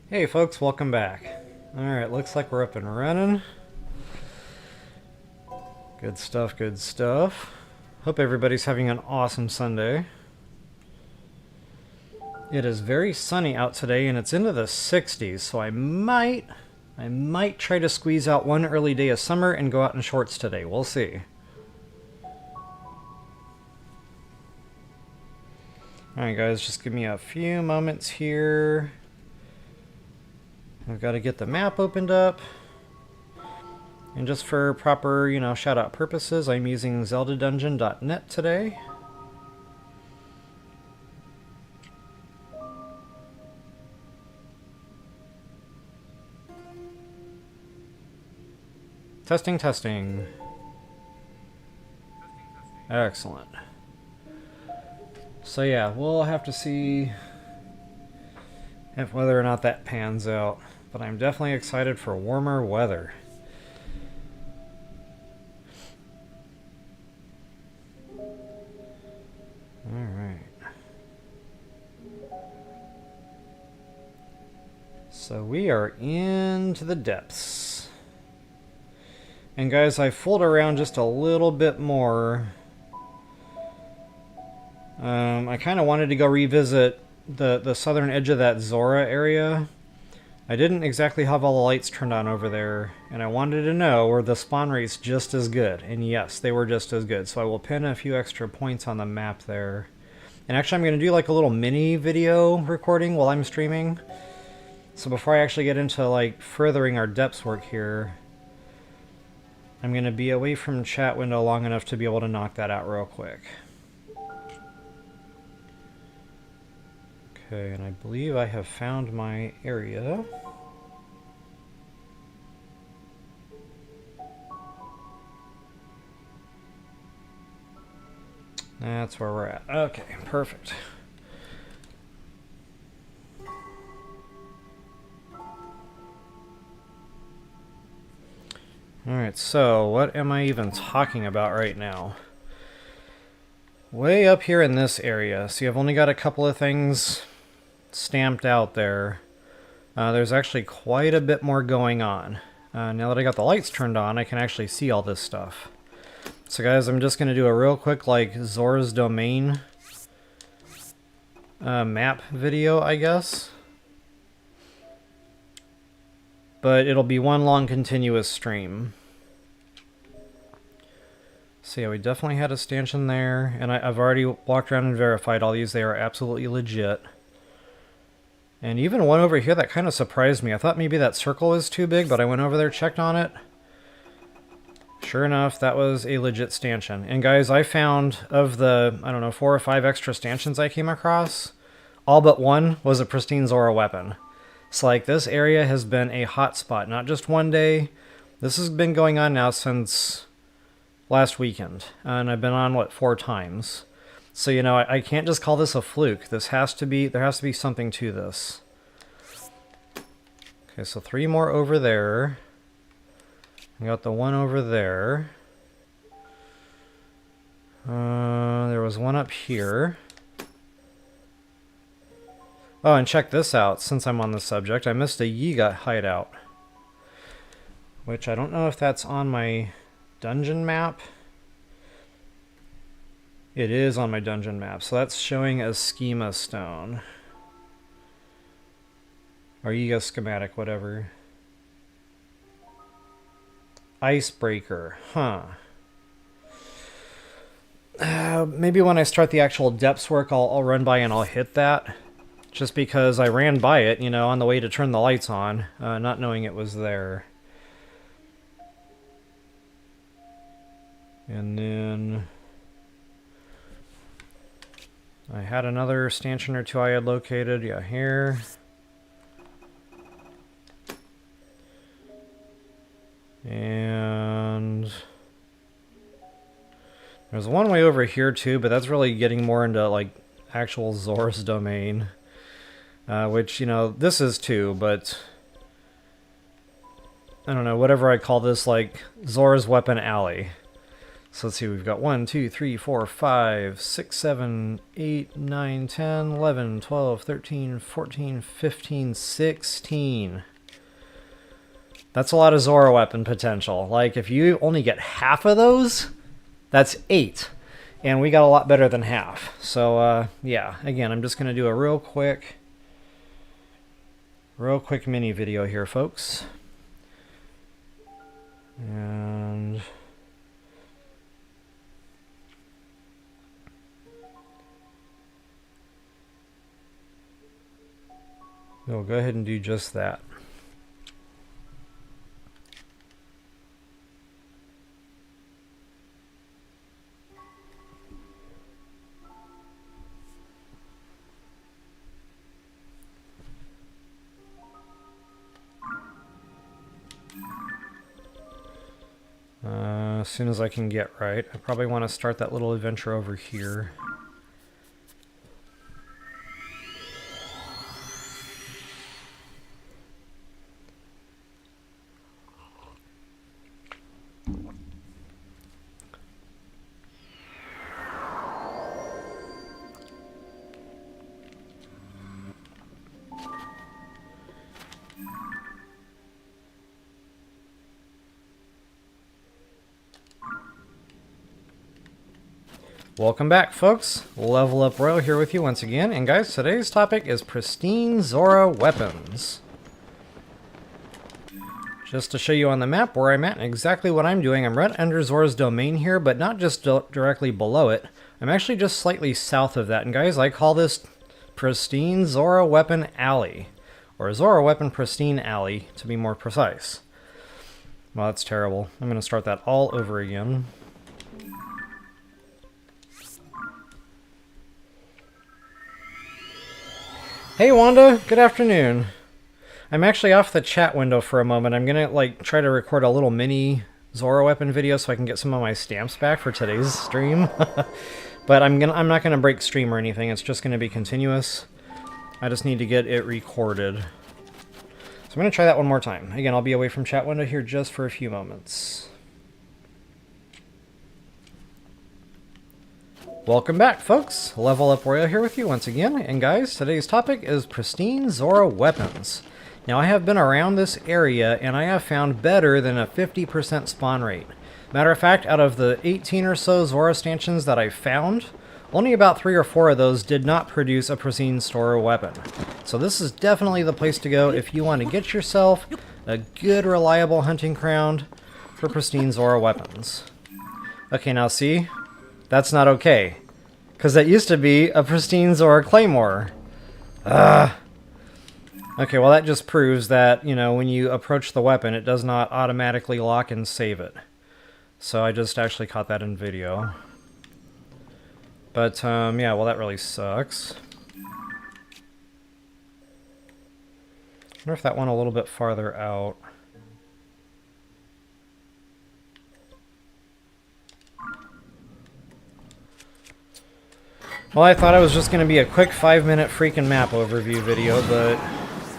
Hey folks, welcome back. Alright, looks like we're up and running. Good stuff, good stuff. Hope everybody's having an awesome Sunday. It is very sunny out today and it's into the 60s, so I might try to squeeze out one early day of summer and go out in shorts today. We'll see. Alright guys, just give me a few moments here. I've got to get the map opened up. And just for proper, shout out purposes, I'm using zeldadungeon.net today. Testing, testing. Excellent. So yeah, we'll have to see if whether or not that pans out. But I'm definitely excited for warmer weather. Alright. So we are into the depths. And guys, I fooled around just a little bit more. I kind of wanted to go revisit the southern edge of that Zora area. I didn't exactly have all the lights turned on over there, and I wanted to know were the spawn rates just as good, and yes, they were just as good. So I will pin a few extra points on the map there. And actually I'm going to do like a little mini video recording while I'm streaming. So before I actually get into like furthering our depths work here, I'm going to be away from chat window long enough to be able to knock that out real quick. Okay, and I believe I have found my area. That's where we're at. Okay, perfect. Alright, so what am I even talking about right now? Way up here in this area, see I've only got a couple of things stamped out there. There's actually quite a bit more going on. Now that I got the lights turned on, I can actually see all this stuff. So guys, I'm just going to do a real quick like Zora's Domain map video, I guess. But it'll be one long continuous stream. So yeah, we definitely had a stanchion there, and I've already walked around and verified all these. They are absolutely legit. And even one over here that kind of surprised me. I thought maybe that circle was too big, but I went over there, checked on it. Sure enough, that was a legit stanchion. And guys, I found of the, I don't know, 4 or 5 extra stanchions I came across, all but one was a pristine Zora weapon. So like this area has been a hot spot, not just one day. This has been going on now since last weekend, and I've been on, what, 4 times. So, I can't just call this a fluke. There has to be something to this. Okay, so 3 more over there. I got the one over there. There was one up here. Oh, and check this out, since I'm on the subject. I missed a Yiga Hideout, which I don't know if that's on my dungeon map. It is on my dungeon map, so that's showing as schema stone. Or Yiga schematic, whatever. Icebreaker, huh. Maybe when I start the actual depths work, I'll run by and I'll hit that. Just because I ran by it, on the way to turn the lights on, not knowing it was there. And then I had another stanchion or two I had located. Yeah, here. And there's one way over here too, but that's really getting more into like actual Zora's Domain. Which, this is too, but I don't know, whatever I call this, like Zora's Weapon Alley. So let's see, we've got 1, 2, 3, 4, 5, 6, 7, 8, 9, 10, 11, 12, 13, 14, 15, 16. That's a lot of Zora weapon potential. Like, if you only get half of those, that's 8. And we got a lot better than half. So, yeah, again, I'm just going to do a real quick mini video here, folks. And we'll go ahead and do just that. As soon as I can get right. I probably want to start that little adventure over here. Welcome back, folks. Level Up Royal here with you once again. And guys, today's topic is pristine Zora weapons. Just to show you on the map where I'm at and exactly what I'm doing, I'm right under Zora's domain here, but not just directly below it. I'm actually just slightly south of that. And guys, I call this Pristine Zora Weapon Alley. Or Zora Weapon Pristine Alley, to be more precise. Well, that's terrible. I'm going to start that all over again. Hey Wanda, good afternoon. I'm actually off the chat window for a moment. I'm gonna try to record a little mini Zora weapon video so I can get some of my stamps back for today's stream. But I'm not gonna break stream or anything. It's just gonna be continuous. I just need to get it recorded. So I'm gonna try that one more time. Again, I'll be away from chat window here just for a few moments. Welcome back, folks. Level Up Royal here with you once again. And guys, today's topic is pristine Zora weapons. Now, I have been around this area, and I have found better than a 50% spawn rate. Matter of fact, out of the 18 or so Zora stanchions that I've found, only about 3 or 4 of those did not produce a pristine Zora weapon. So this is definitely the place to go if you want to get yourself a good, reliable hunting ground for pristine Zora weapons. Okay, now see? That's not okay. Because that used to be a pristine Zora Claymore. Okay, well that just proves that, you know, when you approach the weapon, it does not automatically lock and save it. So I just actually caught that in video. But, yeah, well that really sucks. I wonder if that went a little bit farther out. Well, I thought it was just going to be a quick 5-minute freaking map overview video, but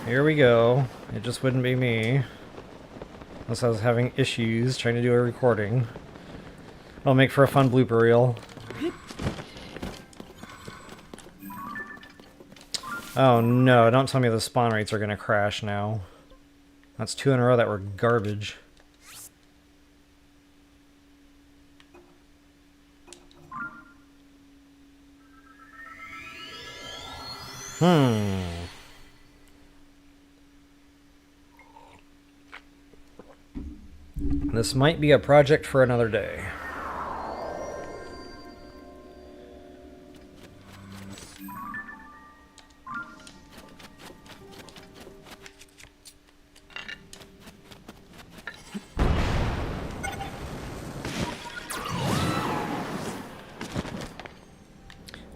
here we go. It just wouldn't be me. Unless I was having issues trying to do a recording. It'll make for a fun blooper reel. Oh no, don't tell me the spawn rates are going to crash now. That's 2 in a row that were garbage. This might be a project for another day.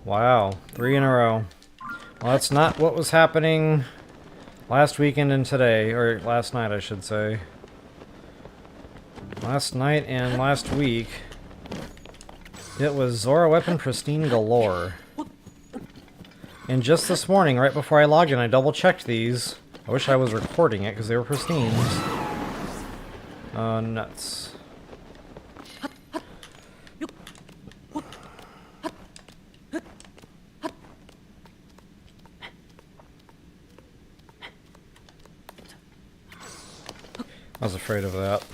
Wow, 3 in a row. Well, that's not what was happening last weekend and today, or last night, I should say. Last night and last week, it was Zora weapon pristine galore. And just this morning, right before I logged in, I double-checked these. I wish I was recording it, because they were pristines. Nuts. I was afraid of that.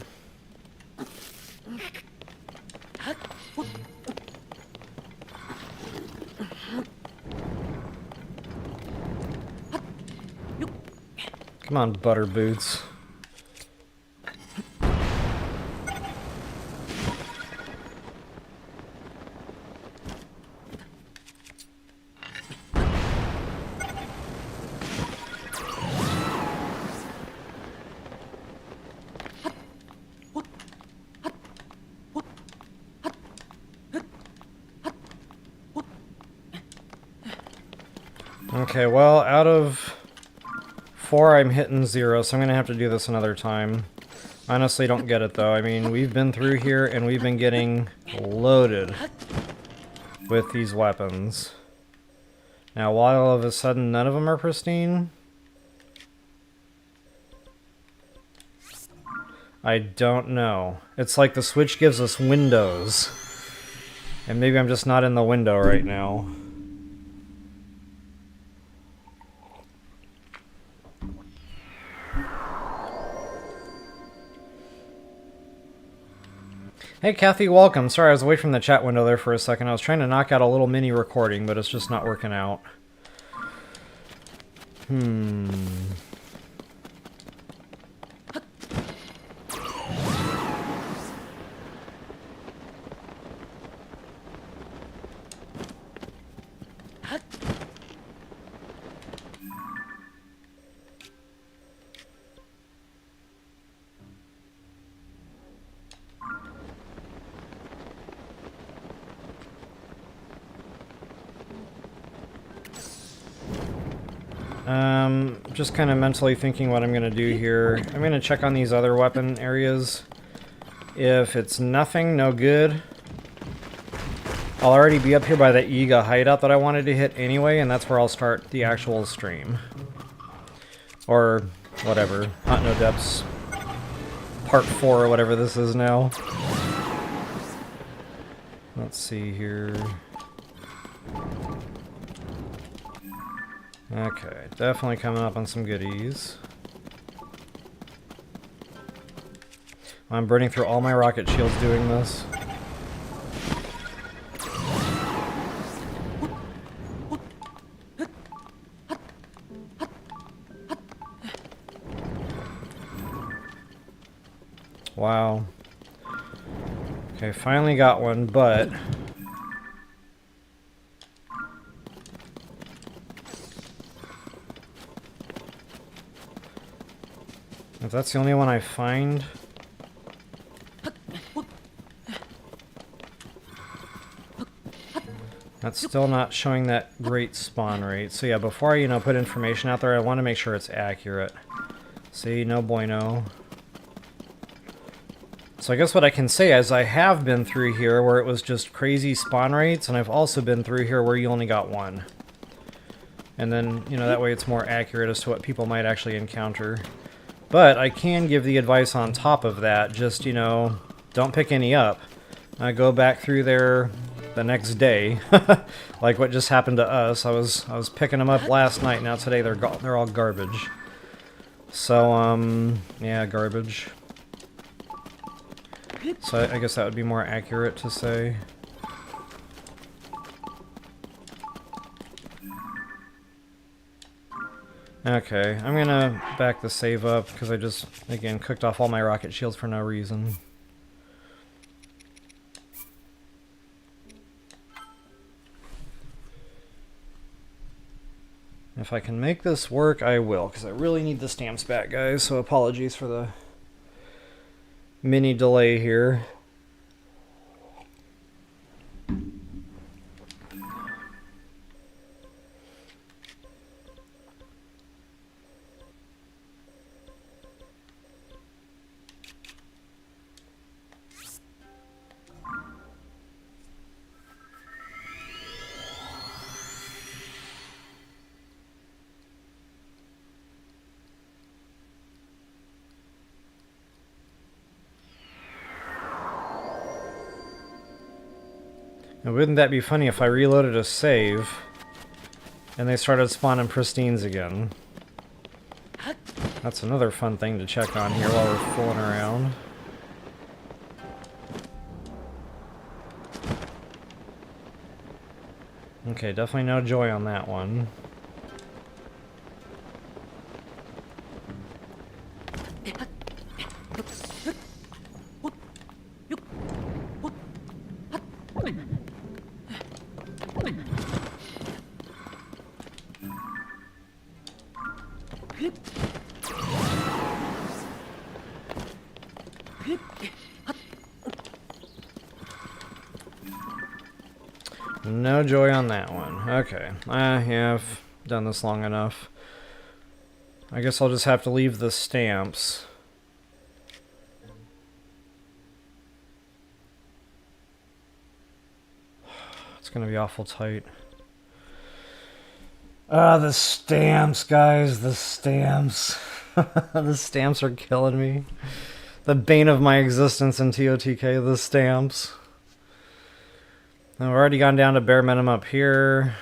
Come on, butter boots. Okay, well, out of 4, I'm hitting 0, so I'm going to have to do this another time. Honestly, don't get it, though. I mean, we've been through here, and we've been getting loaded with these weapons. Now, why all of a sudden none of them are pristine? I don't know. It's like the Switch gives us windows. And maybe I'm just not in the window right now. Hey Kathy, welcome. Sorry, I was away from the chat window there for a second. I was trying to knock out a little mini recording, but it's just not working out. Just kind of mentally thinking what I'm going to do here. I'm going to check on these other weapon areas. If it's nothing, no good, I'll already be up here by that Yiga Hideout that I wanted to hit anyway, and that's where I'll start the actual stream. Or whatever. Hot No Depths Part 4 or whatever this is now. Let's see here. Okay, definitely coming up on some goodies. I'm burning through all my rocket shields doing this. Wow. Okay, finally got one, but if that's the only one I find, that's still not showing that great spawn rate. So yeah, before I, put information out there, I want to make sure it's accurate. See, no bueno. So I guess what I can say is I have been through here where it was just crazy spawn rates, and I've also been through here where you only got one. And then, that way it's more accurate as to what people might actually encounter. But I can give the advice on top of that, just, don't pick any up. Go back through there the next day, like what just happened to us. I was picking them up last night, now today they're all garbage. So, yeah, garbage. So I guess that would be more accurate to say. Okay, I'm gonna back the save up because I just, again, cooked off all my rocket shields for no reason. If I can make this work, I will, because I really need the stamps back, guys, so apologies for the mini delay here. Now, wouldn't that be funny if I reloaded a save and they started spawning pristines again? That's another fun thing to check on here while we're fooling around. Okay, definitely no joy on that one. No joy on that one. Okay. Yeah, I've done this long enough. I guess I'll just have to leave the stamps. It's gonna be awful tight. Ah, the stamps, guys. The stamps. The stamps are killing me. The bane of my existence in TOTK, the stamps. I've already gone down to bare minimum up here.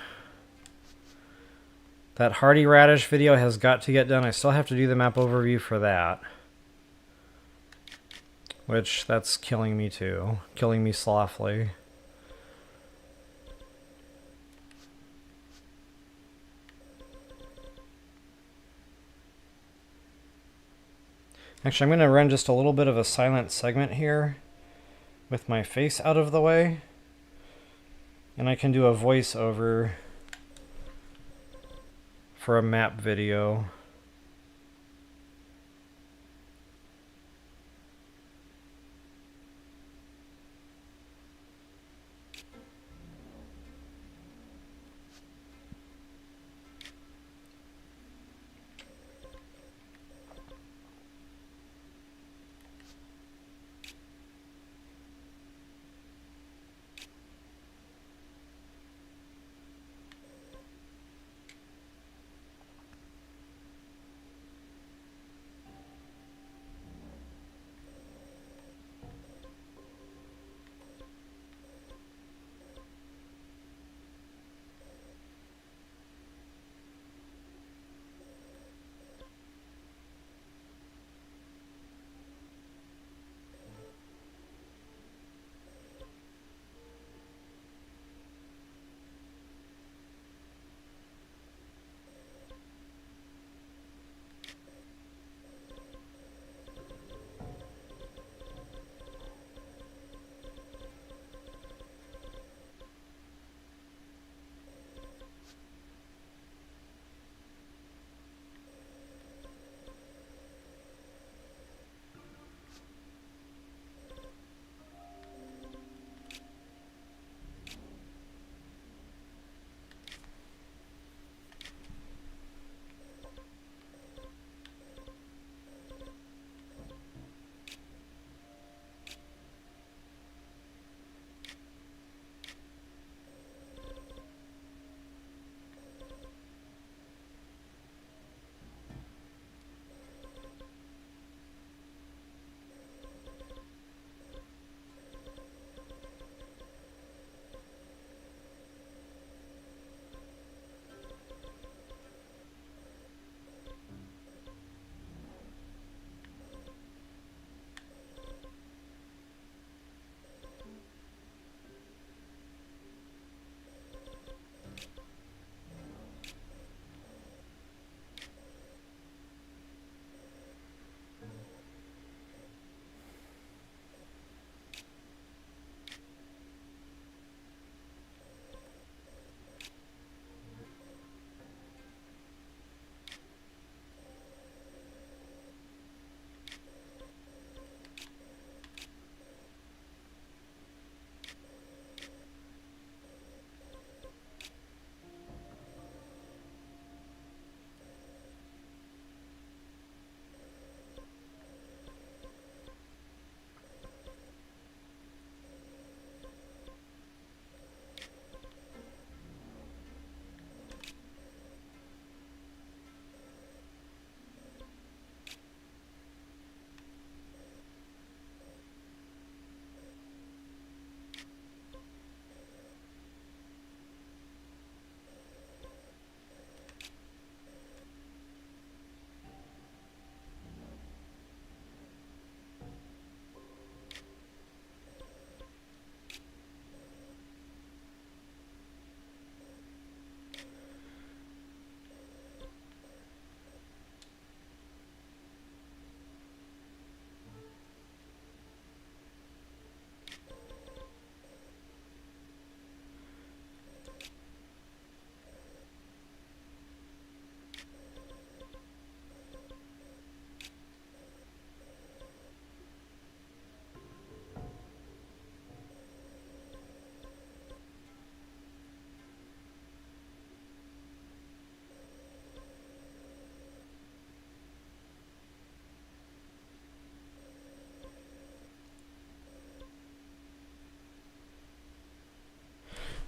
That hardy radish video has got to get done. I still have to do the map overview for that. Which, that's killing me too. Killing me softly. Actually, I'm going to run just a little bit of a silent segment here with my face out of the way. And I can do a voiceover for a map video.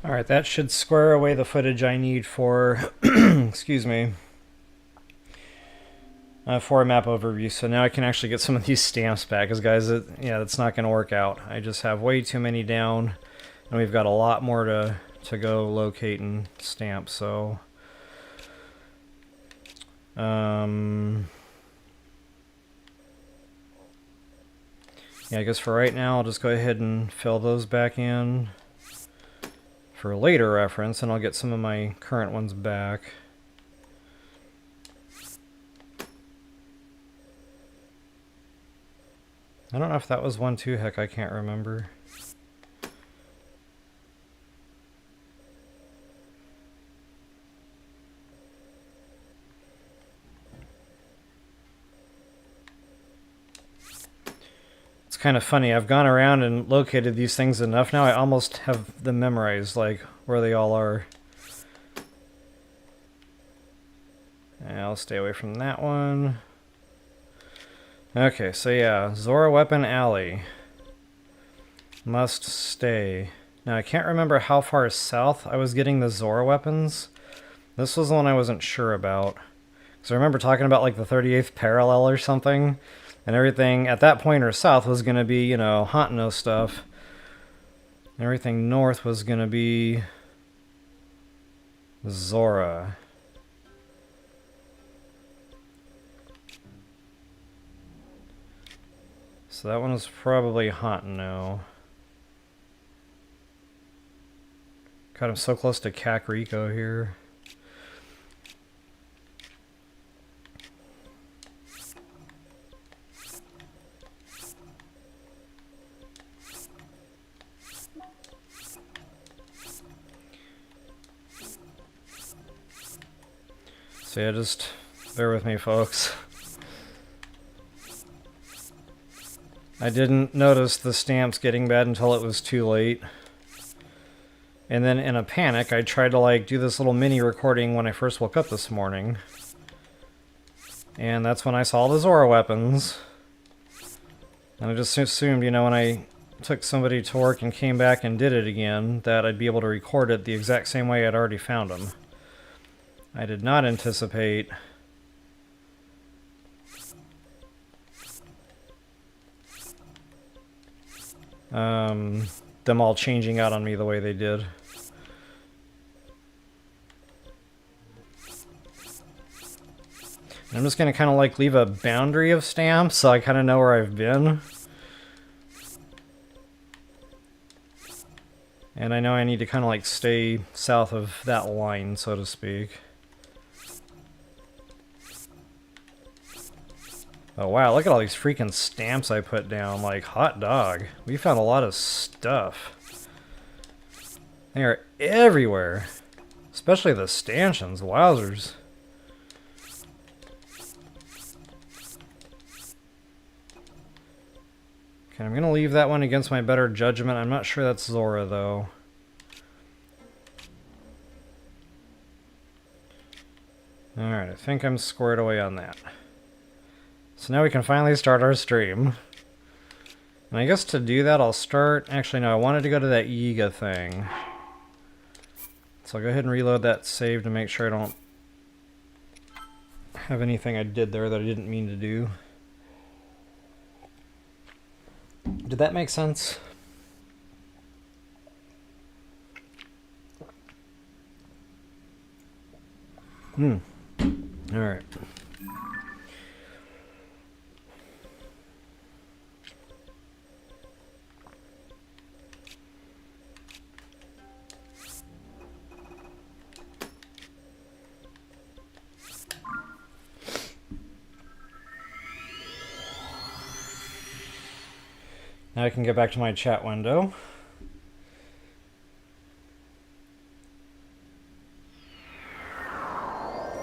Alright, that should square away the footage I need for, excuse me, for a map overview. So now I can actually get some of these stamps back, because guys, yeah, that's not going to work out. I just have way too many down, and we've got a lot more to go locate and stamp, so... yeah, I guess for right now, I'll just go ahead and fill those back in for later reference, and I'll get some of my current ones back. I don't know if that was one too, heck, I can't remember. It's kind of funny, I've gone around and located these things enough now, I almost have them memorized, like, where they all are. And I'll stay away from that one. Okay, so yeah, Zora Weapon Alley. Must stay. Now, I can't remember how far south I was getting the Zora weapons. This was the one I wasn't sure about. Because I remember talking about, like, the 38th parallel or something. And everything at that point or south was going to be, you know, Hateno stuff. And everything north was going to be Zora. So that one was probably Hateno. God, I'm so close to Kakariko here. So yeah, just bear with me, folks. I didn't notice the stamps getting bad until it was too late. And then in a panic, I tried to like do this little mini recording when I first woke up this morning. And that's when I saw the Zora weapons. And I just assumed, you know, when I took somebody to work and came back and did it again, that I'd be able to record it the exact same way I'd already found them. I did not anticipate them all changing out on me the way they did. I'm just going to kind of like leave a boundary of stamps so I kind of know where I've been. And I know I need to kind of like stay south of that line, so to speak. Oh wow, look at all these freaking stamps I put down, like hot dog. We found a lot of stuff. They are everywhere. Especially the stanchions, wowzers. Okay, I'm gonna leave that one against my better judgment. I'm not sure that's Zora though. Alright, I think I'm squared away on that. So now we can finally start our stream. And I guess to do that I'll start... Actually no, I wanted to go to that Yiga thing. So I'll go ahead and reload that save to make sure I don't have anything I did there that I didn't mean to do. Did that make sense? Alright. Now I can get back to my chat window.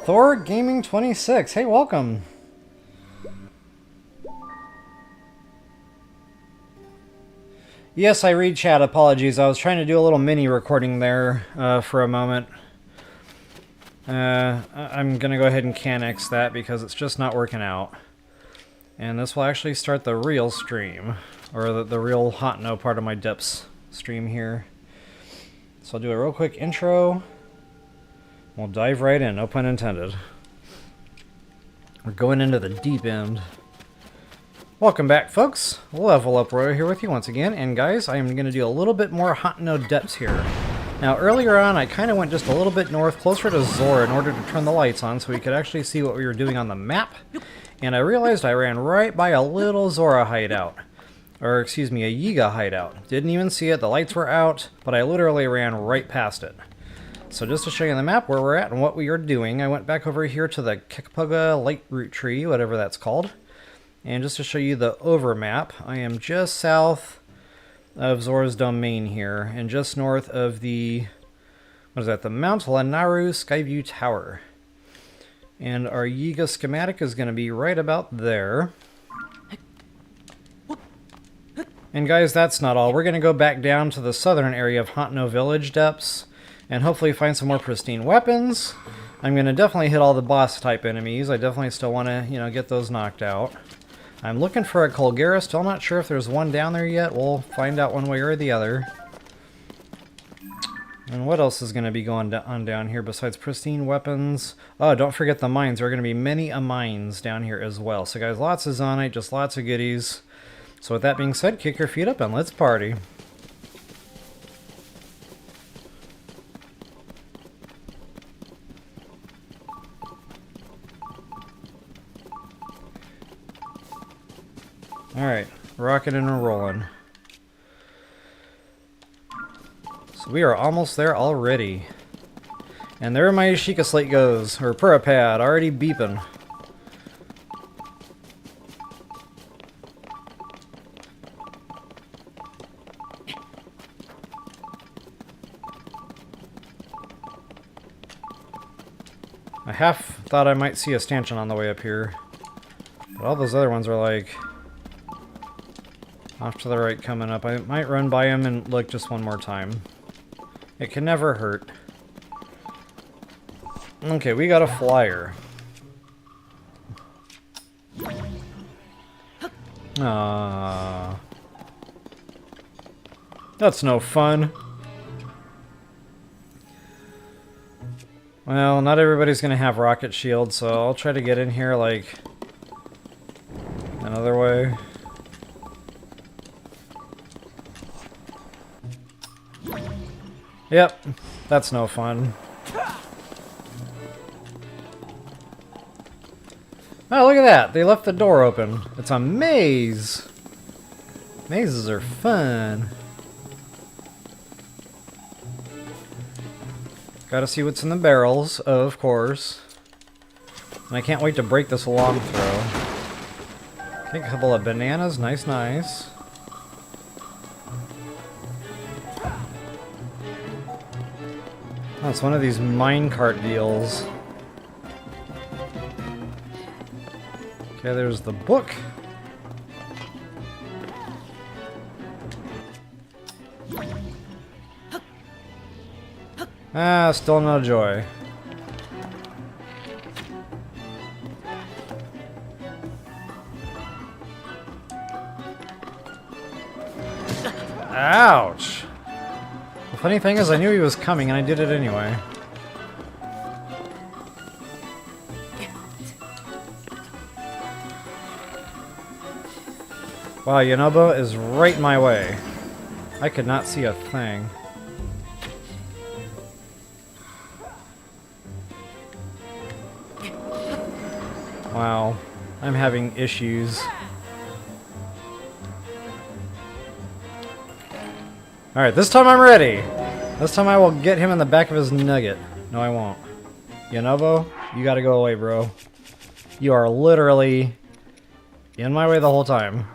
Thor Gaming 26, hey, welcome. Yes, I read chat, apologies. I was trying to do a little mini recording there for a moment. I'm gonna go ahead and Canex that because it's just not working out. And this will actually start the real stream. Or the real Hateno part of my depths stream here. So I'll do a real quick intro. We'll dive right in, no pun intended. We're going into the deep end. Welcome back, folks. Level Up Roy here with you once again. And guys, I am going to do a little bit more Hateno depths here. Now, earlier on, I kind of went just a little bit north, closer to Zora, in order to turn the lights on so we could actually see what we were doing on the map. And I realized I ran right by a little Zora hideout. Or, excuse me, a Yiga Hideout. Didn't even see it, the lights were out, but I literally ran right past it. So just to show you the map where we're at and what we are doing, I went back over here to the Kotimab Lightroot tree, whatever that's called. And just to show you the overmap, I am just south of Zora's domain here, and just north of the, what is that, the Mount Lanaru Skyview Tower. And our Yiga schematic is going to be right about there. And guys, that's not all. We're going to go back down to the southern area of Hateno Village depths, and hopefully find some more pristine weapons. I'm going to definitely hit all the boss type enemies. I definitely still want to, get those knocked out. I'm looking for a Colgera, still not sure if there's one down there yet. We'll find out one way or the other. And what else is going to be going on down here besides pristine weapons? Oh, don't forget the mines. There are going to be many mines down here as well. So guys, lots of Zonite, just lots of goodies. So with that being said, kick your feet up and let's party. Alright, rocking and rolling. So we are almost there already. And there my Sheikah Slate goes, or Purapad, already beeping. I half thought I might see a stanchion on the way up here. But all those other ones are like off to the right coming up. I might run by him and look just one more time. It can never hurt. Okay, we got a flyer. Ah, that's no fun. Well, not everybody's gonna have rocket shields, so I'll try to get in here like another way. Yep, that's no fun. Oh, look at that! They left the door open. It's a maze! Mazes are fun. Gotta see what's in the barrels, of course. And I can't wait to break this long throw. Okay, a couple of bananas. Nice, nice. Oh, it's one of these minecart deals. Okay, there's the book. Ah, still no joy. Ouch! The funny thing is I knew he was coming and I did it anyway. Wow, Yonobo is right my way. I could not see a thing. Wow, I'm having issues. Alright, this time I'm ready! This time I will get him in the back of his nugget. No, I won't. Yonobo, you gotta go away, bro. You are literally in my way the whole time.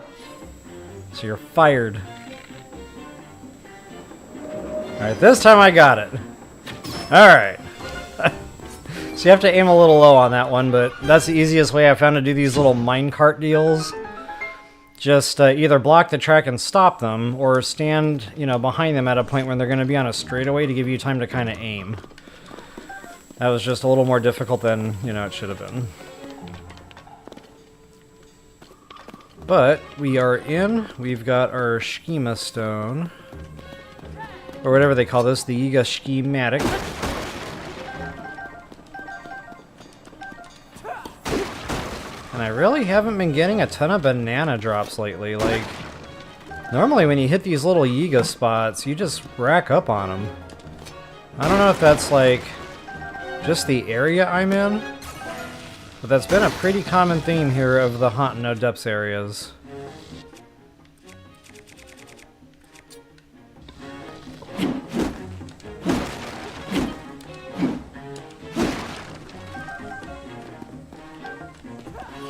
So you're fired. Alright, this time I got it. Alright. So you have to aim a little low on that one, but that's the easiest way I found to do these little minecart deals. Just either block the track and stop them, or stand, behind them at a point when they're going to be on a straightaway to give you time to kind of aim. That was just a little more difficult than, it should have been. But we are in. We've got our schema stone. Or whatever they call this, the Yiga Schematic. And I really haven't been getting a ton of banana drops lately. Like, normally when you hit these little Yiga spots, you just rack up on them. I don't know if that's like just the area I'm in, but that's been a pretty common theme here of the Hateno depths areas.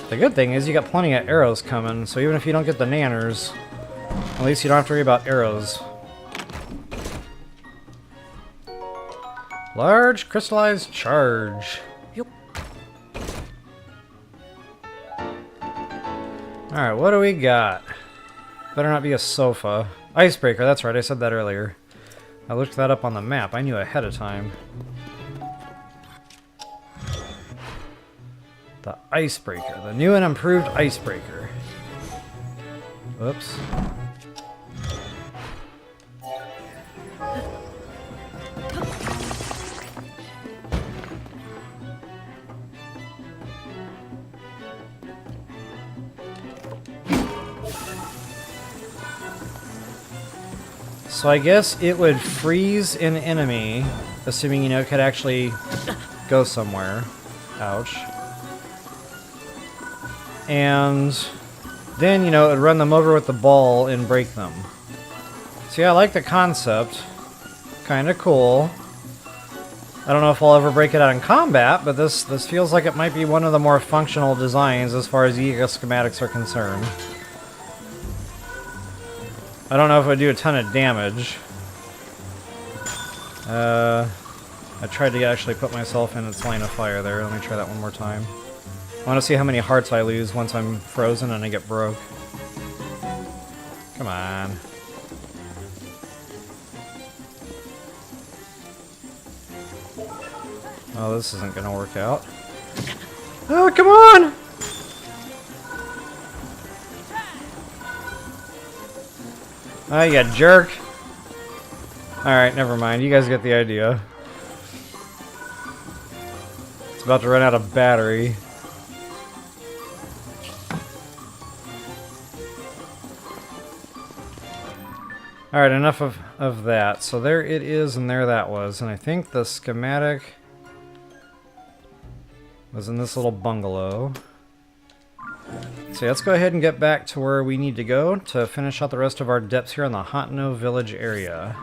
The good thing is you got plenty of arrows coming, so even if you don't get the nanners, at least you don't have to worry about arrows. Large crystallized charge. Yep. Alright, what do we got? Better not be a sofa. Icebreaker, that's right, I said that earlier. I looked that up on the map, I knew ahead of time. The Icebreaker, the new and improved Icebreaker. Whoops. So I guess it would freeze an enemy, assuming, you know, it could actually go somewhere. Ouch. And then, you know, it would run them over with the ball and break them. See, I like the concept. Kinda cool. I don't know if I'll ever break it out in combat, but this feels like it might be one of the more functional designs as far as Yiga schematics are concerned. I don't know if it would do a ton of damage. I tried to actually put myself in its line of fire there. Let me try that one more time. I want to see how many hearts I lose once I'm frozen and I get broke. Come on. Oh, this isn't going to work out. Oh, come on! Oh, you jerk. Alright, never mind. You guys get the idea. It's about to run out of battery. Alright, enough of that. So there it is, and there that was. And I think the schematic was in this little bungalow. So let's go ahead and get back to where we need to go to finish out the rest of our depths here in the Hateno village area.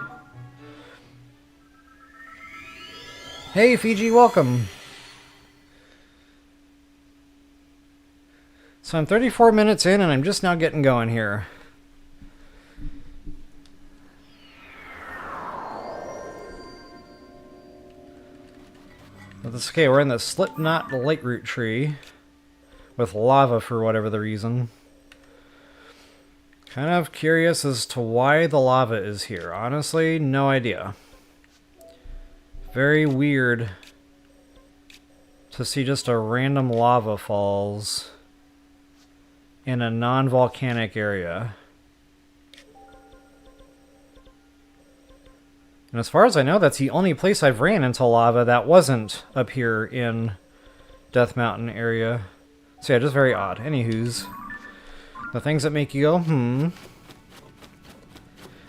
Hey Fiji, welcome! So I'm 34 minutes in and I'm just now getting going here. But that's okay, we're in the Slipknot Lightroot tree. With lava for whatever the reason. Kind of curious as to why the lava is here. Honestly, no idea. Very weird to see just a random lava falls in a non-volcanic area. And as far as I know, that's the only place I've ran into lava that wasn't up here in Death Mountain area. So yeah, just very odd. Anywho's, the things that make you go, hmm.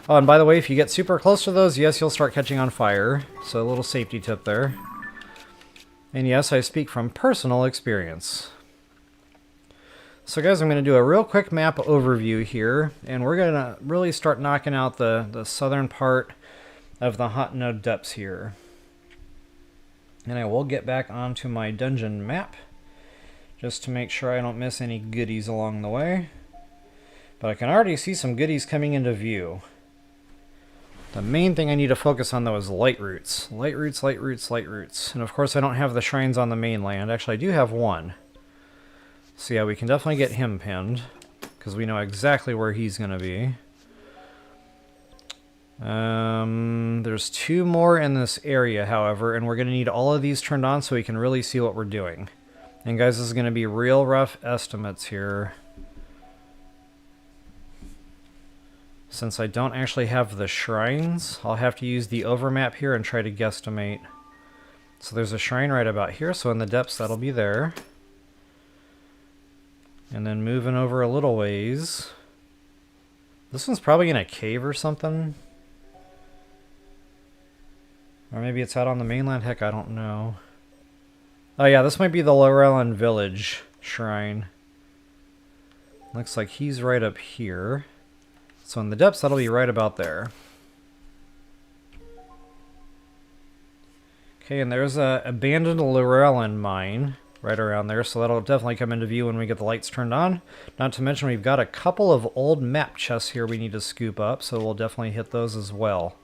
Oh, and by the way, if you get super close to those, yes, you'll start catching on fire. So a little safety tip there. And yes, I speak from personal experience. So guys, I'm going to do a real quick map overview here. And we're going to really start knocking out the southern part of the Hateno depths here. And I will get back onto my dungeon map, just to make sure I don't miss any goodies along the way. But I can already see some goodies coming into view. The main thing I need to focus on, though, is Lightroots. Lightroots, Lightroots, Lightroots. And of course I don't have the shrines on the mainland. Actually, I do have one. So yeah, we can definitely get him pinned, because we know exactly where he's going to be. There's two more in this area, however, and we're going to need all of these turned on so we can really see what we're doing. And guys, this is going to be real rough estimates here. Since I don't actually have the shrines, I'll have to use the overmap here and try to guesstimate. So there's a shrine right about here, so in the depths that'll be there. And then moving over a little ways. This one's probably in a cave or something. Or maybe it's out on the mainland, heck, I don't know. Oh yeah, this might be the Lurelin village shrine. Looks like he's right up here. So in the depths, that'll be right about there. Okay, and there's a abandoned Lurelin mine right around there, so that'll definitely come into view when we get the lights turned on. Not to mention we've got a couple of old map chests here we need to scoop up, so we'll definitely hit those as well.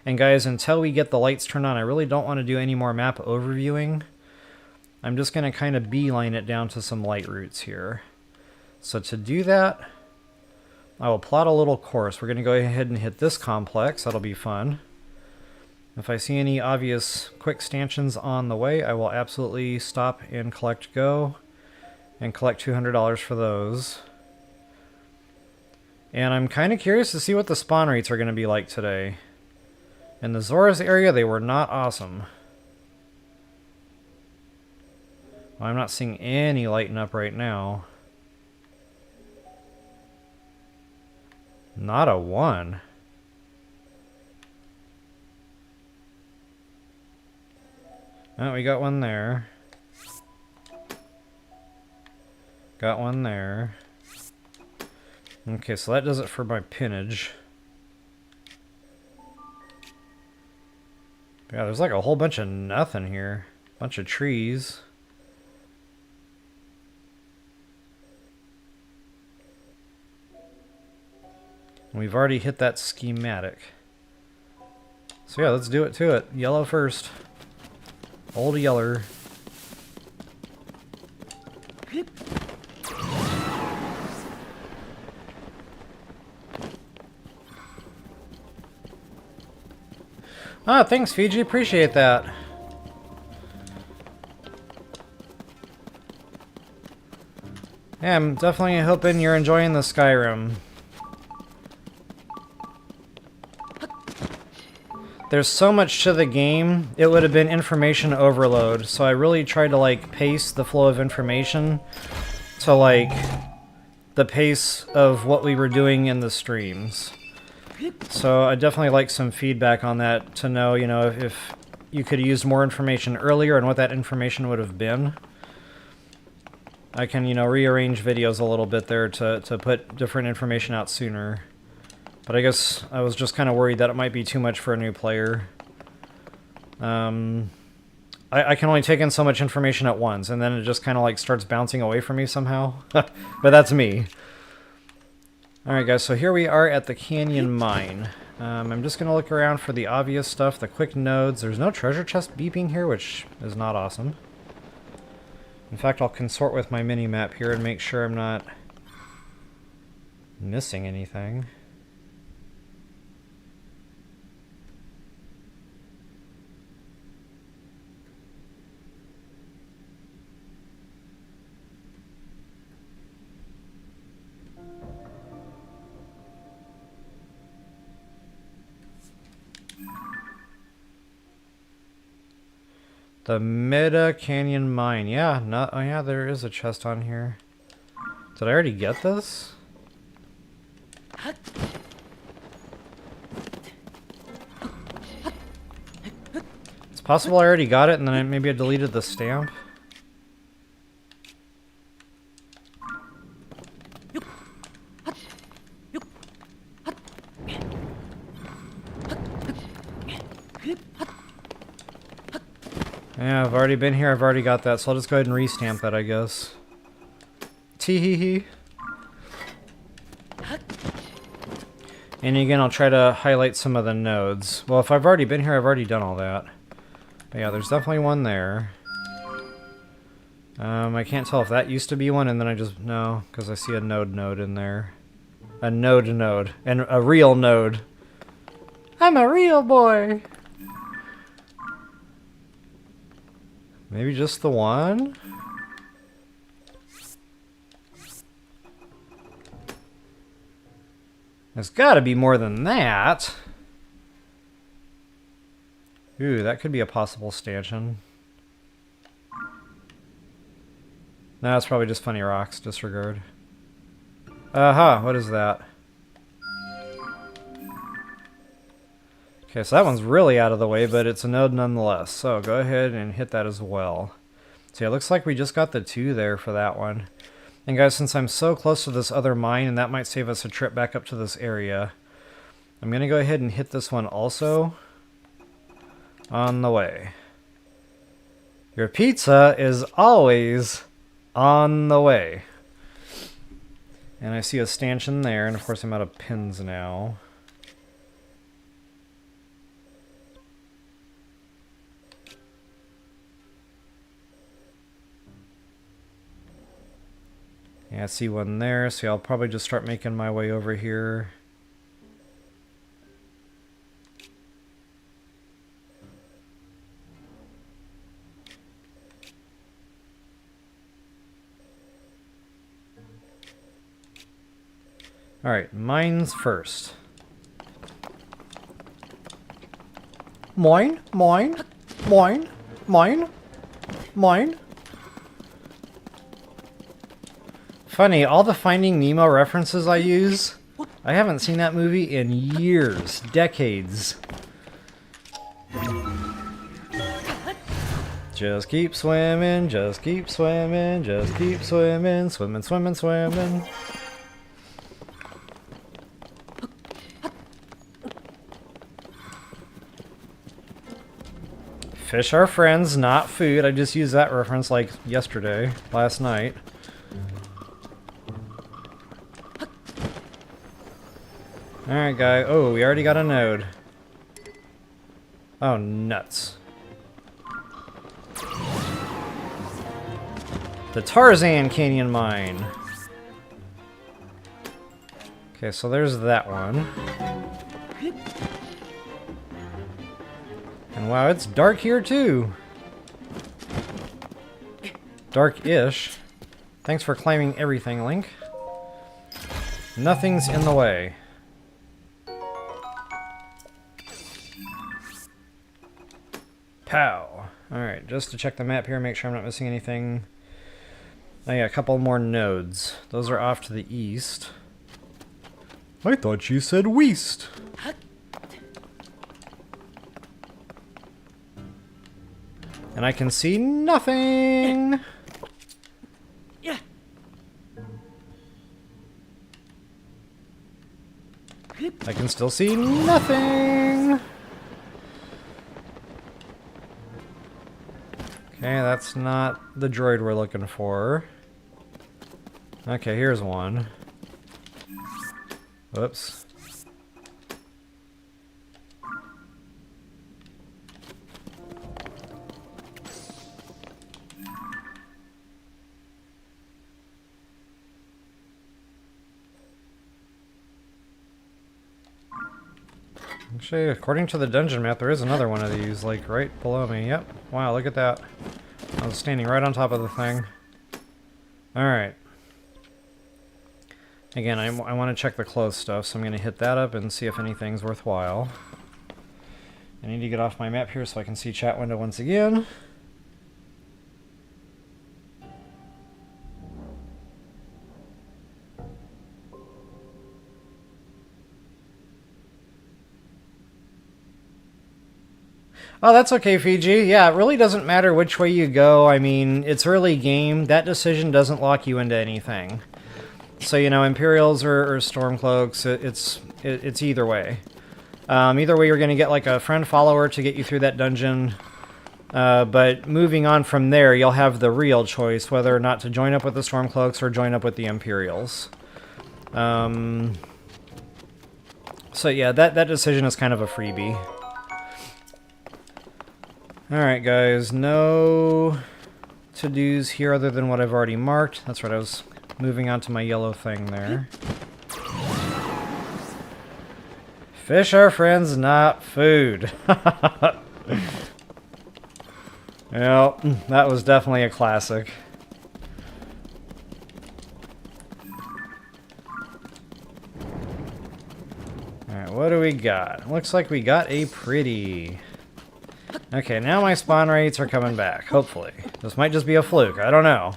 And guys, until we get the lights turned on, I really don't want to do any more map overviewing. I'm just going to kind of beeline it down to some Lightroots here. So to do that, I will plot a little course. We're going to go ahead and hit this complex. That'll be fun. If I see any obvious quick stanchions on the way, I will absolutely stop and collect go and collect $200 for those. And I'm kind of curious to see what the spawn rates are going to be like today. In the Zora's area, they were not awesome. Well, I'm not seeing any lighting up right now. Not a 1. Oh, we got one there. Got one there. Okay, so that does it for my pinnage. Yeah, there's like a whole bunch of nothing here. Bunch of trees. We've already hit that schematic. So yeah, let's do it to it. Yellow first. Old yeller. Ah, thanks Fiji, appreciate that. Yeah, I'm definitely hoping you're enjoying the Skyrim. There's so much to the game, it would have been information overload, so I really tried to like pace the flow of information to like the pace of what we were doing in the streams. So I definitely like some feedback on that to know, you know, if you could use more information earlier and what that information would have been. I can, you know, rearrange videos a little bit there to put different information out sooner. But I guess I was just kind of worried that it might be too much for a new player. I can only take in so much information at once, and then it just kind of like starts bouncing away from me somehow. But that's me. Alright guys, so here we are at the Canyon Mine. I'm just going to look around for the obvious stuff, the quick nodes. There's no treasure chest beeping here, which is not awesome. In fact, I'll consort with my mini-map here and make sure I'm not missing anything. The Meda Canyon Mine. Yeah, oh yeah, there is a chest on here. Did I already get this? It's possible I already got it and then maybe I deleted the stamp. Yeah, I've already been here, I've already got that, so I'll just go ahead and restamp that, I guess. Tee-hee-hee. And again, I'll try to highlight some of the nodes. Well, if I've already been here, I've already done all that. But yeah, there's definitely one there. I can't tell if that used to be one, and then I just... No, because I see a node in there. A node, and a real node. I'm a real boy! Maybe just the one? There's got to be more than that. Ooh, that could be a possible stanchion. No, it's probably just funny rocks. Disregard. Aha, what is that? Okay, so that one's really out of the way, but it's a node nonetheless. So go ahead and hit that as well. So yeah, it looks like we just got the 2 there for that one. And guys, since I'm so close to this other mine, and that might save us a trip back up to this area, I'm going to go ahead and hit this one also. On the way. Your pizza is always on the way. And I see a stanchion there, and of course I'm out of pins now. Yeah, I see one there, so I'll probably just start making my way over here. Alright, mines first. Mine, mine, mine, mine, mine. Funny, all the Finding Nemo references I use, I haven't seen that movie in years, decades. Just keep swimming, just keep swimming, just keep swimming, swimming, swimming, swimming. Fish are friends, not food. I just used that reference like yesterday, last night. Alright, guy. Oh, we already got a node. Oh, nuts. The Tarzan Canyon Mine. Okay, so there's that one. And wow, it's dark here too. Dark-ish. Thanks for climbing everything, Link. Nothing's in the way. Pow. Alright, just to check the map here, make sure I'm not missing anything. Oh yeah, a couple more nodes. Those are off to the east. I thought you said west. And I can see nothing! I can still see nothing! Okay, that's not the droid we're looking for. Okay, here's one. Whoops. Actually, according to the dungeon map, there is another one of these, like, right below me. Yep. Wow, look at that. I was standing right on top of the thing. Alright. Again, I want to check the close stuff, so I'm going to hit that up and see if anything's worthwhile. I need to get off my map here so I can see chat window once again. Oh, that's okay, Fiji. Yeah, it really doesn't matter which way you go. I mean, it's early game. That decision doesn't lock you into anything. So, you know, Imperials or Stormcloaks, it's either way. Either way, you're going to get, like, a friend follower to get you through that dungeon. But moving on from there, you'll have the real choice, whether or not to join up with the Stormcloaks or join up with the Imperials. So, yeah, that decision is kind of a freebie. Alright guys, no to-dos here other than what I've already marked. That's right, I was moving on to my yellow thing there. Fish are friends, not food. Well, that was definitely a classic. Alright, what do we got? Looks like we got a pretty. Okay, now my spawn rates are coming back, hopefully. This might just be a fluke, I don't know.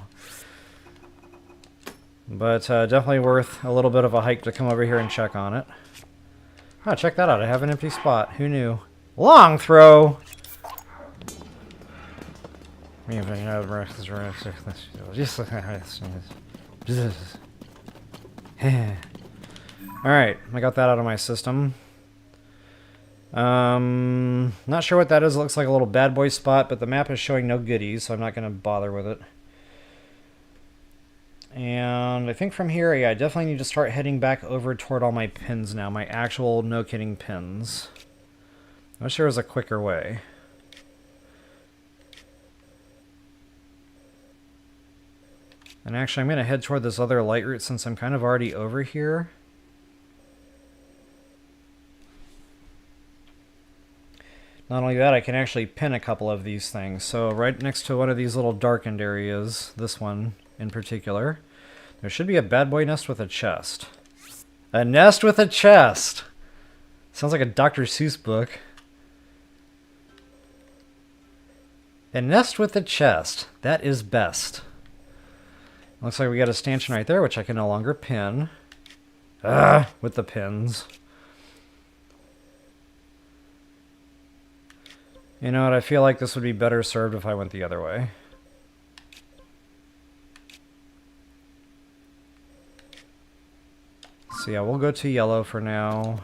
But definitely worth a little bit of a hike to come over here and check on it. Oh, check that out, I have an empty spot. Who knew? Long throw! Alright, I got that out of my system. Not sure what that is. It looks like a little bad boy spot, but the map is showing no goodies, so I'm not going to bother with it. And I think from here, yeah, I definitely need to start heading back over toward all my pins now, my actual no-kidding pins. I wish there was a quicker way. And actually, I'm going to head toward this other Lightroot since I'm kind of already over here. Not only that, I can actually pin a couple of these things. So right next to one of these little darkened areas, this one in particular, there should be a bad boy nest with a chest. A nest with a chest! Sounds like a Dr. Seuss book. A nest with a chest. That is best. Looks like we got a stanchion right there, which I can no longer pin. With the pins. You know what, I feel like this would be better served if I went the other way. So yeah, we'll go to yellow for now.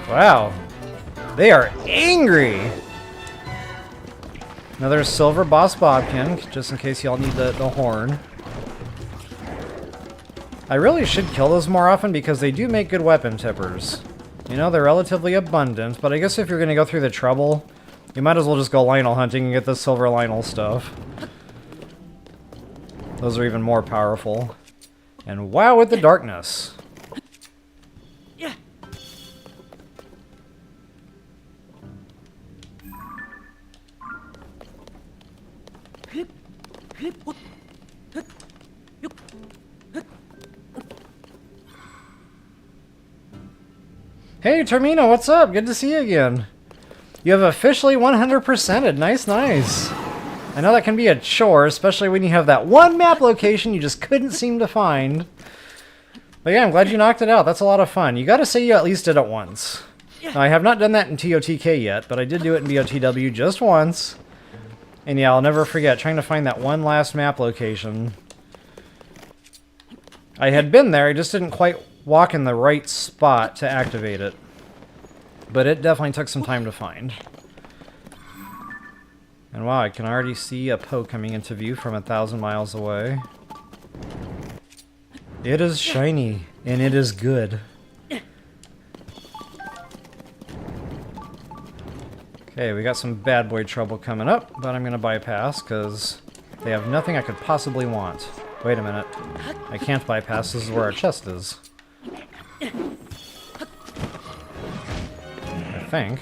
Wow. They are angry! Another silver boss bobkin, just in case y'all need the horn. I really should kill those more often because they do make good weapon tippers. You know, they're relatively abundant, but I guess if you're going to go through the trouble, you might as well just go Lionel hunting and get the silver Lionel stuff. Those are even more powerful. And wow with the darkness. Hey, Termino, what's up? Good to see you again. You have officially 100%ed. Nice, nice. I know that can be a chore, especially when you have that one map location you just couldn't seem to find. But yeah, I'm glad you knocked it out. That's a lot of fun. You gotta say you at least did it once. Now, I have not done that in TOTK yet, but I did do it in BOTW just once. And yeah, I'll never forget trying to find that one last map location. I had been there, I just didn't quite walk in the right spot to activate it. But it definitely took some time to find. And wow, I can already see a Poe coming into view from 1,000 miles away. It is shiny, and it is good. Okay, we got some bad boy trouble coming up, but I'm going to bypass because they have nothing I could possibly want. Wait a minute. I can't bypass, this is where our chest is. I think.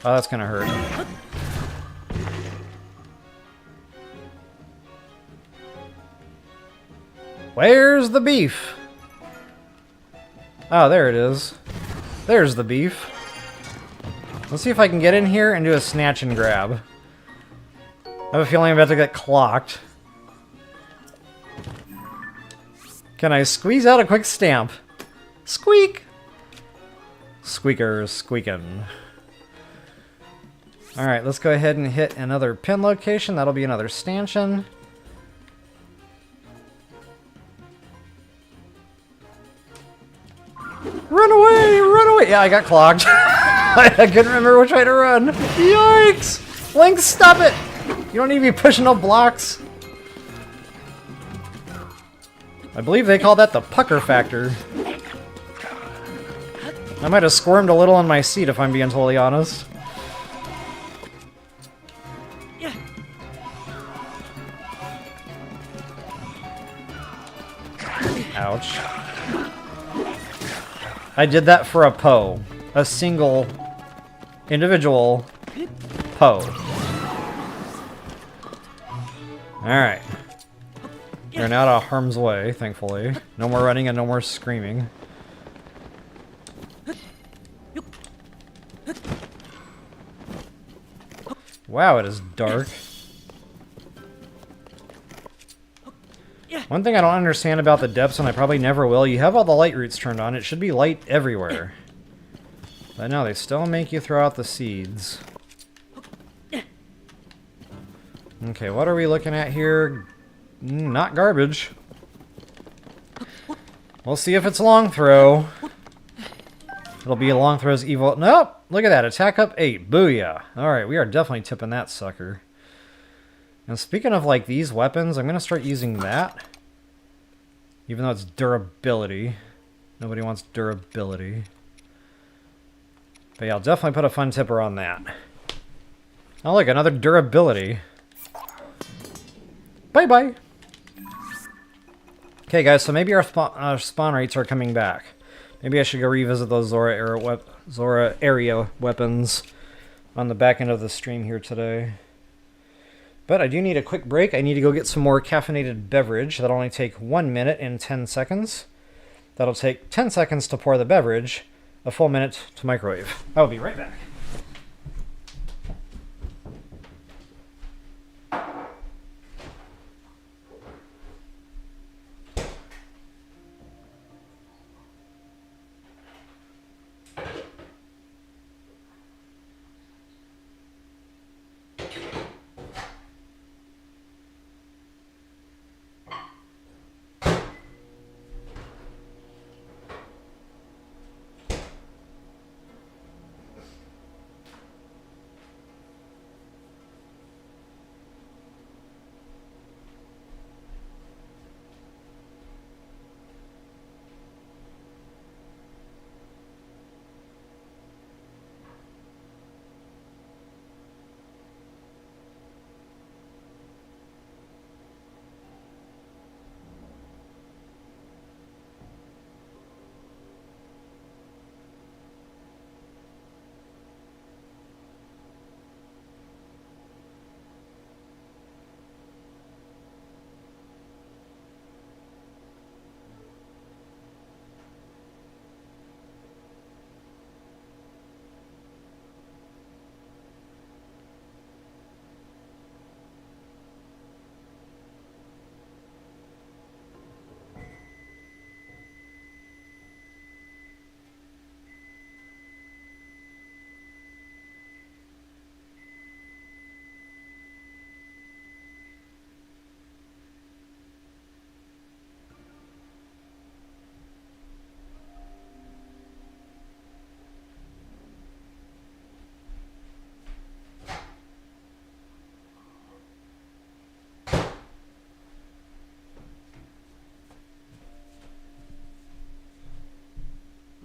Oh, that's gonna hurt. Where's the beef? Oh, there it is. There's the beef. Let's see if I can get in here and do a snatch and grab. I have a feeling I'm about to get clocked. Can I squeeze out a quick stamp? Squeak! Squeaker squeaking. Alright, let's go ahead and hit another pin location. That'll be another stanchion. Run away! Run away! Yeah, I got clogged. I couldn't remember which way to run. Yikes! Link, stop it! You don't need to be pushing up blocks. I believe they call that the pucker factor. I might have squirmed a little on my seat if I'm being totally honest. Ouch. I did that for a Poe. A single, individual Poe. Alright. They're now out of harm's way, thankfully. No more running and no more screaming. Wow, it is dark. One thing I don't understand about the depths, and I probably never will, you have all the light roots turned on. It should be light everywhere. But no, they still make you throw out the seeds. Okay, what are we looking at here? Not garbage. We'll see if it's long throw. It'll be a long throw's evil. Nope! Look at that. Attack up 8. Booyah. Alright, we are definitely tipping that sucker. And speaking of like these weapons, I'm going to start using that. Even though it's durability. Nobody wants durability. But yeah, I'll definitely put a fun tipper on that. Oh look, another durability. Bye-bye! Okay guys, so maybe our spawn rates are coming back. Maybe I should go revisit those Zora area weapons on the back end of the stream here today. But I do need a quick break. I need to go get some more caffeinated beverage. That'll only take 1 minute and 10 seconds. That'll take 10 seconds to pour the beverage, a full minute to microwave. I'll be right back.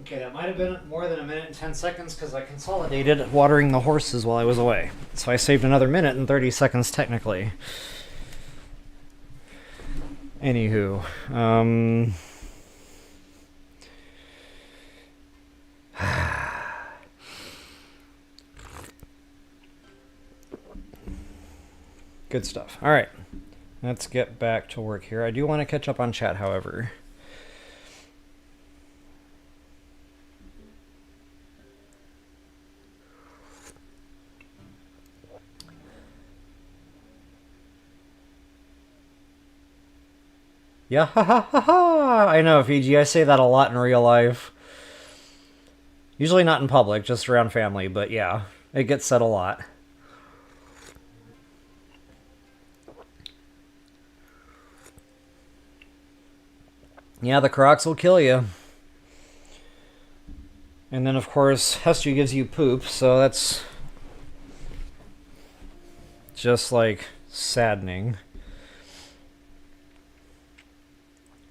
Okay, that might have been more than 1 minute and 10 seconds because I consolidated watering the horses while I was away. So I saved another minute and 30 seconds technically. Anywho, good stuff. All right, let's get back to work here. I do want to catch up on chat, however. Yeah, ha ha ha ha! I know, Fiji, I say that a lot in real life. Usually not in public, just around family, but yeah, it gets said a lot. Yeah, the Crocs will kill you. And then, of course, Hester gives you poop, so that's just, like, saddening.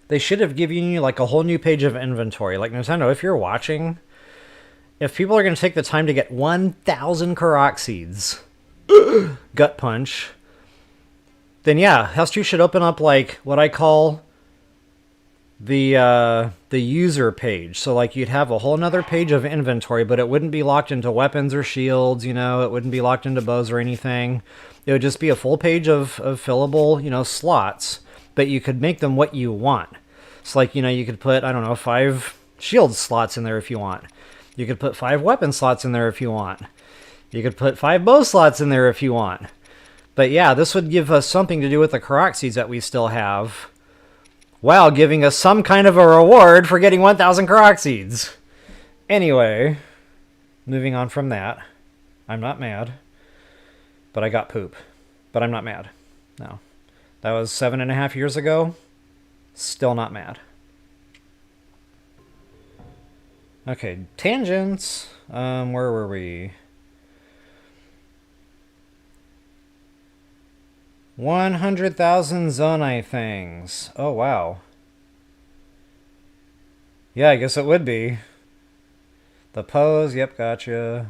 They should have given you, like, a whole new page of inventory. Like, Nintendo, if you're watching, if people are going to take the time to get 1,000 Korok seeds, gut punch, then yeah, Hester should open up, like, what I call the user page. So, like, you'd have a whole nother page of inventory, but it wouldn't be locked into weapons or shields, you know, it wouldn't be locked into bows or anything. It would just be a full page of fillable, you know, slots. but you could make them what you want. So like, you know, you could put, I don't know, 5 shield slots in there if you want. You could put 5 weapon slots in there if you want. You could put 5 bow slots in there if you want. But yeah, this would give us something to do with the Korok seeds that we still have, while giving us some kind of a reward for getting 1,000 Korok seeds. Anyway, moving on from that. I'm not mad. But I got poop. But I'm not mad. No. That was 7.5 years ago. Still not mad. Okay, tangents. Where were we? 100,000 Zonai things. Oh, wow. Yeah, I guess it would be. The pose, yep, gotcha.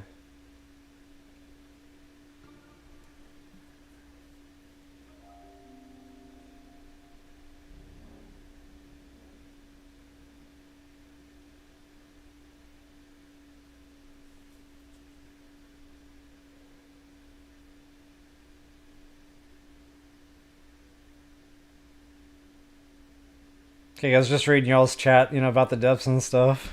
Okay, guys, just reading y'all's chat, you know, about the depths and stuff.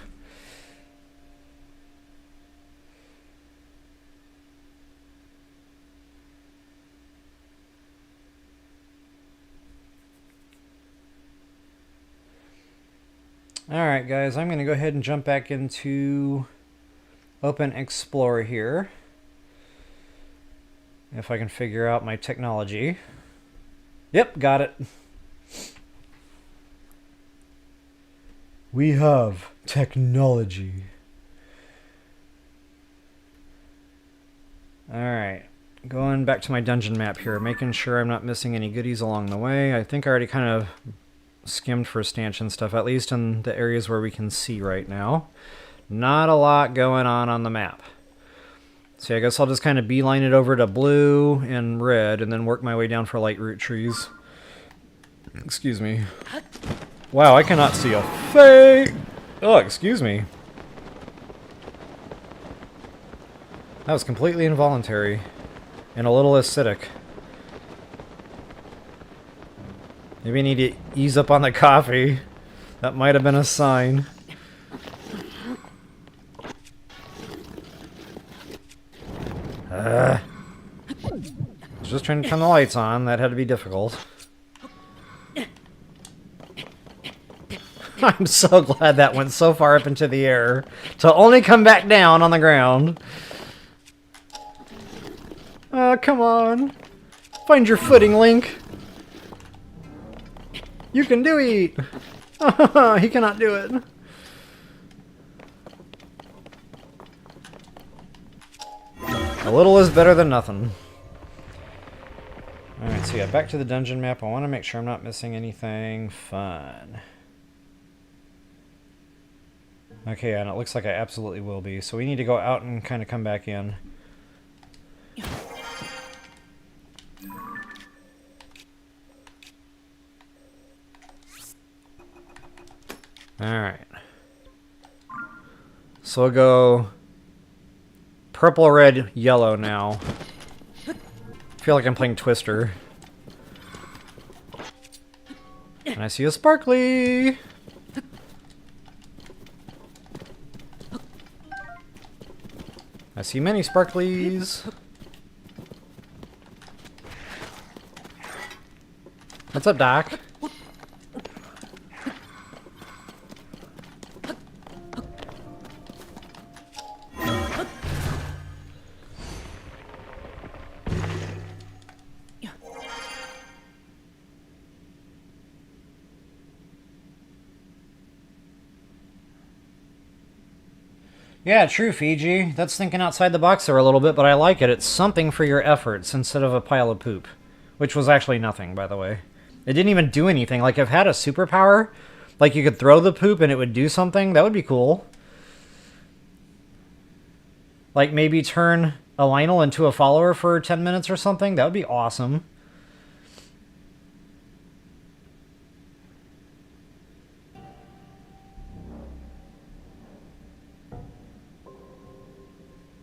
Alright, guys, I'm going to go ahead and jump back into Open Explore here. If I can figure out my technology. Yep, got it. We have technology. Alright, going back to my dungeon map here, making sure I'm not missing any goodies along the way. I think I already kind of skimmed for stanchion stuff, at least in the areas where we can see right now. Not a lot going on the map. So I guess I'll just kind of beeline it over to blue and red, and then work my way down for Lightroot trees. Excuse me. Wow, I cannot see a fake. Oh, excuse me. That was completely involuntary and a little acidic. Maybe I need to ease up on the coffee. That might have been a sign. I was just trying to turn the lights on. That had to be difficult. I'm so glad that went so far up into the air to only come back down on the ground. Oh, come on. Find your footing, Link. You can do it. He cannot do it. A little is better than nothing. Alright, so yeah, back to the dungeon map. I want to make sure I'm not missing anything fun. Okay, and it looks like I absolutely will be. So we need to go out and kind of come back in. Alright. So we'll go purple, red, yellow now. I feel like I'm playing Twister. And I see a sparkly! I see many sparklies. What's up, Doc? Yeah, true, Fiji. That's thinking outside the box there a little bit, but I like it. It's something for your efforts instead of a pile of poop. Which was actually nothing, by the way. It didn't even do anything. Like, if it had a superpower, like you could throw the poop and it would do something, that would be cool. Like, maybe turn a Lionel into a follower for 10 minutes or something. That would be awesome.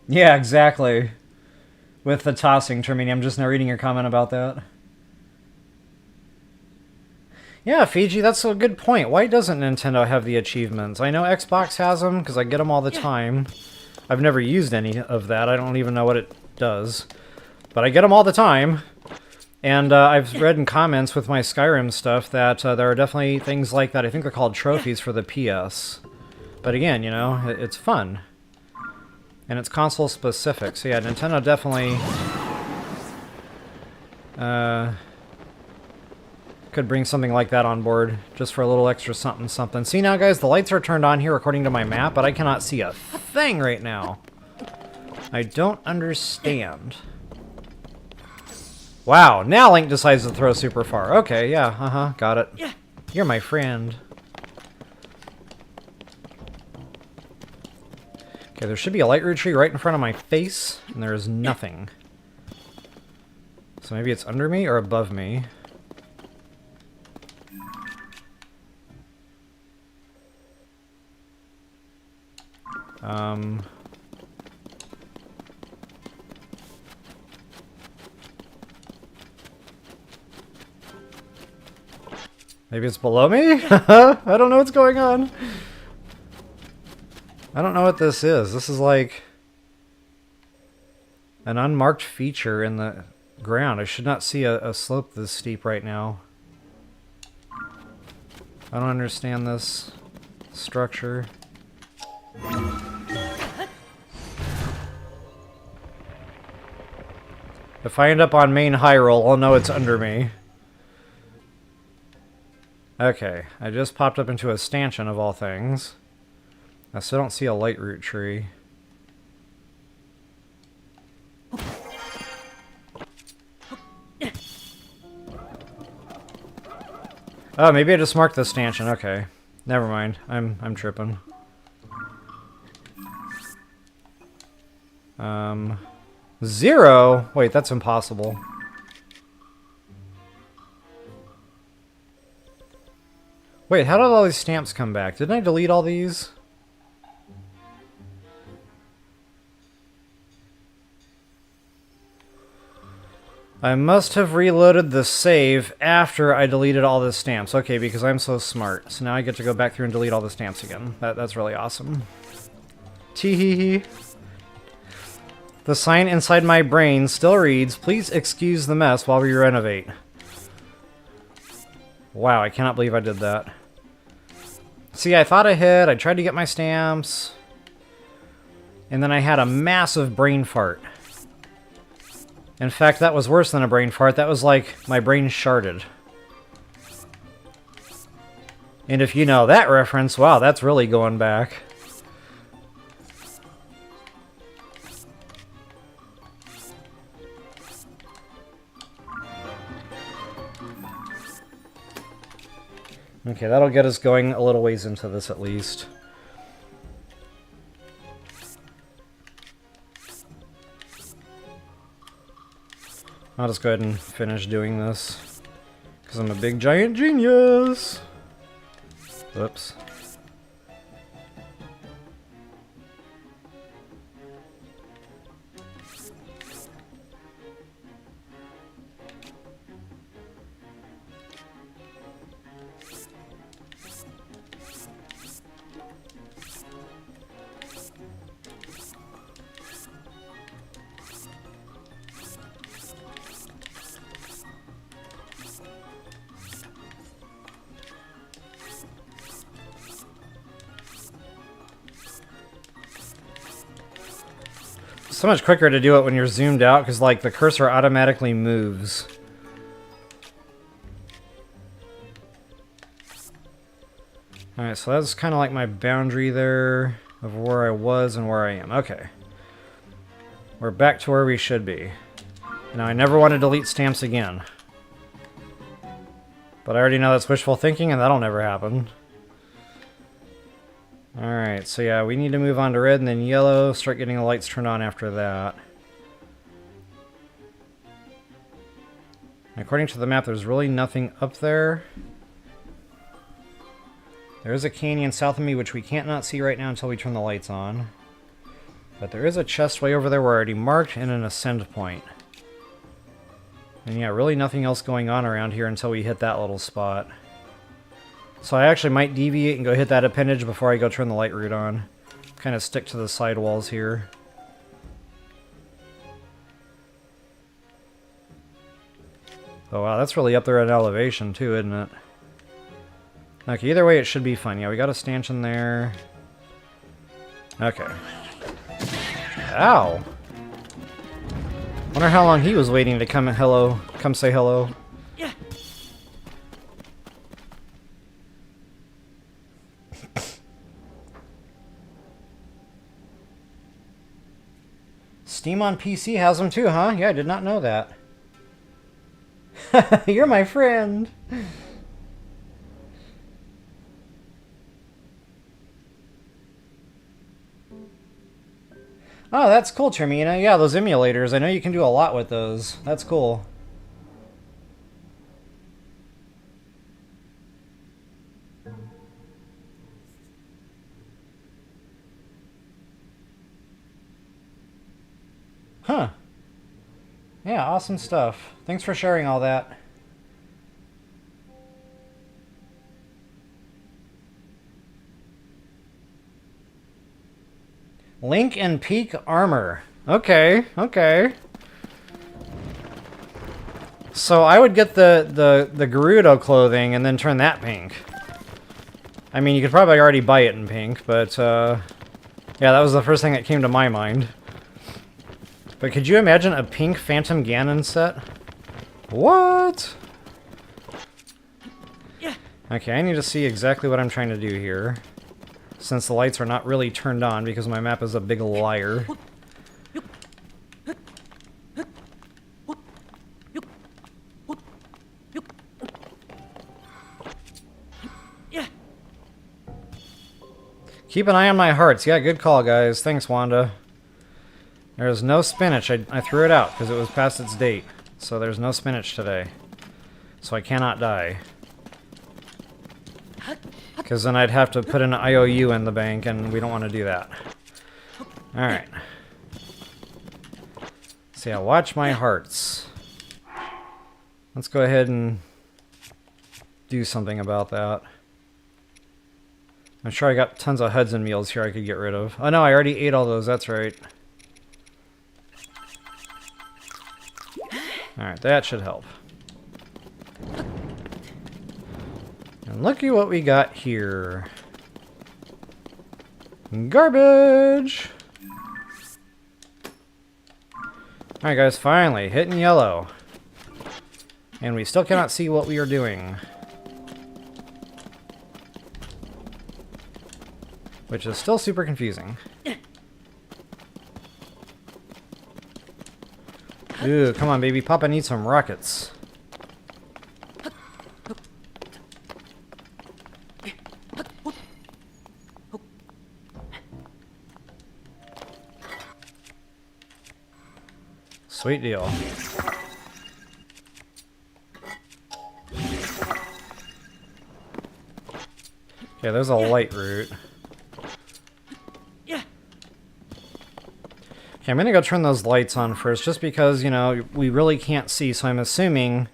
Yeah, exactly. With the tossing, Termini. I'm just now reading your comment about that. Yeah, Fiji, that's a good point. Why doesn't Nintendo have the achievements? I know Xbox has them, because I get them all the time. I've never used any of that. I don't even know what it does. But I get them all the time. And I've read in comments with my Skyrim stuff that there are definitely things like that. I think they're called trophies for the PS. But again, you know, it's fun. And it's console specific. So yeah, Nintendo definitely could bring something like that on board, just for a little extra something something. See now, guys, the lights are turned on here according to my map, but I cannot see a thing right now. I don't understand. Wow, now Link decides to throw super far. Okay, yeah, got it. You're my friend. Okay, there should be a Lightroot tree right in front of my face, and there is nothing. So maybe it's under me or above me. Maybe it's below me? I don't know what's going on. I don't know what this is. This is like an unmarked feature in the ground. I should not see a slope this steep right now. I don't understand this structure. If I end up on main high roll, I'll know it's under me. Okay, I just popped up into a stanchion of all things. I still don't see a Lightroot tree. Oh, maybe I just marked the stanchion. Okay, never mind. I'm tripping. 0? Wait, that's impossible. Wait, how did all these stamps come back? Didn't I delete all these? I must have reloaded the save after I deleted all the stamps. Okay, because I'm so smart. So now I get to go back through and delete all the stamps again. That's really awesome. Tee-hee-hee. The sign inside my brain still reads, "Please excuse the mess while we renovate." Wow, I cannot believe I did that. See, I thought ahead, I tried to get my stamps, and then I had a massive brain fart. In fact, that was worse than a brain fart. That was like my brain sharded. And if you know that reference, wow, that's really going back. Okay, that'll get us going a little ways into this at least. I'll just go ahead and finish doing this, because I'm a big giant genius! Whoops. So much quicker to do it when you're zoomed out, because like the cursor automatically moves. Alright, so that's kind of like my boundary there of where I was and where I am. Okay. We're back to where we should be. Now, I never want to delete stamps again. But I already know that's wishful thinking, and that'll never happen. Alright, so yeah, we need to move on to red and then yellow, start getting the lights turned on after that. According to the map, there's really nothing up there. There is a canyon south of me, which we can't not see right now until we turn the lights on. But there is a chest way over there we're already marked, and an ascend point. And yeah, really nothing else going on around here until we hit that little spot. So I actually might deviate and go hit that appendage before I go turn the Lightroot on. Kind of stick to the side walls here. Oh wow, that's really up there at elevation too, isn't it? Okay, either way it should be fun. Yeah, we got a stanchion there. Okay. Ow! Wonder how long he was waiting to come say hello. Yeah. Steam on PC has them too, huh? Yeah, I did not know that. You're my friend! Oh, that's cool, Termina. Yeah, those emulators. I know you can do a lot with those. That's cool. Huh. Yeah, awesome stuff. Thanks for sharing all that. Link and Peak armor. Okay, okay. So I would get the Gerudo clothing and then turn that pink. I mean, you could probably already buy it in pink, but yeah, that was the first thing that came to my mind. But could you imagine a pink Phantom Ganon set? What? Yeah. Okay, I need to see exactly what I'm trying to do here. Since the lights are not really turned on because my map is a big liar. Yeah. Keep an eye on my hearts. Yeah, good call, guys. Thanks, Wanda. There's no spinach. I threw it out because it was past its date. So there's no spinach today. So I cannot die. Because then I'd have to put an IOU in the bank, and we don't want to do that. Alright. So yeah, watch my hearts. Let's go ahead and do something about that. I'm sure I got tons of Hudson meals here I could get rid of. Oh no, I already ate all those, that's right. Alright, that should help. And looky what we got here. Garbage! Alright guys, finally, hitting yellow. And we still cannot see what we are doing. Which is still super confusing. Ooh, come on baby, Papa needs some rockets. Sweet deal. Okay, there's a Lightroot. Yeah. Okay, I'm gonna go turn those lights on first, just because, you know, we really can't see, so I'm assuming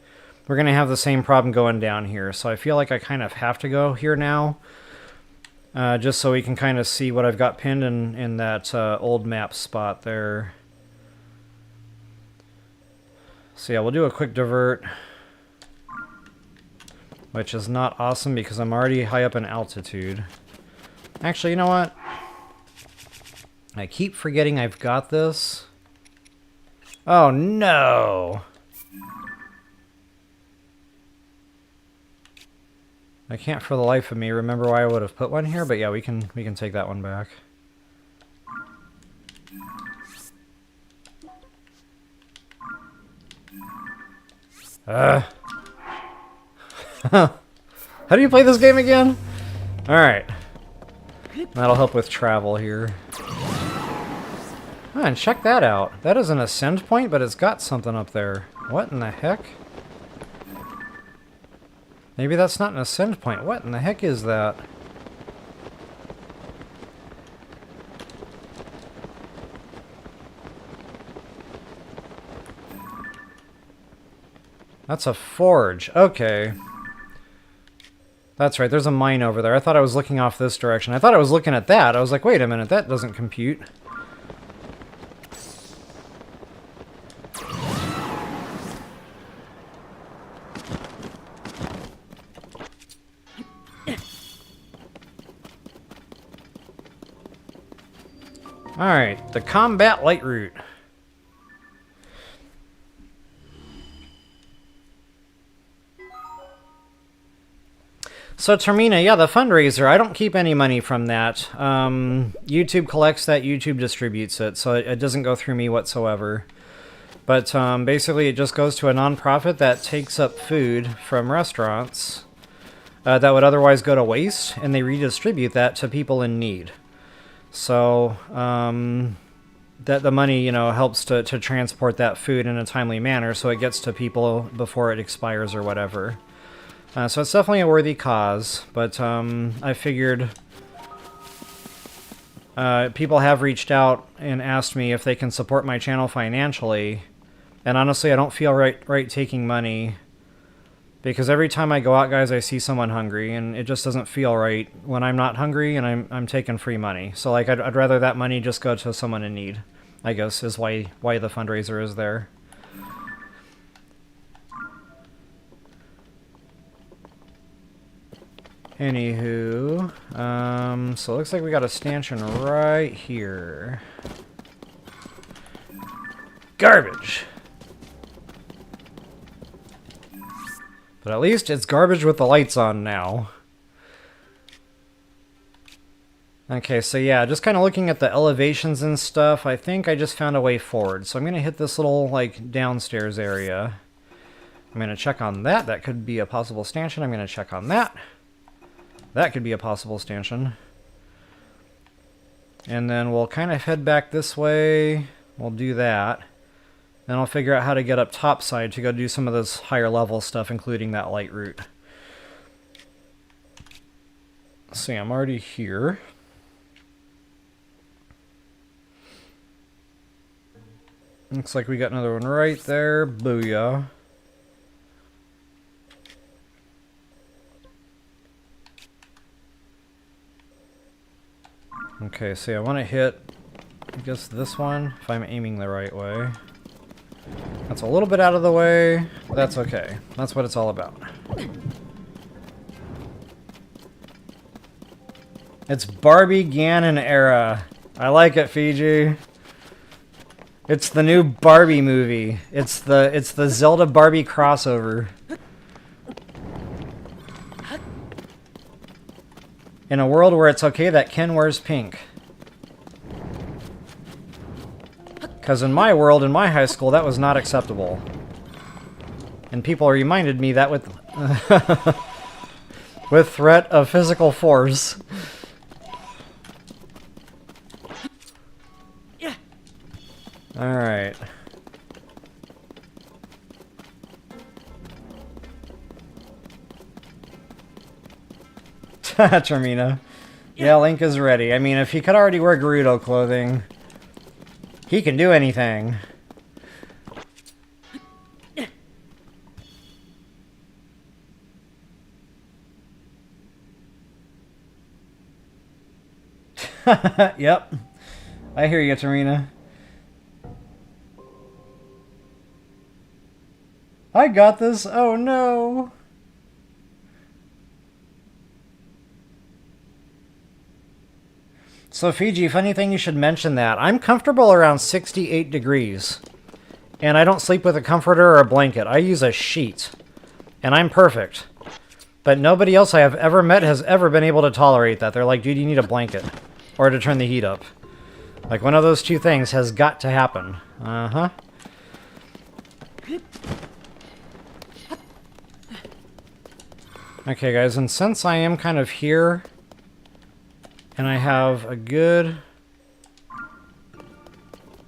we're gonna have the same problem going down here. So I feel like I kind of have to go here now, just so we can kind of see what I've got pinned in that old map spot there. So yeah, we'll do a quick divert, which is not awesome because I'm already high up in altitude. Actually, you know what? I keep forgetting I've got this. Oh no! I can't for the life of me remember why I would have put one here, but yeah, we can take that one back. How do you play this game again? Alright. That'll help with travel here. Oh, and check that out. That is an ascend point, but it's got something up there. What in the heck? Maybe that's not an ascend point. What in the heck is that? That's a forge. Okay. That's right, there's a mine over there. I thought I was looking off this direction. I thought I was looking at that. I was like, wait a minute, that doesn't compute. Alright, the Combat Lightroot. So Termina, yeah, the fundraiser, I don't keep any money from that. YouTube collects that, YouTube distributes it, so it doesn't go through me whatsoever. But basically it just goes to a nonprofit that takes up food from restaurants that would otherwise go to waste, and they redistribute that to people in need. So that the money, you know, helps to transport that food in a timely manner so it gets to people before it expires or whatever. So it's definitely a worthy cause, but I figured people have reached out and asked me if they can support my channel financially, and honestly I don't feel right taking money, because every time I go out, guys, I see someone hungry, and it just doesn't feel right when I'm not hungry and I'm taking free money. So like I'd rather that money just go to someone in need, I guess, is why the fundraiser is there. Anywho, so it looks like we got a stanchion right here. Garbage! But at least it's garbage with the lights on now. Okay, so yeah, just kind of looking at the elevations and stuff, I think I just found a way forward. So I'm going to hit this little, like, downstairs area. I'm going to check on that. That could be a possible stanchion. I'm going to check on that. That could be a possible stanchion. And then we'll kind of head back this way. We'll do that. Then I'll figure out how to get up topside to go do some of this higher level stuff, including that Lightroot. See, I'm already here. Looks like we got another one right there. Booyah. Okay, so I want to hit, I guess, this one, if I'm aiming the right way. That's a little bit out of the way, but that's okay. That's what it's all about. It's Barbie Ganon era. I like it, Fiji. It's the new Barbie movie. It's the Zelda Barbie crossover. In a world where it's okay that Ken wears pink. Because in my world, in my high school, that was not acceptable. And people reminded me that with with threat of physical force. Yeah. Alright. Termina. Yeah, Link is ready. I mean, if he could already wear Gerudo clothing, he can do anything. Yep. I hear you, Termina. I got this. Oh no. So Fiji, funny thing you should mention that. I'm comfortable around 68 degrees. And I don't sleep with a comforter or a blanket. I use a sheet. And I'm perfect. But nobody else I have ever met has ever been able to tolerate that. They're like, dude, you need a blanket. Or to turn the heat up. Like, one of those two things has got to happen. Uh-huh. Okay, guys, and since I am kind of here, and I have a good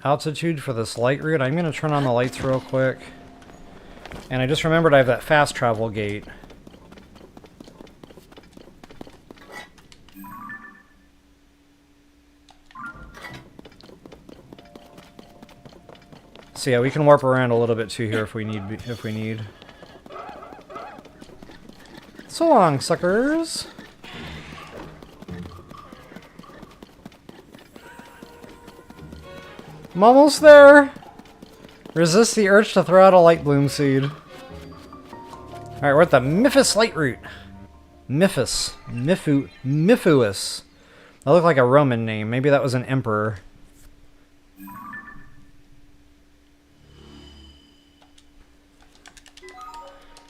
altitude for this Lightroot, I'm going to turn on the lights real quick. And I just remembered I have that fast travel gate. So yeah, we can warp around a little bit too here if we need. So So long, suckers. I'm almost there. Resist the urge to throw out a light bloom seed. Alright, we're at the Mimufis Lightroot. Mifus. That looked like a Roman name. Maybe that was an emperor.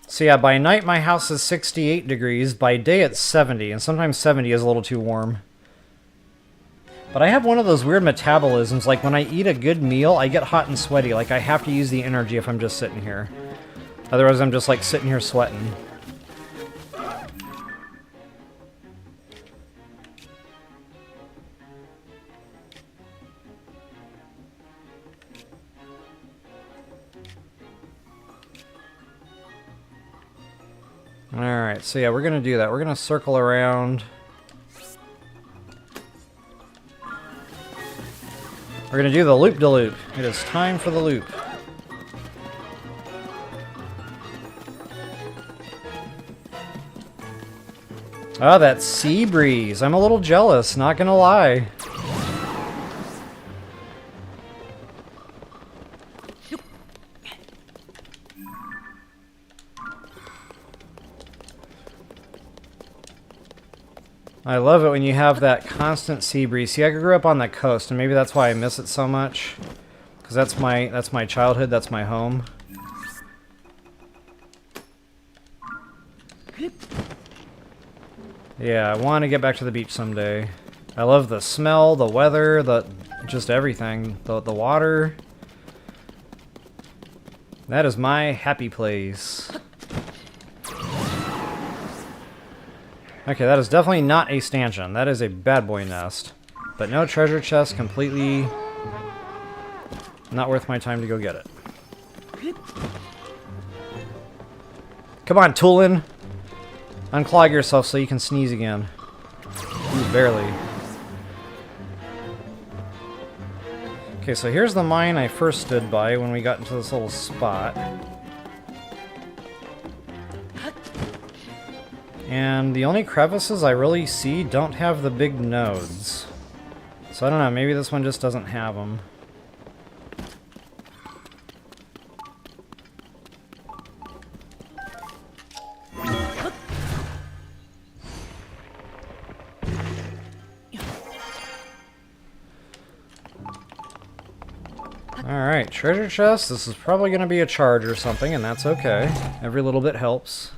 So yeah, by night my house is 68 degrees. By day it's 70, and sometimes 70 is a little too warm. But I have one of those weird metabolisms, like when I eat a good meal, I get hot and sweaty. Like I have to use the energy if I'm just sitting here. Otherwise I'm just like sitting here sweating. Alright, so yeah, we're gonna do that. We're gonna circle around. We're gonna do the loop-de-loop. It is time for the loop. Oh, that sea breeze. I'm a little jealous, not gonna lie. I love it when you have that constant sea breeze. See, I grew up on the coast, and maybe that's why I miss it so much. Because that's my childhood, that's my home. Yeah, I want to get back to the beach someday. I love the smell, the weather, just everything. The water. That is my happy place. Okay, that is definitely not a stanchion. That is a bad boy nest. But no treasure chest, completely not worth my time to go get it. Come on, Toolin! Unclog yourself so you can sneeze again. Ooh, barely. Okay, so here's the mine I first stood by when we got into this little spot. And the only crevices I really see don't have the big nodes. So I don't know, maybe this one just doesn't have them. Alright, treasure chest. This is probably going to be a charge or something, and that's okay. Every little bit helps.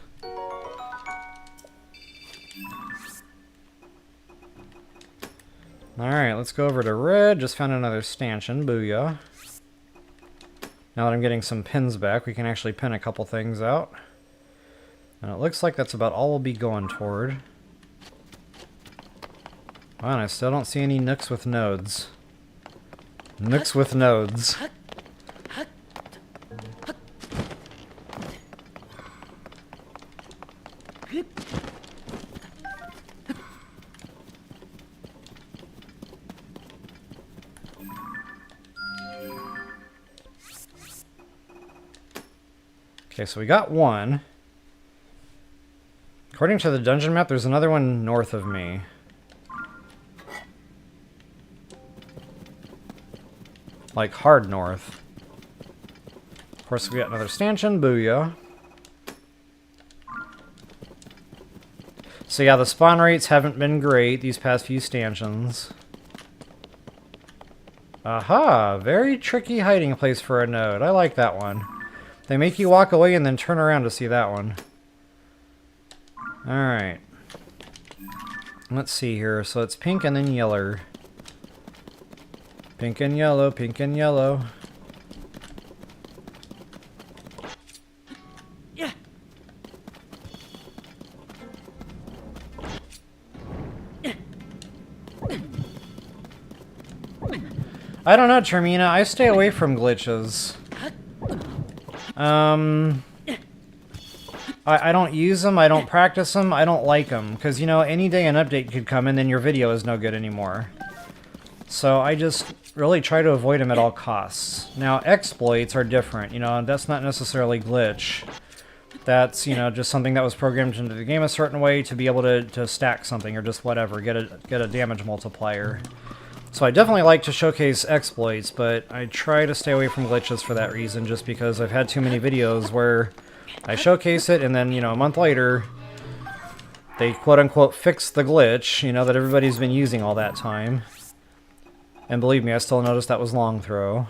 Alright, let's go over to red. Just found another stanchion. Booyah. Now that I'm getting some pins back, we can actually pin a couple things out. And it looks like that's about all we'll be going toward. Wow, and I still don't see any nooks with nodes. Nooks with nodes. Okay, so we got one. According to the dungeon map, there's another one north of me. Like, hard north. Of course, we got another stanchion. Booyah. So yeah, the spawn rates haven't been great these past few stanchions. Aha! Very tricky hiding place for a node. I like that one. They make you walk away and then turn around to see that one. Alright. Let's see here. So it's pink and then yellow. Pink and yellow, pink and yellow. Yeah. I don't know, Termina. I stay away from glitches. I don't use them, I don't practice them, I don't like them. Because, you know, any day an update could come and then your video is no good anymore. So I just really try to avoid them at all costs. Now, exploits are different, you know, that's not necessarily glitch. That's, you know, just something that was programmed into the game a certain way to be able to stack something or just whatever, get a damage multiplier. So I definitely like to showcase exploits, but I try to stay away from glitches for that reason, just because I've had too many videos where I showcase it and then, you know, a month later they quote-unquote fix the glitch, you know, that everybody's been using all that time. And believe me, I still noticed that was long throw.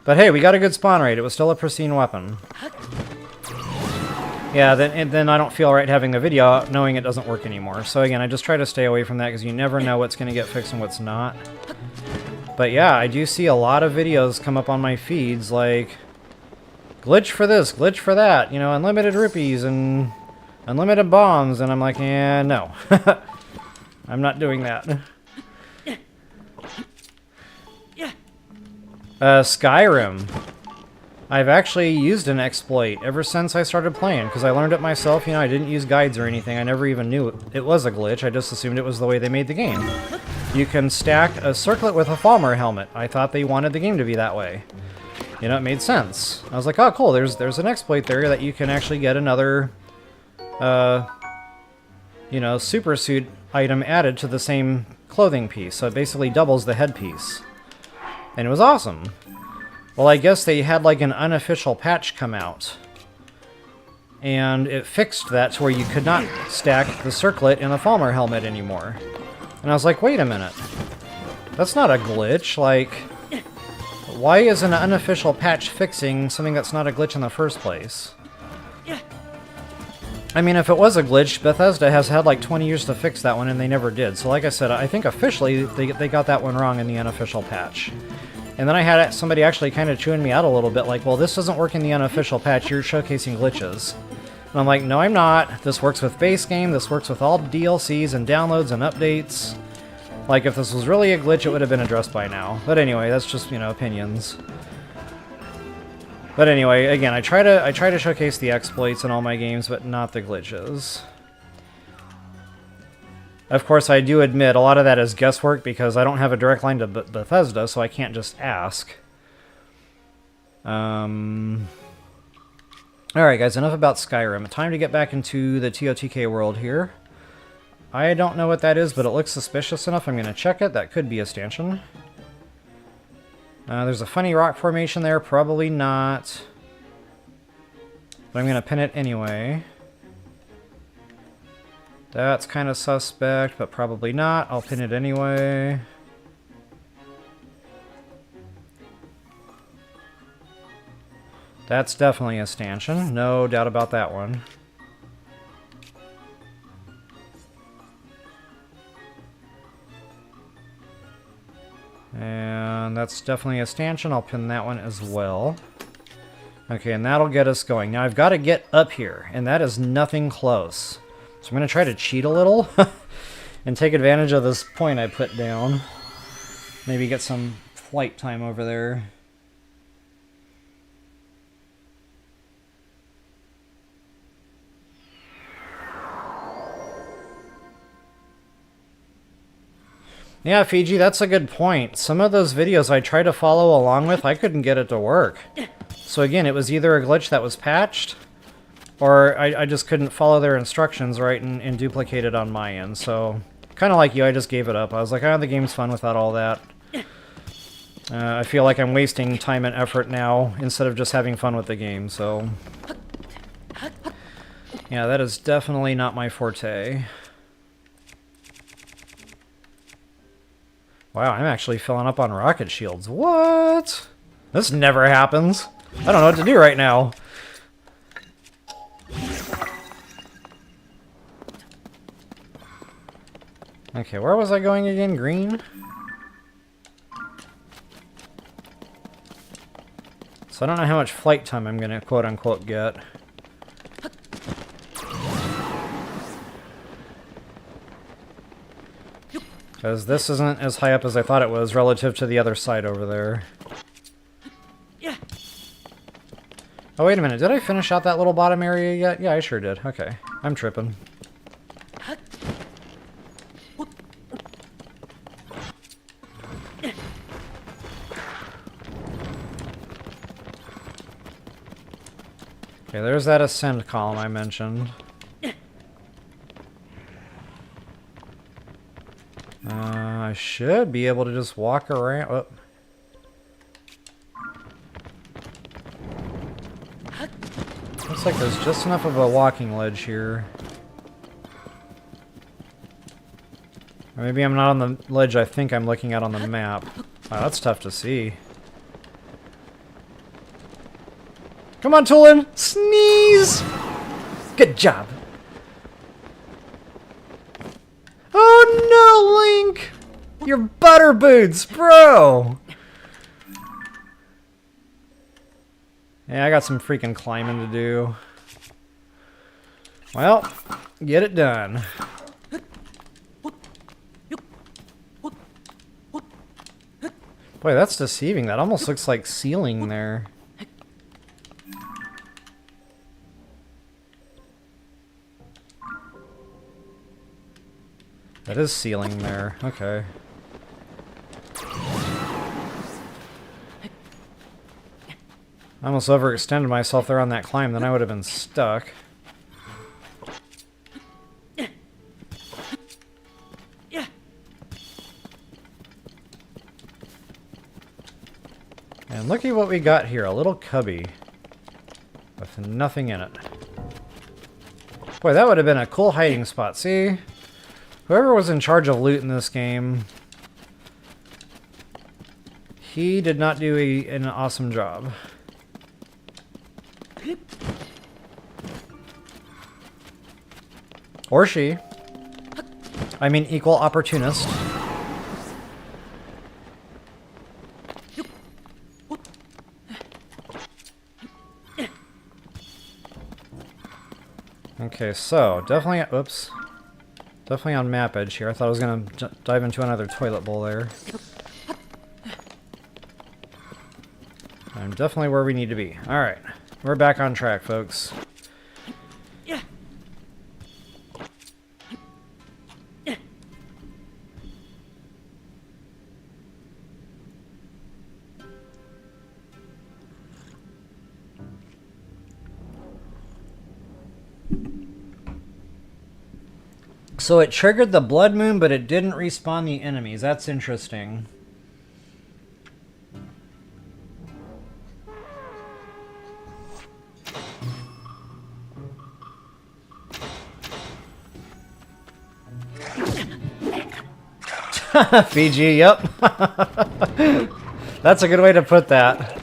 But hey, we got a good spawn rate. It was still a pristine weapon. Yeah, then I don't feel right having the video out knowing it doesn't work anymore. So again, I just try to stay away from that because you never know what's going to get fixed and what's not. But yeah, I do see a lot of videos come up on my feeds like, glitch for this, glitch for that, you know, unlimited rupees and unlimited bombs, and I'm like, yeah, no. I'm not doing that. Skyrim. I've actually used an exploit ever since I started playing, because I learned it myself. You know, I didn't use guides or anything. I never even knew it was a glitch. I just assumed it was the way they made the game. You can stack a circlet with a Falmer helmet. I thought they wanted the game to be that way. You know, it made sense. I was like, oh, cool, there's an exploit there that you can actually get another, you know, super suit item added to the same clothing piece. So it basically doubles the headpiece. And it was awesome. Well, I guess they had like an unofficial patch come out. And it fixed that to where you could not stack the circlet in a Falmer helmet anymore. And I was like, wait a minute. That's not a glitch. Like, why is an unofficial patch fixing something that's not a glitch in the first place? I mean, if it was a glitch, Bethesda has had like 20 years to fix that one, and they never did. So like I said, I think officially they got that one wrong in the unofficial patch. And then I had somebody actually kind of chewing me out a little bit, like, well, this doesn't work in the unofficial patch, you're showcasing glitches. And I'm like, no, I'm not. This works with base game, this works with all DLCs and downloads and updates. Like, if this was really a glitch, it would have been addressed by now. But anyway, that's just, you know, opinions. But anyway, again, I try to showcase the exploits in all my games, but not the glitches. Of course, I do admit a lot of that is guesswork because I don't have a direct line to Bethesda, so I can't just ask. Alright guys, enough about Skyrim. Time to get back into the TotK world here. I don't know what that is, but it looks suspicious enough. I'm going to check it. That could be a stanchion. There's a funny rock formation there. Probably not. But I'm going to pin it anyway. That's kind of suspect, but probably not. I'll pin it anyway. That's definitely a stanchion. No doubt about that one. And that's definitely a stanchion. I'll pin that one as well. Okay, and that'll get us going. Now I've got to get up here, and that is nothing close. So I'm going to try to cheat a little and take advantage of this point I put down. Maybe get some flight time over there. Yeah, Fiji, that's a good point. Some of those videos I tried to follow along with, I couldn't get it to work. So again, it was either a glitch that was patched, or I just couldn't follow their instructions right and duplicate it on my end. So, kind of like you, I just gave it up. I was like, oh, the game's fun without all that. I feel like I'm wasting time and effort now instead of just having fun with the game, so... Yeah, that is definitely not my forte. Wow, I'm actually filling up on rocket shields. What? This never happens. I don't know what to do right now. Okay, where was I going again? Green? So I don't know how much flight time I'm gonna quote-unquote get. Because this isn't as high up as I thought it was relative to the other side over there. Oh, wait a minute. Did I finish out that little bottom area yet? Yeah, I sure did. Okay. I'm tripping. Okay, there's that ascent column I mentioned. I should be able to just walk around. Oh. Looks like there's just enough of a walking ledge here. Or maybe I'm not on the ledge I think I'm looking at on the map. Wow, that's tough to see. Come on, Tulin! Sneeze! Good job! Oh no, Link! Your butter boots, bro! Yeah, I got some freaking climbing to do. Well, get it done. Boy, that's deceiving. That almost looks like ceiling there. That is ceiling there. Okay. I almost overextended myself there on that climb, then I would have been stuck. And look at what we got here, a little cubby with nothing in it. Boy, that would have been a cool hiding spot. See? Whoever was in charge of loot in this game, he did not do an awesome job. Or she. I mean, equal opportunist. Okay, so definitely, oops, definitely on map edge here. I thought I was gonna dive into another toilet bowl there. I'm definitely where we need to be. All right, we're back on track, folks. So it triggered the blood moon, but it didn't respawn the enemies. That's interesting. Fiji, yep. That's a good way to put that.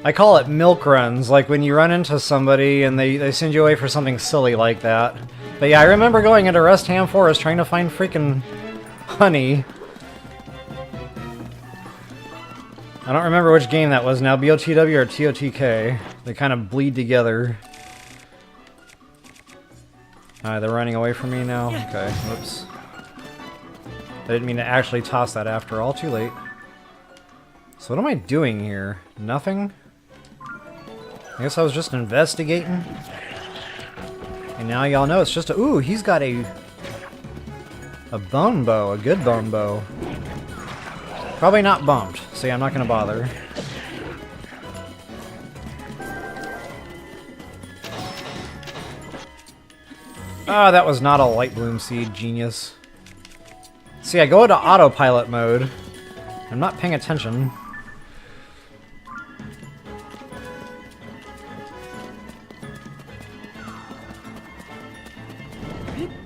I call it milk runs, like when you run into somebody and they send you away for something silly like that. But yeah, I remember going into Restham Forest trying to find freaking honey. I don't remember which game that was now, BOTW or TOTK. They kind of bleed together. They're running away from me now? Okay, whoops. I didn't mean to actually toss that after all, too late. So what am I doing here? Nothing? I guess I was just investigating. And now y'all know it's just a... Ooh, he's got a bone bow, a good bone bow. Probably not bumped. See, I'm not going to bother. Ah, that was not a light bloom seed, genius. See, I go into autopilot mode. I'm not paying attention.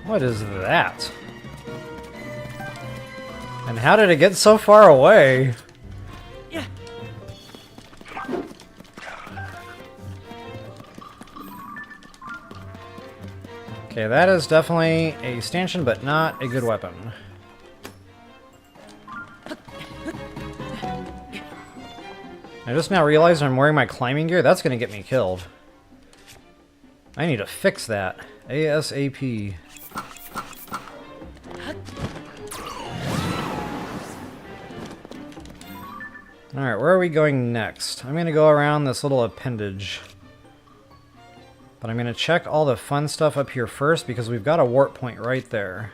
What is that? And how did it get so far away? Yeah. Okay, that is definitely a stanchion, but not a good weapon. I just now realized I'm wearing my climbing gear. That's going to get me killed. I need to fix that. ASAP. Alright, where are we going next? I'm going to go around this little appendage. But I'm going to check all the fun stuff up here first because we've got a warp point right there.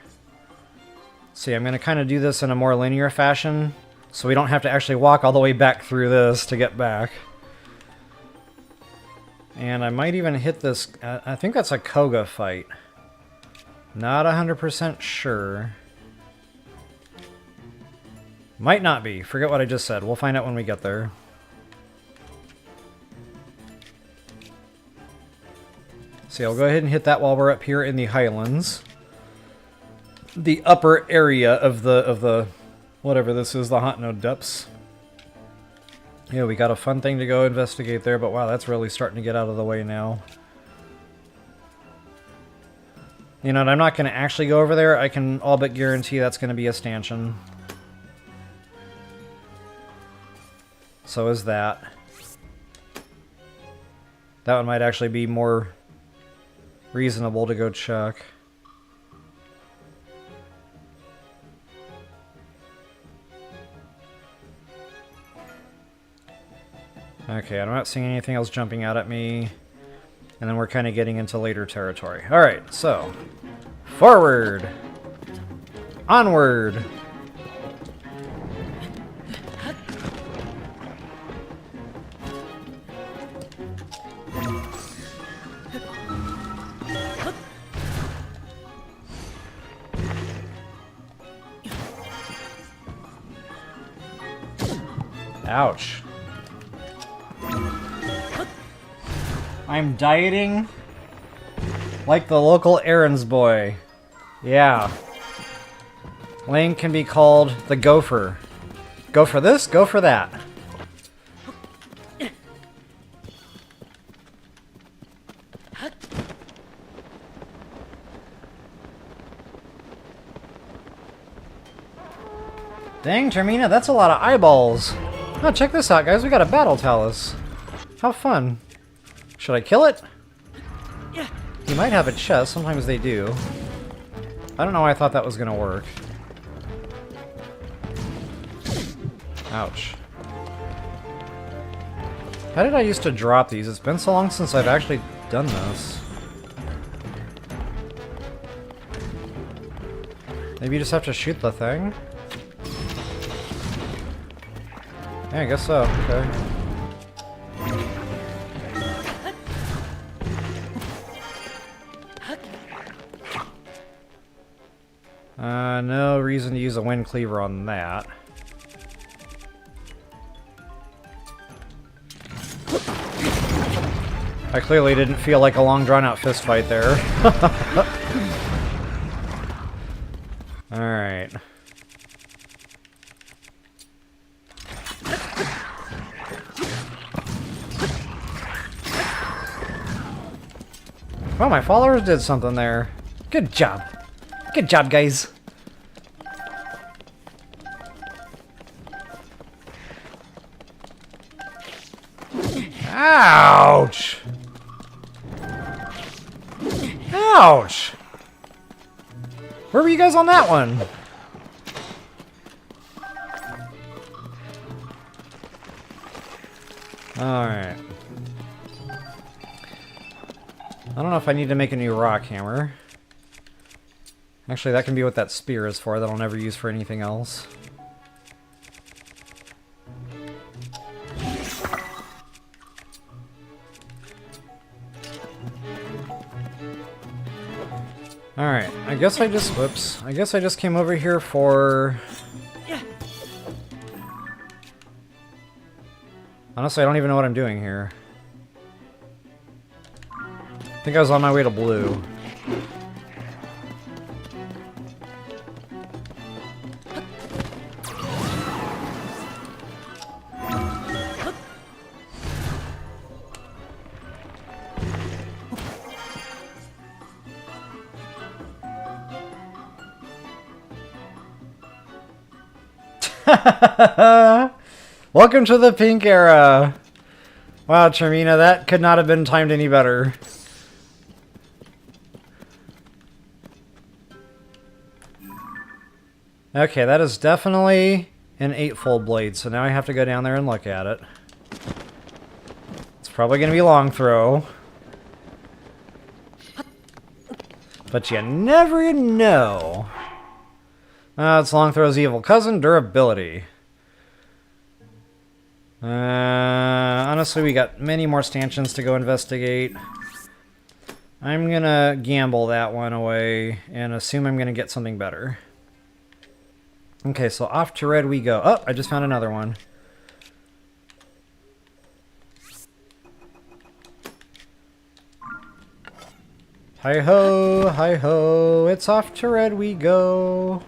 See, I'm going to kind of do this in a more linear fashion. So we don't have to actually walk all the way back through this to get back. And I might even hit this... I think that's a Koga fight. Not 100% sure. Might not be. Forget what I just said. We'll find out when we get there. So I'll go ahead and hit that while we're up here in the Highlands. The upper area of the whatever this is, the Hateno depths. Yeah, we got a fun thing to go investigate there, but wow, that's really starting to get out of the way now. You know, and I'm not going to actually go over there. I can all but guarantee that's going to be a stanchion. So is that. That one might actually be more reasonable to go check. Okay, I'm not seeing anything else jumping out at me. And then we're kind of getting into later territory. Alright, so. Forward! Onward! Ouch. I'm dieting like the local errands boy. Yeah. Lane can be called the gopher. Go for this, go for that. Dang, Termina, that's a lot of eyeballs. Oh, check this out, guys. We got a battle Talus. How fun. Should I kill it? Yeah. He might have a chest. Sometimes they do. I don't know why I thought that was going to work. Ouch. How did I used to drop these? It's been so long since I've actually done this. Maybe you just have to shoot the thing? Yeah, I guess so. Okay. No reason to use a wind cleaver on that. I clearly didn't feel like a long drawn-out fist fight there. Alright. Well, my followers did something there. Good job. Good job, guys. Ouch! Ouch! Where were you guys on that one? Alright. I don't know if I need to make a new rock hammer. Actually, that can be what that spear is for, that I'll never use for anything else. Alright, I guess I just, whoops, I guess I just came over here for... Honestly, I don't even know what I'm doing here. I think I was on my way to blue. Welcome to the pink era. Wow, Termina, that could not have been timed any better. Okay, that is definitely an Eightfold blade, so now I have to go down there and look at it. It's probably going to be long throw. But you never know. It's long throw's evil cousin, durability. Honestly, we got many more stanchions to go investigate. I'm gonna gamble that one away and assume I'm gonna get something better. Okay, so off to red we go. Oh, I just found another one. Hi-ho, hi-ho, it's off to red we go.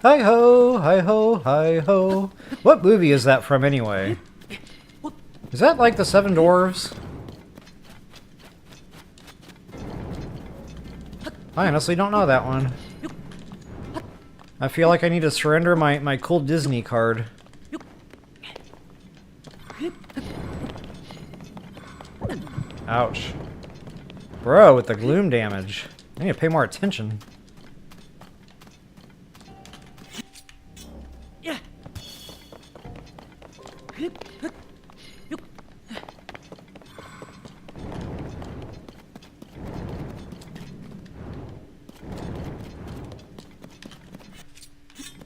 Hi-ho, hi-ho, hi-ho. What movie is that from anyway? Is that like the Seven Dwarves? I honestly don't know that one. I feel like I need to surrender my cool Disney card. Ouch. Bro, with the gloom damage. I need to pay more attention.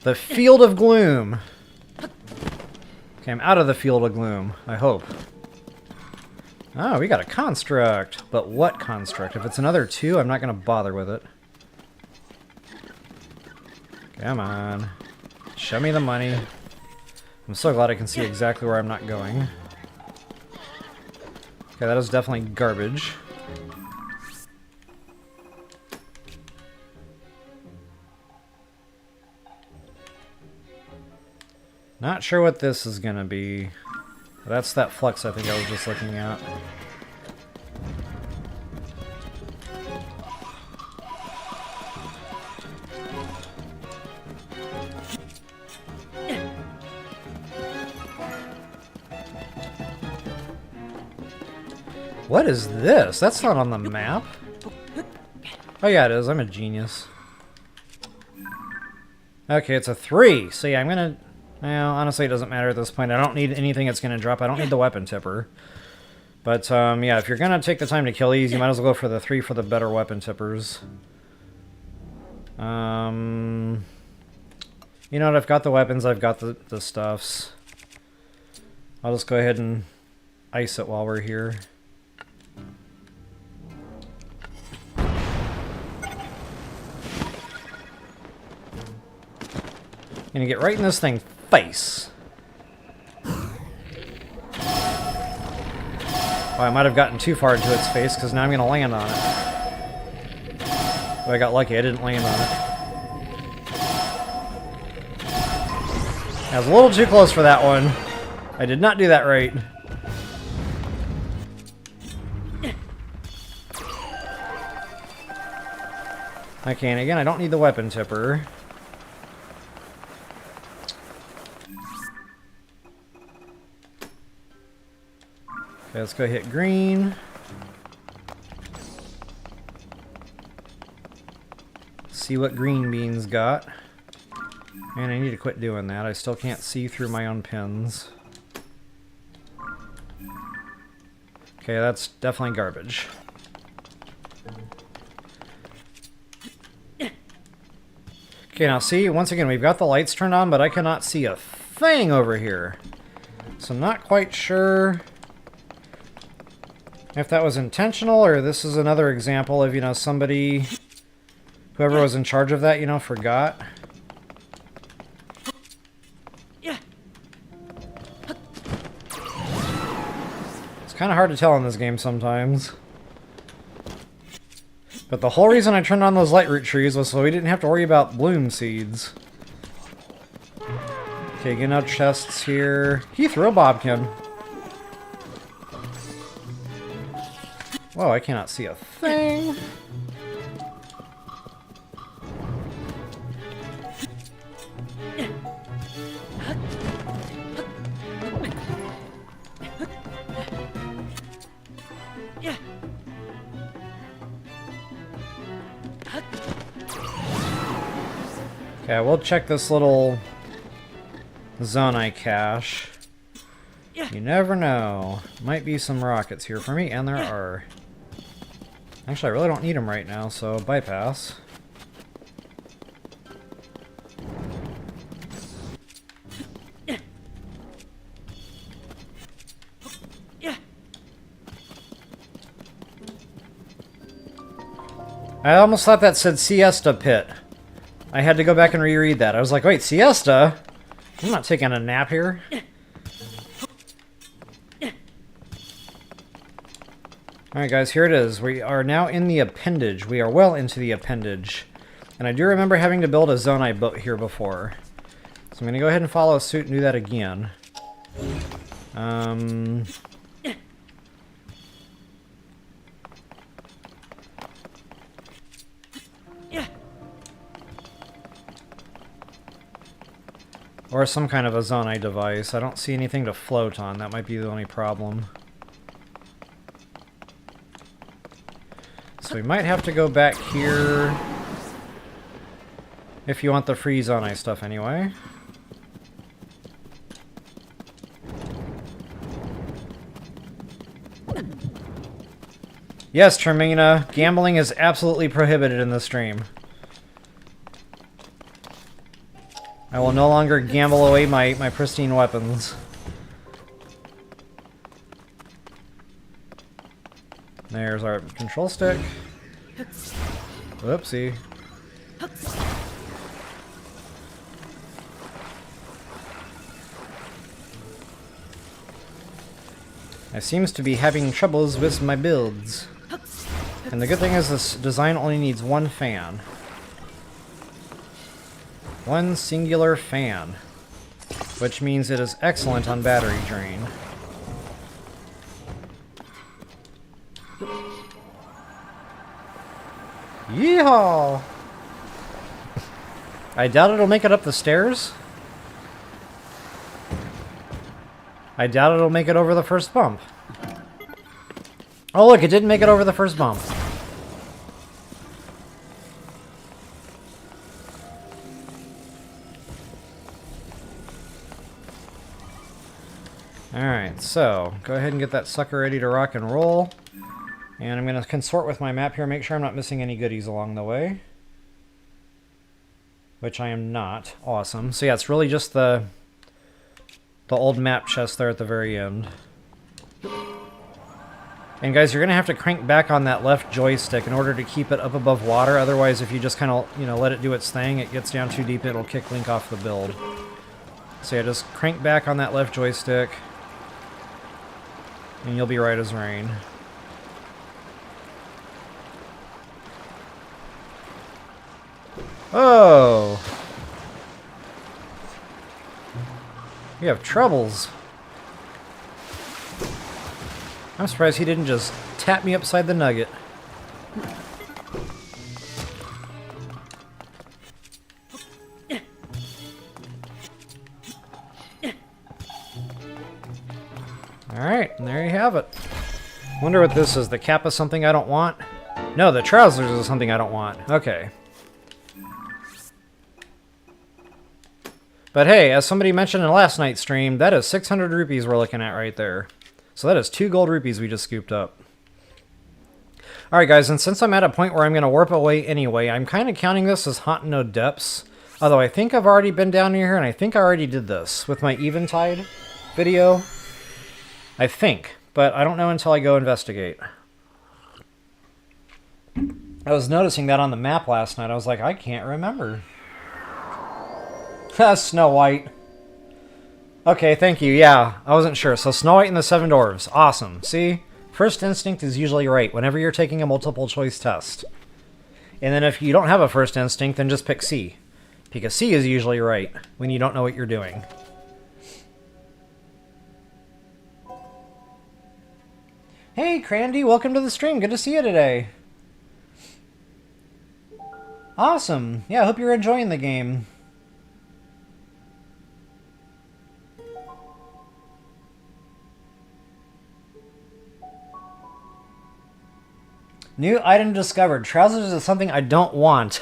The Field of Gloom. Okay, I'm out of the Field of Gloom, I hope. Oh, we got a construct. But what construct? If it's another 2, I'm not going to bother with it. Come on. Show me the money. I'm so glad I can see exactly where I'm not going. Okay, that is definitely garbage. Not sure what this is gonna be. That's that flux I think I was just looking at. What is this? That's not on the map. Oh yeah, it is. I'm a genius. Okay, it's a 3. So yeah, I'm gonna... Well, honestly, it doesn't matter at this point. I don't need anything that's going to drop. I don't need the weapon tipper. But, yeah, if you're going to take the time to kill these, you might as well go for the 3 for the better weapon tippers. You know what? I've got the weapons. I've got the stuffs. I'll just go ahead and ice it while we're here. Gonna get right in this thing. Face. Oh, I might have gotten too far into its face because now I'm going to land on it. But I got lucky, I didn't land on it. I was a little too close for that one. I did not do that right. Okay, and again, I don't need the weapon tipper. Okay, let's go hit green. See what green beans got. Man, I need to quit doing that. I still can't see through my own pins. Okay, that's definitely garbage. Okay, now see, once again, we've got the lights turned on, but I cannot see a thing over here. So I'm not quite sure if that was intentional, or this is another example of, you know, somebody, whoever was in charge of that, you know, forgot. It's kind of hard to tell in this game sometimes. But the whole reason I turned on those Lightroot trees was so we didn't have to worry about bloom seeds. Okay, getting out chests here. He threw a bobkin. Whoa, I cannot see a thing. Okay, we'll check this little zone I cache. You never know. Might be some rockets here for me, and there are. Actually, I really don't need them right now, so bypass. I almost thought that said Siesta Pit. I had to go back and reread that. I was like, wait, Siesta? I'm not taking a nap here. Alright guys, here it is. We are now in the appendage. We are well into the appendage. And I do remember having to build a zone I built here before. So I'm going to go ahead and follow suit and do that again. Or some kind of a Zonai device. I don't see anything to float on. That might be the only problem. So we might have to go back here. If you want the free Zonai stuff anyway. Yes, Termina, gambling is absolutely prohibited in this stream. I will no longer gamble away my pristine weapons. There's our control stick. Whoopsie. I seems to be having troubles with my builds. And the good thing is this design only needs one fan. One singular fan. Which means it is excellent on battery drain. Yeehaw! I doubt it'll make it up the stairs. I doubt it'll make it over the first bump. Oh look, it didn't make it over the first bump. Alright, so go ahead and get that sucker ready to rock and roll. And I'm going to consort with my map here, make sure I'm not missing any goodies along the way. Which I am not. Awesome. So yeah, it's really just the old map chest there at the very end. And guys, you're going to have to crank back on that left joystick in order to keep it up above water. Otherwise, if you just kind of, let it do its thing, it gets down too deep, it'll kick Link off the build. So yeah, just crank back on that left joystick. And you'll be right as rain. Oh! We have troubles. I'm surprised he didn't just tap me upside the nugget. Alright, and there you have it. Wonder what this is. The cap is something I don't want? No, the trousers is something I don't want. Okay. But hey, as somebody mentioned in last night's stream, that is 600 rupees we're looking at right there. So that is 2 gold rupees we just scooped up. Alright guys, and since I'm at a point where I'm going to warp away anyway, I'm kind of counting this as Hateno depths. Although I think I've already been down here, and I think I already did this with my Eventide video. I think, but I don't know until I go investigate. I was noticing that on the map last night. I was like, I can't remember. Snow White. Okay, thank you. Yeah, I wasn't sure. So Snow White and the Seven Dwarves. Awesome. See? First instinct is usually right whenever you're taking a multiple choice test. And then if you don't have a first instinct, then just pick C. Because C is usually right when you don't know what you're doing. Hey, Crandy, welcome to the stream. Good to see you today. Awesome. Yeah, I hope you're enjoying the game. New item discovered. Trousers is something I don't want.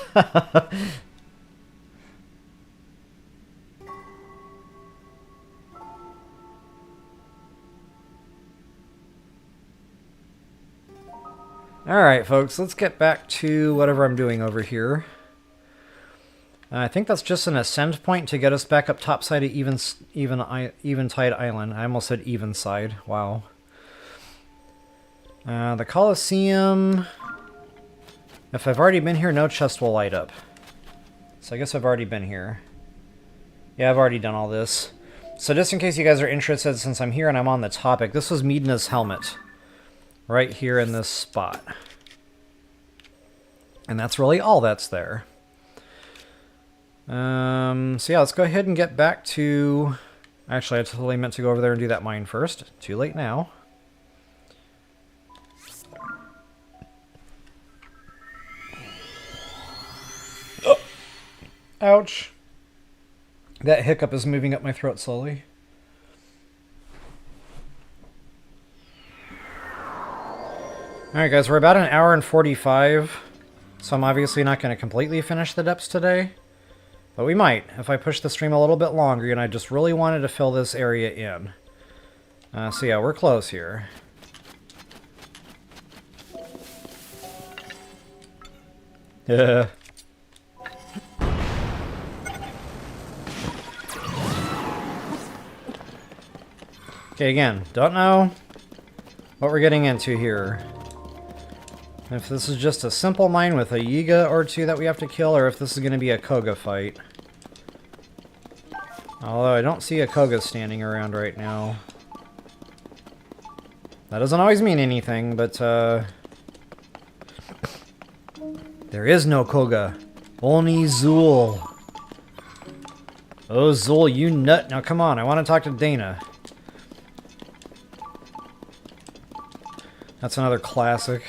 Alright, folks, let's get back to whatever I'm doing over here. I think that's just an ascend point to get us back up topside of Eventide Island. I almost said Evenside. Wow. The Colosseum. If I've already been here, no chest will light up. So I guess I've already been here. Yeah, I've already done all this. So just in case you guys are interested, since I'm here and I'm on the topic, this was Medena's helmet. Right here in this spot. And that's really all that's there. So yeah, let's go ahead and get back to... Actually, I totally meant to go over there and do that mine first. Too late now. Oh. Ouch. That hiccup is moving up my throat slowly. Alright guys, we're about an hour and 45. So I'm obviously not going to completely finish the depths today. But we might, if I push the stream a little bit longer, and I just really wanted to fill this area in. So yeah, we're close here. Yeah. Okay, again, don't know what we're getting into here. If this is just a simple mine with a Yiga or two that we have to kill, or if this is going to be a Koga fight. Although I don't see a Koga standing around right now. That doesn't always mean anything, but there is no Koga. Only Zool. Oh, Zool, you nut. Now come on, I want to talk to Dana. That's another classic.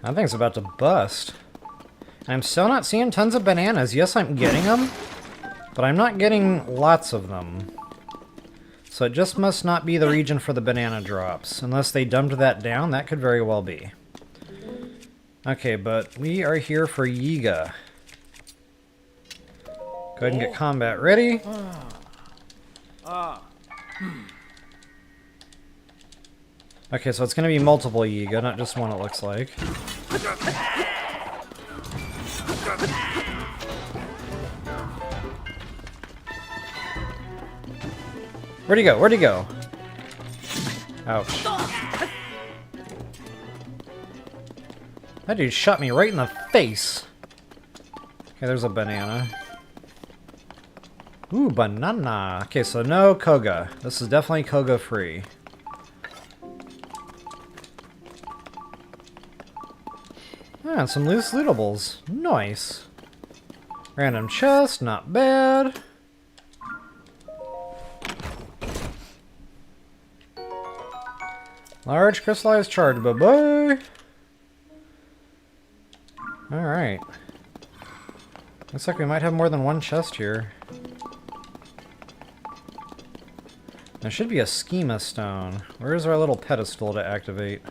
That thing's about to bust. I'm still not seeing tons of bananas. Yes, I'm getting them, but I'm not getting lots of them. So it just must not be the region for the banana drops. Unless they dumped that down, that could very well be. Okay, but we are here for Yiga. Go ahead and get combat ready. Okay, so it's going to be multiple Yiga, not just one it looks like. Where'd he go? Where'd he go? Ouch. That dude shot me right in the face. Okay, there's a banana. Ooh, banana. Okay, so no Koga. This is definitely Koga free. Ah, some loose lootables. Nice. Random chest, not bad. Large crystallized charge, bye-bye. Alright. Looks like we might have more than one chest here. There should be a schema stone. Where is our little pedestal to activate?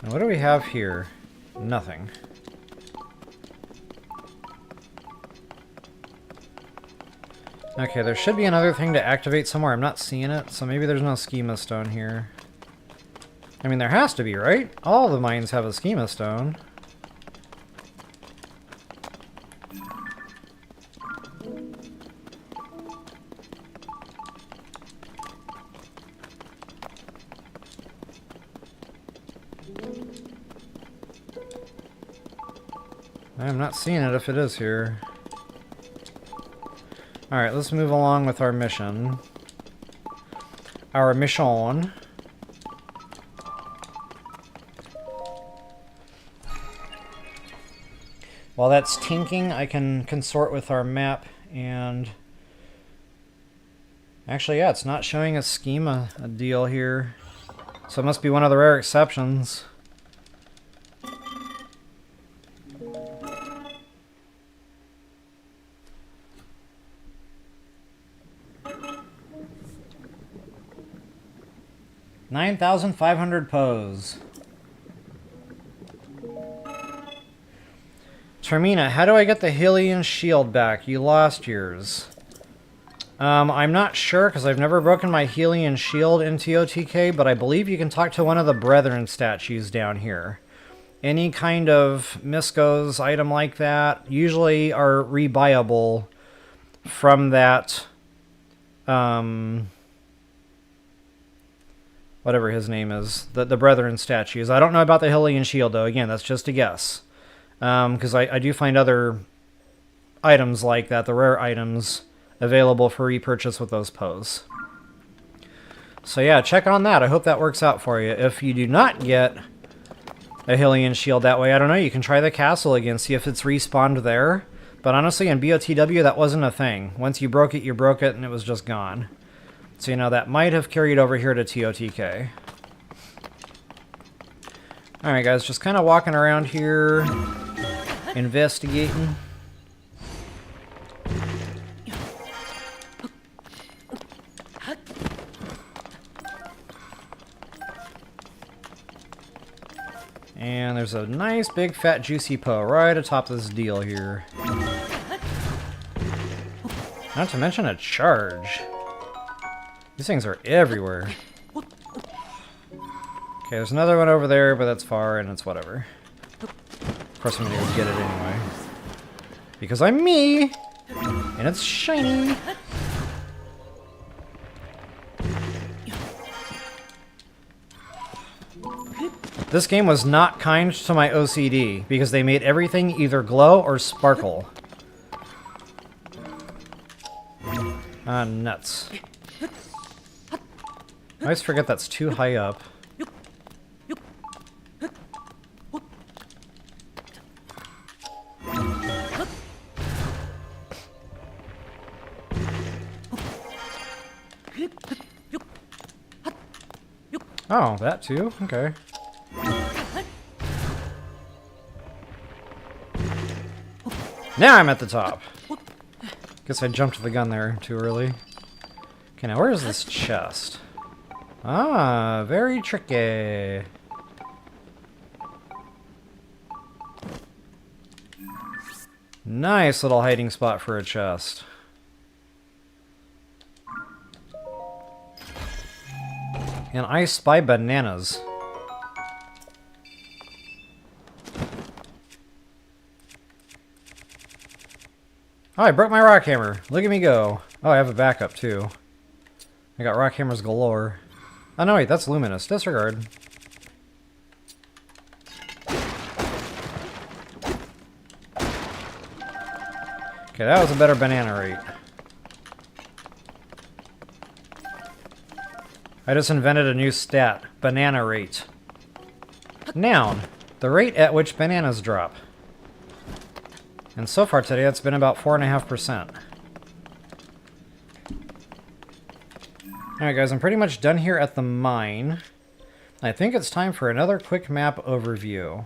And what do we have here? Nothing. Okay, there should be another thing to activate somewhere. I'm not seeing it, so maybe there's no schema stone here. I mean, there has to be, right? All the mines have a schema stone. I'm not seeing it if it is here. Alright, let's move along with our mission. Our mission. While that's tinking, I can consort with our map and... Actually, yeah, it's not showing a schema deal here. So it must be one of the rare exceptions. $9,500 pose. Termina, how do I get the Hylian shield back? You lost yours. I'm not sure, because I've never broken my Hylian shield in TOTK, but I believe you can talk to one of the Brethren statues down here. Any kind of Miskos item like that usually are rebuyable from that, whatever his name is, the Brethren statues. I don't know about the Hylian shield, though. Again, that's just a guess. Because I do find other items like that, the rare items, available for repurchase with those pose. So yeah, check on that. I hope that works out for you. If you do not get a Hylian shield that way, I don't know, you can try the castle again, see if it's respawned there. But honestly, in BOTW, that wasn't a thing. Once you broke it, and it was just gone. So, you know, that might have carried over here to TOTK. Alright guys, just kind of walking around here, investigating. And there's a nice big fat juicy Poe right atop this deal here. Not to mention a charge. These things are everywhere. Okay, there's another one over there, but that's far and it's whatever. Of course I'm gonna go get it anyway. Because I'm me! And it's shiny! This game was not kind to my OCD, because they made everything either glow or sparkle. Ah, nuts. I always forget that's too high up. Oh, that too? Okay. Now I'm at the top. Guess I jumped the gun there too early. Okay, now where is this chest? Ah, very tricky. Nice little hiding spot for a chest. And I spy bananas. Oh, I broke my rock hammer. Look at me go. Oh, I have a backup too. I got rock hammers galore. Oh no, wait, that's luminous. Disregard. Okay, that was a better banana rate. I just invented a new stat. Banana rate. Noun. The rate at which bananas drop. And so far today, it's been about 4.5%. Alright guys, I'm pretty much done here at the mine. I think it's time for another quick map overview.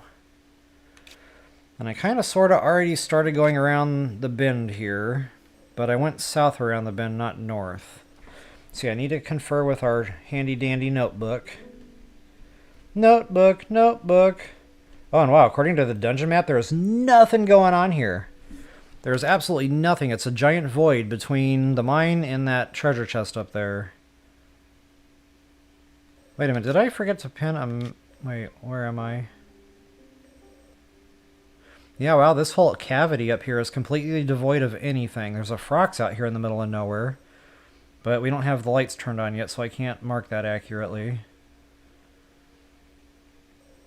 And I kind of sort of already started going around the bend here, but I went south around the bend, not north. See, I need to confer with our handy-dandy notebook. Notebook, notebook. Oh, and wow, according to the dungeon map, there's nothing going on here. There's absolutely nothing. It's a giant void between the mine and that treasure chest up there. Wait a minute, did I forget to pin wait, where am I? Yeah, wow, this whole cavity up here is completely devoid of anything. There's a Frox out here in the middle of nowhere. But we don't have the lights turned on yet, so I can't mark that accurately.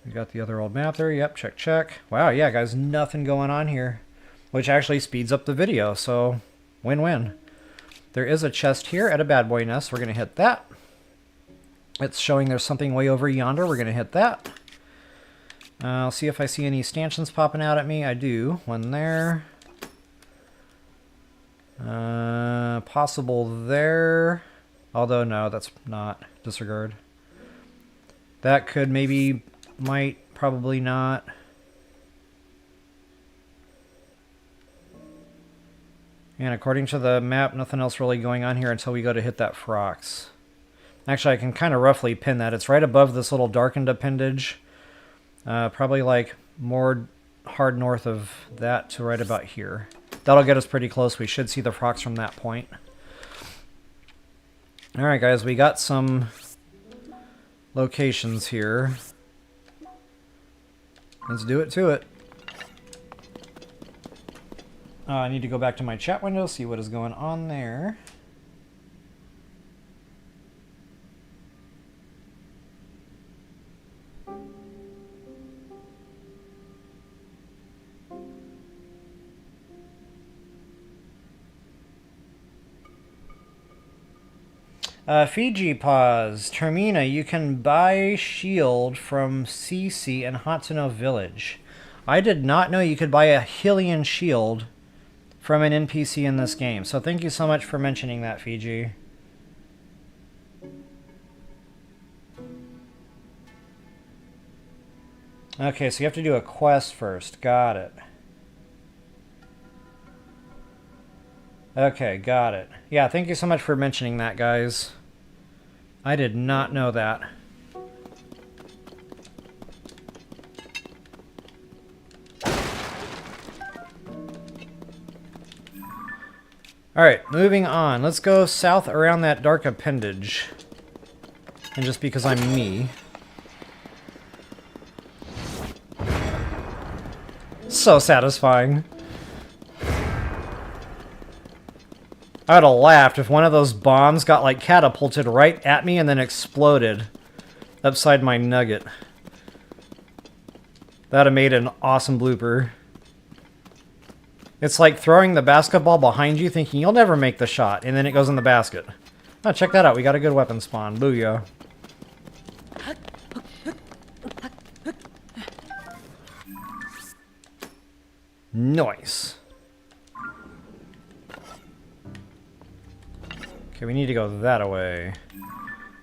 We got the other old map there. Yep, check, check. Wow, yeah, guys, nothing going on here. Which actually speeds up the video, so win-win. There is a chest here at a bad boy nest. We're going to hit that. It's showing there's something way over yonder. We're going to hit that. I'll see if I see any stanchions popping out at me. I do. One there. Possible there. Although, no, that's not. Disregard. That could maybe, might, probably not. And according to the map, nothing else really going on here until we go to hit that Frox. Actually, I can kind of roughly pin that. It's right above this little darkened appendage. Probably like more hard north of that to right about here. That'll get us pretty close. We should see the Frox from that point. Alright guys, we got some locations here. Let's do it to it. I need to go back to my chat window, see what is going on there. Fiji Pause. Termina, you can buy shield from CC in Hateno Village. I did not know you could buy a Hylian shield from an NPC in this game. So thank you so much for mentioning that, Fiji. Okay, so you have to do a quest first. Got it. Okay, got it. Yeah, thank you so much for mentioning that, guys. I did not know that. Alright, moving on. Let's go south around that dark appendage. And just because I'm me. So satisfying. I would have laughed if one of those bombs got like catapulted right at me and then exploded upside my nugget. That'd have made an awesome blooper. It's like throwing the basketball behind you thinking you'll never make the shot, and then it goes in the basket. Oh, check that out. We got a good weapon spawn. Booyah. Nice. Okay, we need to go that way.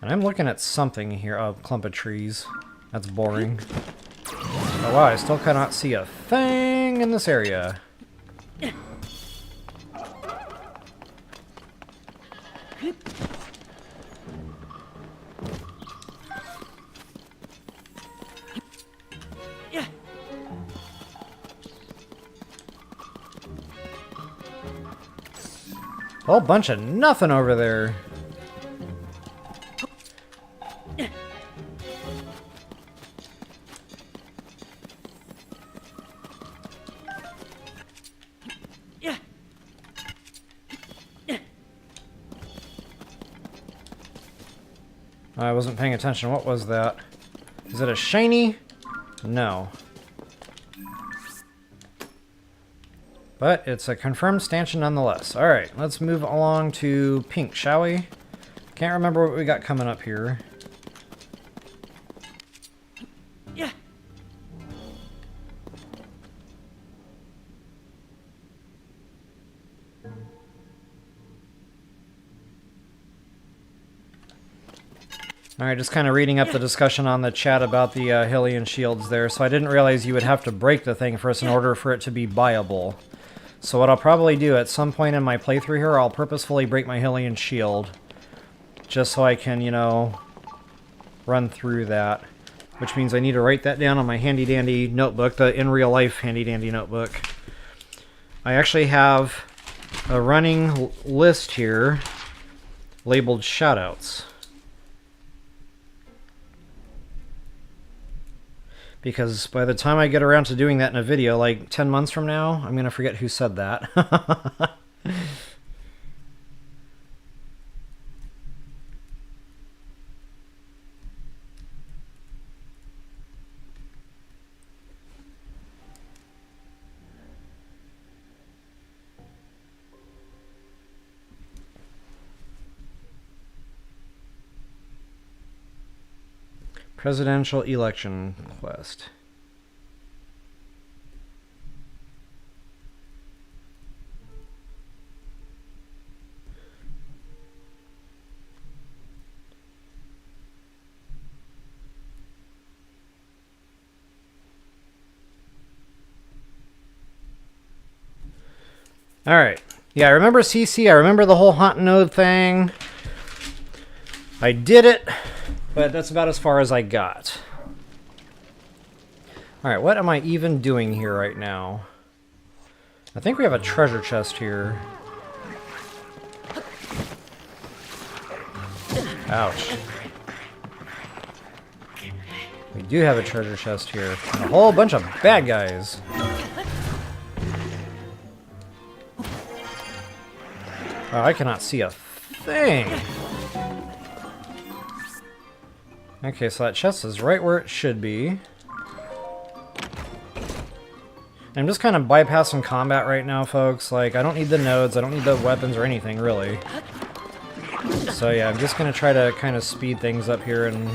And I'm looking at something here. Oh, a clump of trees. That's boring. Oh wow, I still cannot see a thing in this area. Whole bunch of nothing over there. I wasn't paying attention. What was that? Is it a shiny? No. But it's a confirmed stanchion nonetheless. Alright, let's move along to pink, shall we? Can't remember what we got coming up here. Yeah. Alright, just kind of reading up the discussion on the chat about the Hylian shields there. So I didn't realize you would have to break the thing first in order for it to be buyable. So what I'll probably do at some point in my playthrough here, I'll purposefully break my Hylian shield. Just so I can, you know, run through that. Which means I need to write that down on my handy-dandy notebook, the in-real-life handy-dandy notebook. I actually have a running list here labeled shoutouts. Because by the time I get around to doing that in a video, like 10 months from now, I'm going to forget who said that. Presidential election quest. Alright. Yeah, I remember CC. I remember the whole haunt node thing. I did it. But that's about as far as I got. Alright, what am I even doing here right now? I think we have a treasure chest here. Ouch. We do have a treasure chest here. And a whole bunch of bad guys. Oh, I cannot see a thing. Okay, so that chest is right where it should be. I'm just kind of bypassing combat right now, folks. Like, I don't need the nodes, I don't need the weapons or anything, really. So yeah, I'm just going to try to kind of speed things up here and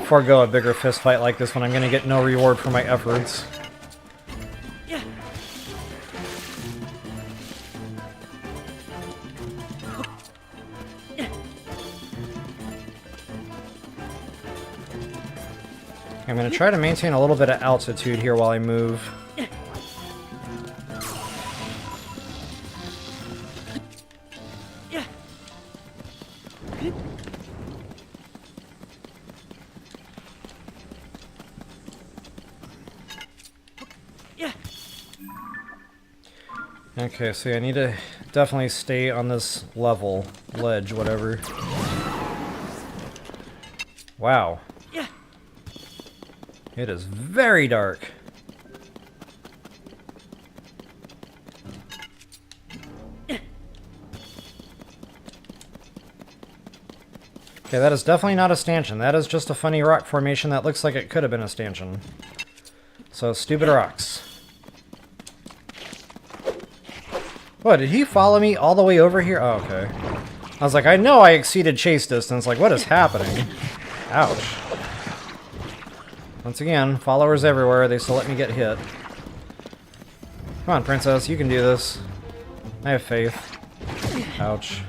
forego a bigger fist fight like this when I'm going to get no reward for my efforts. I'm going to try to maintain a little bit of altitude here while I move. Okay, so I need to definitely stay on this level, ledge, whatever. Wow. It is very dark. Okay, that is definitely not a stanchion. That is just a funny rock formation that looks like it could have been a stanchion. So, stupid rocks. What, did he follow me all the way over here? Oh, okay. I was like, I know I exceeded chase distance. Like, what is happening? Ouch. Once again, followers everywhere. They still let me get hit. Come on, princess. You can do this. I have faith. Ouch.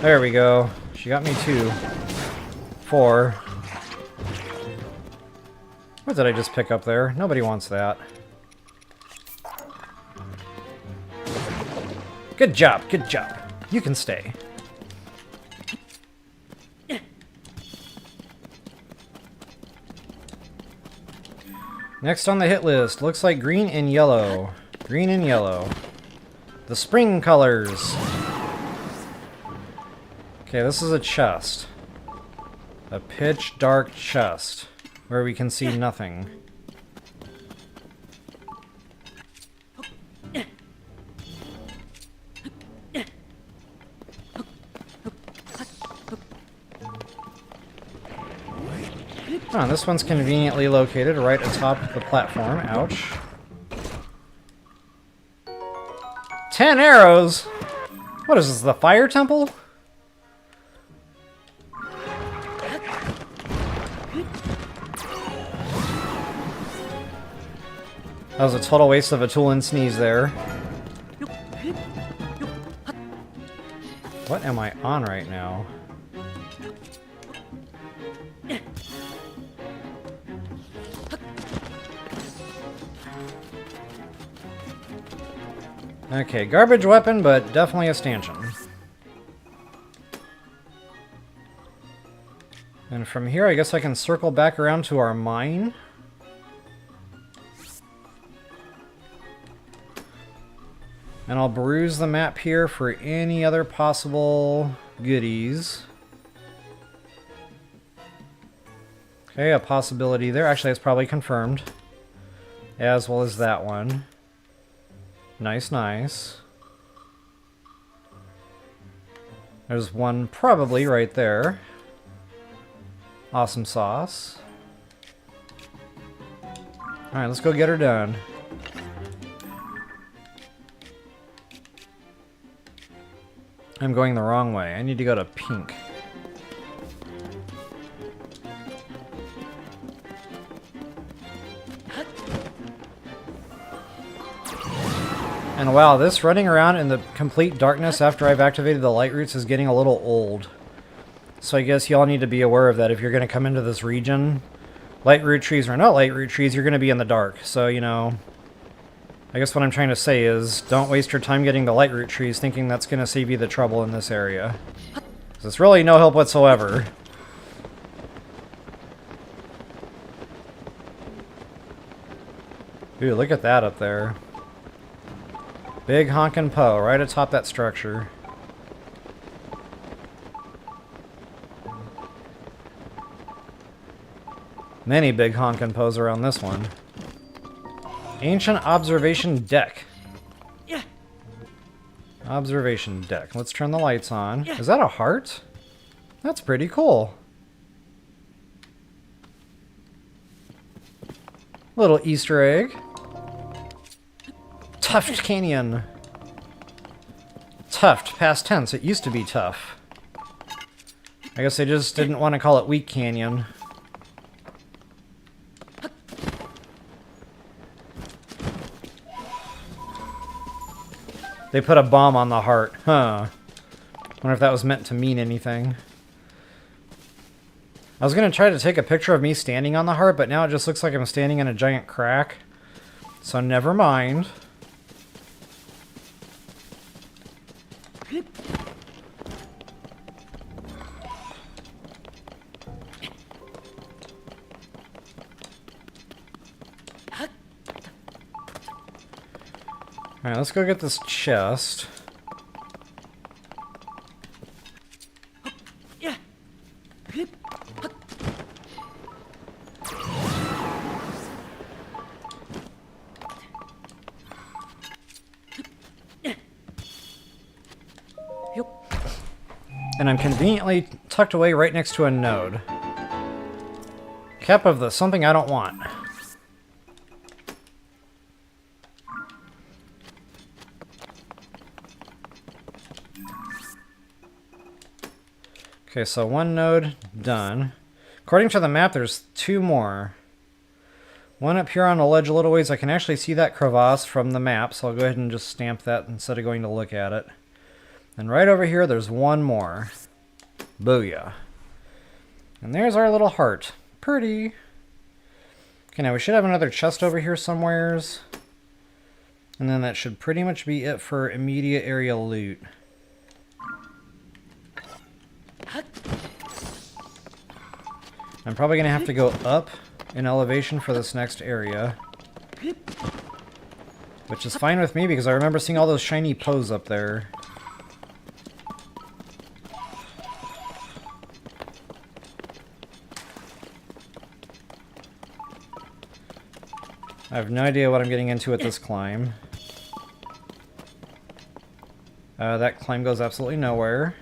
There we go. She got me 2. 4. What did I just pick up there? Nobody wants that. Good job, good job. You can stay. Next on the hit list, looks like green and yellow. Green and yellow. The spring colors. Okay, this is a chest. A pitch dark chest where we can see nothing. Oh, this one's conveniently located right atop the platform. Ouch. 10 arrows? What is this, the fire temple? That was a total waste of a tool and sneeze there. What am I on right now? Okay, garbage weapon, but definitely a stanchion. And from here, I guess I can circle back around to our mine. And I'll peruse the map here for any other possible goodies. Okay, a possibility there. Actually, it's probably confirmed. As well as that one. Nice, nice. There's one probably right there. Awesome sauce. Alright, let's go get her done. I'm going the wrong way. I need to go to pink. And wow, this running around in the complete darkness after I've activated the Lightroots is getting a little old. So I guess y'all need to be aware of that if you're going to come into this region. Lightroot trees or not Lightroot trees, you're going to be in the dark. So, you know, I guess what I'm trying to say is don't waste your time getting the Lightroot trees thinking that's going to save you the trouble in this area. 'Cause it's really no help whatsoever. Ooh, look at that up there. Big honkin' Poe right atop that structure. Many big honkin' Poes around this one. Ancient observation deck. Yeah. Observation deck. Let's turn the lights on. Yeah. Is that a heart? That's pretty cool. Little Easter egg. Tuft Canyon. Tuft, past tense. It used to be tough. I guess they just didn't want to call it Weak Canyon. They put a bomb on the heart. Huh. Wonder if that was meant to mean anything. I was going to try to take a picture of me standing on the heart, but now it just looks like I'm standing in a giant crack. So never mind. Alright, let's go get this chest. Yeah. And I'm conveniently tucked away right next to a node. Cap of the something I don't want. Okay, so one node done. According to the map, there's two more. One up here on the ledge a little ways. I can actually see that crevasse from the map, so I'll go ahead and just stamp that instead of going to look at it. And right over here, there's one more. Booyah. And there's our little heart. Pretty. Okay, now we should have another chest over here somewheres. And then that should pretty much be it for immediate area loot. I'm probably going to have to go up in elevation for this next area. Which is fine with me because I remember seeing all those shiny Poes up there. I have no idea what I'm getting into with this climb. That climb goes absolutely nowhere.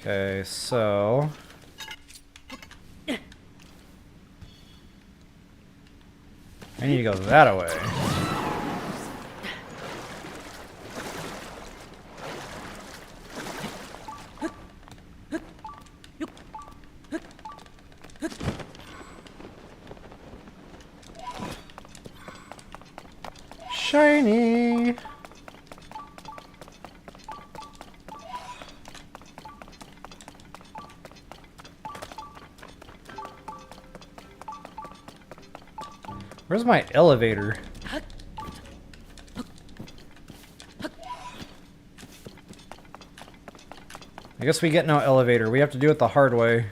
Okay, so... I need to go that way. Shiny! Where's my elevator? I guess we get no elevator. We have to do it the hard way.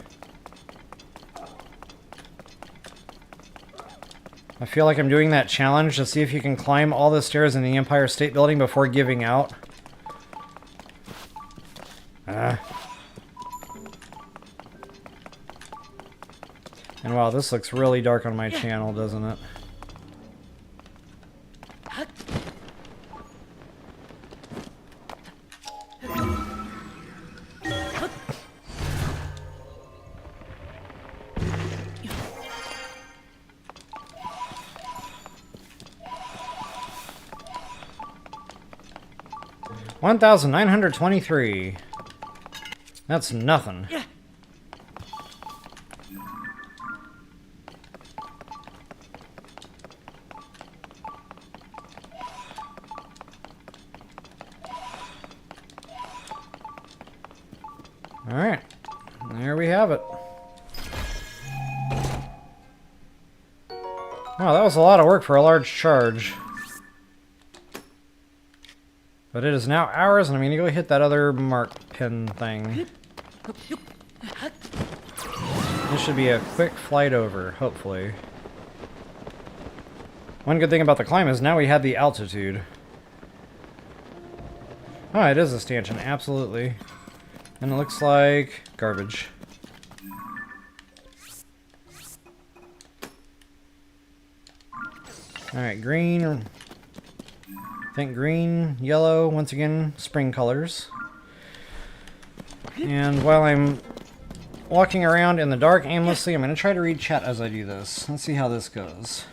I feel like I'm doing that challenge to see if you can climb all the stairs in the Empire State Building before giving out. And wow, this looks really dark on my channel, doesn't it? $1,923. That's nothing. Yeah. Alright. There we have it. Wow, that was a lot of work for a large charge. But it is now ours, and I'm gonna go hit that other mark pin thing. This should be a quick flight over, hopefully. One good thing about the climb is now we have the altitude. Oh, it is a stanchion, absolutely. And it looks like garbage. Alright, green. I think green, yellow, once again, spring colors. And while I'm walking around in the dark aimlessly, I'm going to try to read chat as I do this. Let's see how this goes.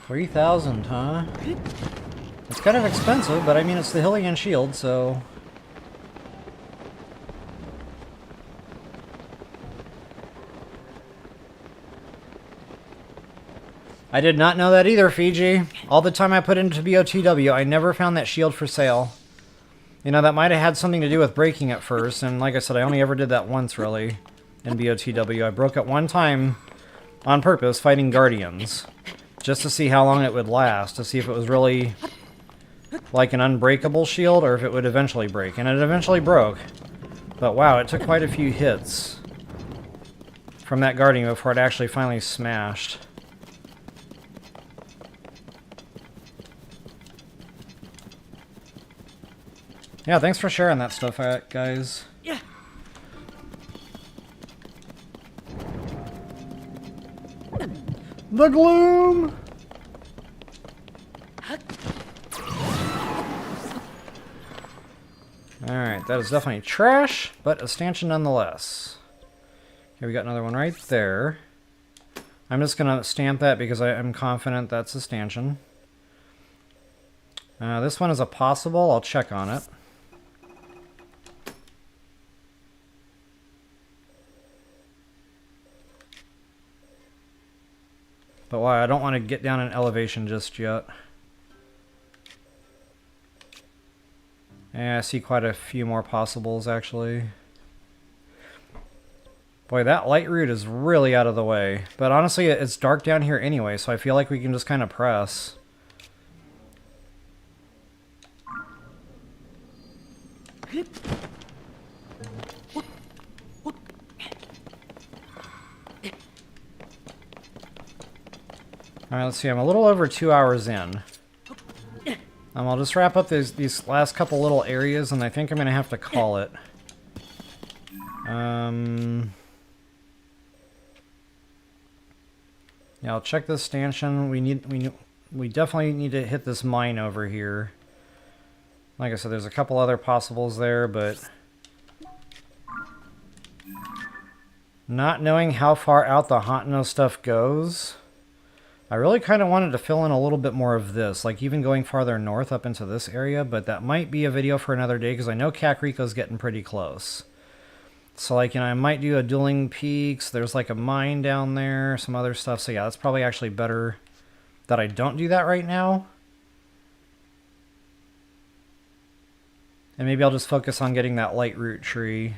$3,000, huh? It's kind of expensive, but I mean it's the Hylian shield, so... I did not know that either, Fiji. All the time I put into BOTW, I never found that shield for sale. You know, that might have had something to do with breaking at first, and like I said, I only ever did that once, really, in BOTW. I broke it one time on purpose, fighting Guardians, just to see how long it would last, to see if it was really like an unbreakable shield, or if it would eventually break. And it eventually broke. But wow, it took quite a few hits from that Guardian before it actually finally smashed. Yeah, thanks for sharing that stuff, guys. Yeah. The gloom! Alright, that is definitely trash, but a stanchion nonetheless. Okay, we got another one right there. I'm just going to stamp that because I am confident that's a stanchion. This one is a possible. I'll check on it. But why? I don't want to get down in elevation just yet. Yeah, I see quite a few more possibles, actually. Boy, that Lightroot is really out of the way. But honestly, it's dark down here anyway, so I feel like we can just kind of press. Alright, let's see. I'm a little over 2 hours in. I'll just wrap up these last couple little areas, and I think I'm going to have to call it. Yeah, I'll check this stanchion. We definitely need to hit this mine over here. Like I said, there's a couple other possibles there, but not knowing how far out the Hateno stuff goes, I really kind of wanted to fill in a little bit more of this, like even going farther north up into this area, but that might be a video for another day because I know Kakariko's getting pretty close. So like, you know, I might do a Dueling Peaks, there's like a mine down there, some other stuff, so yeah, that's probably actually better that I don't do that right now. And maybe I'll just focus on getting that Lightroot tree.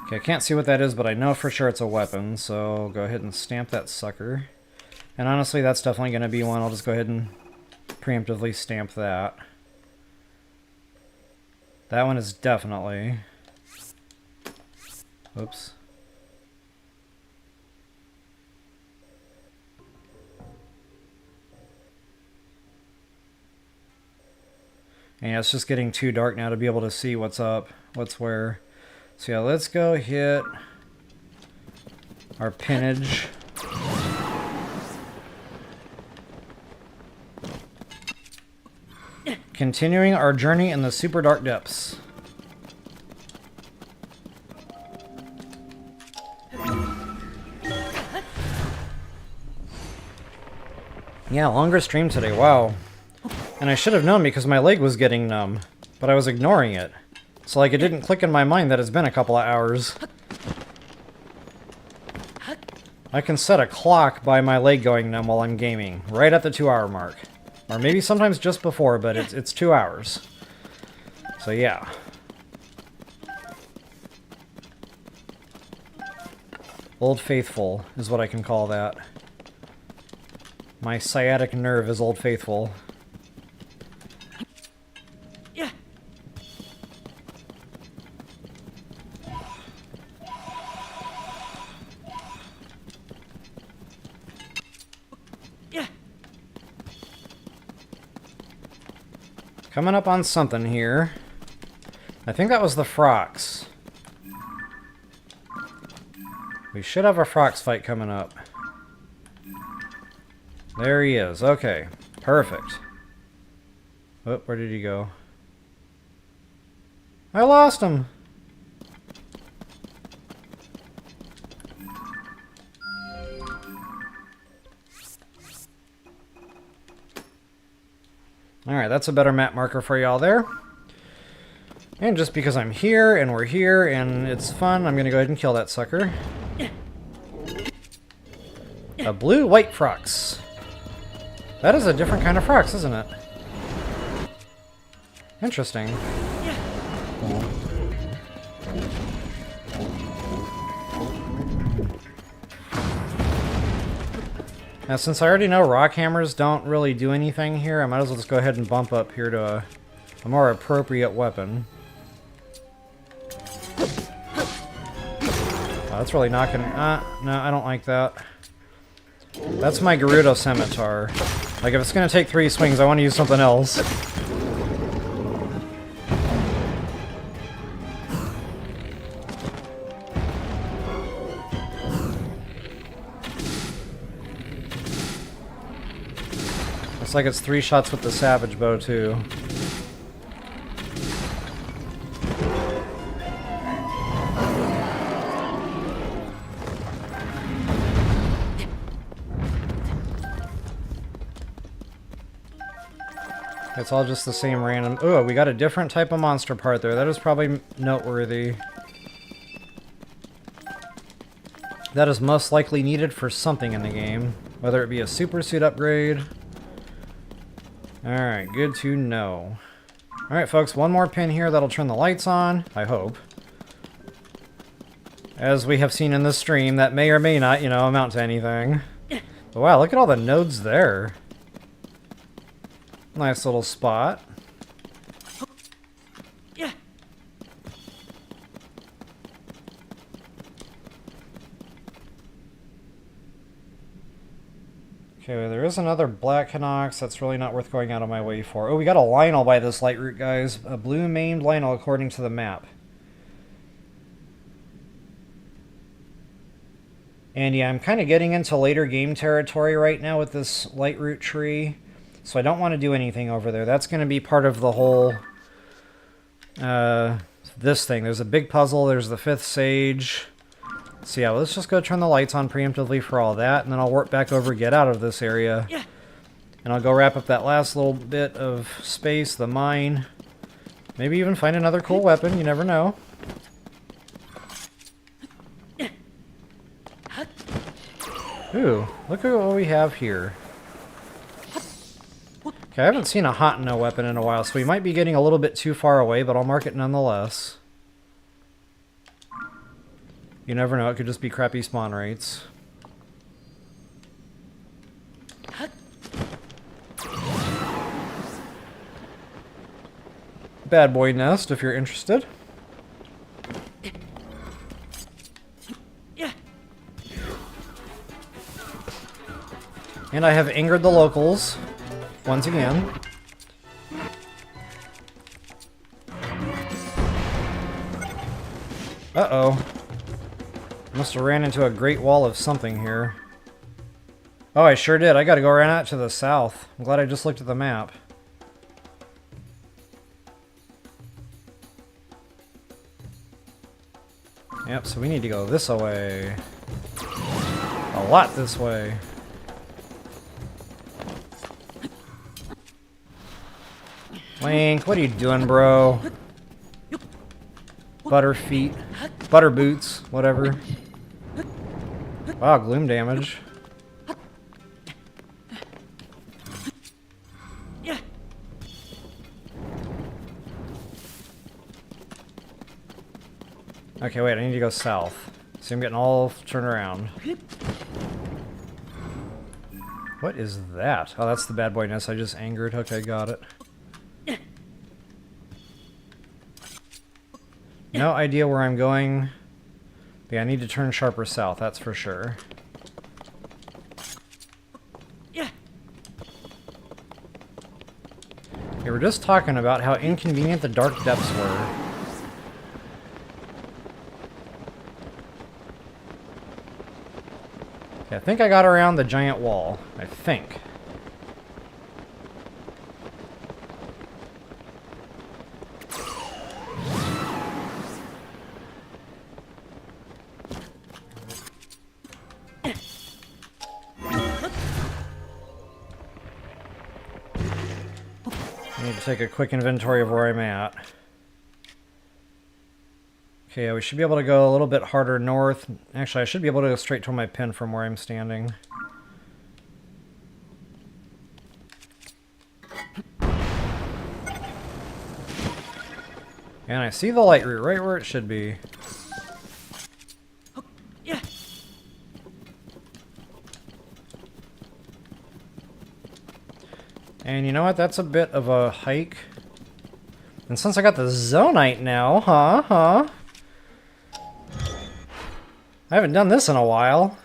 Okay, I can't see what that is, but I know for sure it's a weapon, so go ahead and stamp that sucker. And honestly, that's definitely going to be one. I'll just go ahead and preemptively stamp that. That one is definitely... Oops. And yeah, it's just getting too dark now to be able to see what's up, what's where. So yeah, let's go hit our pinnage. Continuing our journey in the super dark depths. Yeah, longer stream today, wow. And I should have known because my leg was getting numb, but I was ignoring it. So like it didn't click in my mind that it's been a couple of hours. I can set a clock by my leg going numb while I'm gaming, right at the 2-hour mark. Or maybe sometimes just before, but it's 2 hours. So yeah. Old Faithful is what I can call that. My sciatic nerve is Old Faithful. Yeah. Yeah. Coming up on something here. I think that was the Frox. We should have a Frox fight coming up. There he is. Okay. Perfect. Oh, where did he go? I lost him! Alright, that's a better map marker for y'all there. And just because I'm here, and we're here, and it's fun, I'm gonna go ahead and kill that sucker. A blue-white Frox. That is a different kind of Frox, isn't it? Interesting. Now, since I already know rock hammers don't really do anything here, I might as well just go ahead and bump up here to a more appropriate weapon. Oh, that's really knocking... no, I don't like that. That's my Gerudo Scimitar. Like, if it's gonna take 3 swings, I want to use something else. Looks like it's 3 shots with the Savage Bow, too. It's all just the same random... Ooh, we got a different type of monster part there. That is probably noteworthy. That is most likely needed for something in the game. Whether it be a super suit upgrade. Alright, good to know. Alright, folks, one more pin here that'll turn the lights on. I hope. As we have seen in this stream, that may or may not, you know, amount to anything. But wow, look at all the nodes there. Nice little spot. Yeah. Okay, well, there is another Black Hinox that's really not worth going out of my way for. Oh, we got a Lionel by this Lightroot, guys. A blue-maned Lionel according to the map. And yeah, I'm kind of getting into later game territory right now with this Lightroot tree. So I don't want to do anything over there. That's going to be part of the whole... this thing. There's a big puzzle. There's the 5th Sage. So yeah, let's just go turn the lights on preemptively for all that. And then I'll warp back over, get out of this area. Yeah. And I'll go wrap up that last little bit of space, the mine. Maybe even find another cool weapon. You never know. Ooh, look at what we have here. Okay, I haven't seen a Hateno weapon in a while, so we might be getting a little bit too far away, but I'll mark it nonetheless. You never know, it could just be crappy spawn rates. Bad boy nest, if you're interested. Yeah. And I have angered the locals. Once again. Uh-oh. Must have ran into a great wall of something here. Oh, I sure did. I gotta go right out to the south. I'm glad I just looked at the map. Yep, so we need to go this way. A lot this way. Link, what are you doing, bro? Butter feet. Butter boots, whatever. Wow, gloom damage. Yeah. Okay, wait, I need to go south. See, I'm getting all turned around. What is that? Oh, that's the bad boy nest I just angered. Okay, got it. No idea where I'm going. But yeah, I need to turn sharper south, that's for sure. Yeah. We were just talking about how inconvenient the dark depths were. Okay, I think I got around the giant wall. I think. I need to take a quick inventory of where I'm at. Okay, yeah, we should be able to go a little bit harder north. Actually, I should be able to go straight to my pin from where I'm standing. And I see the Lightroot right where it should be. Yeah. And you know what? That's a bit of a hike. And since I got the Zonite now, I haven't done this in a while.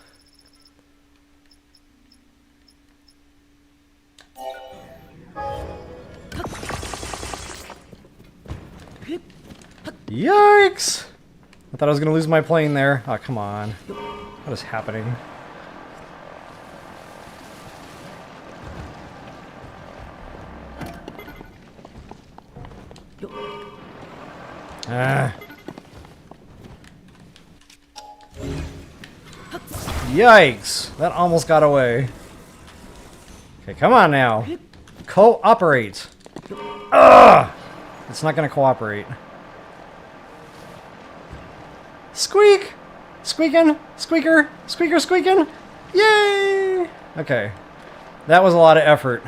Yikes! I thought I was going to lose my plane there. Oh, come on. What is happening? Ah. Yikes! That almost got away. Okay, come on now. Cooperate. Ugh! It's not going to cooperate. Squeak! Squeaking! Squeaker! Squeaker squeaking! Yay! Okay. That was a lot of effort.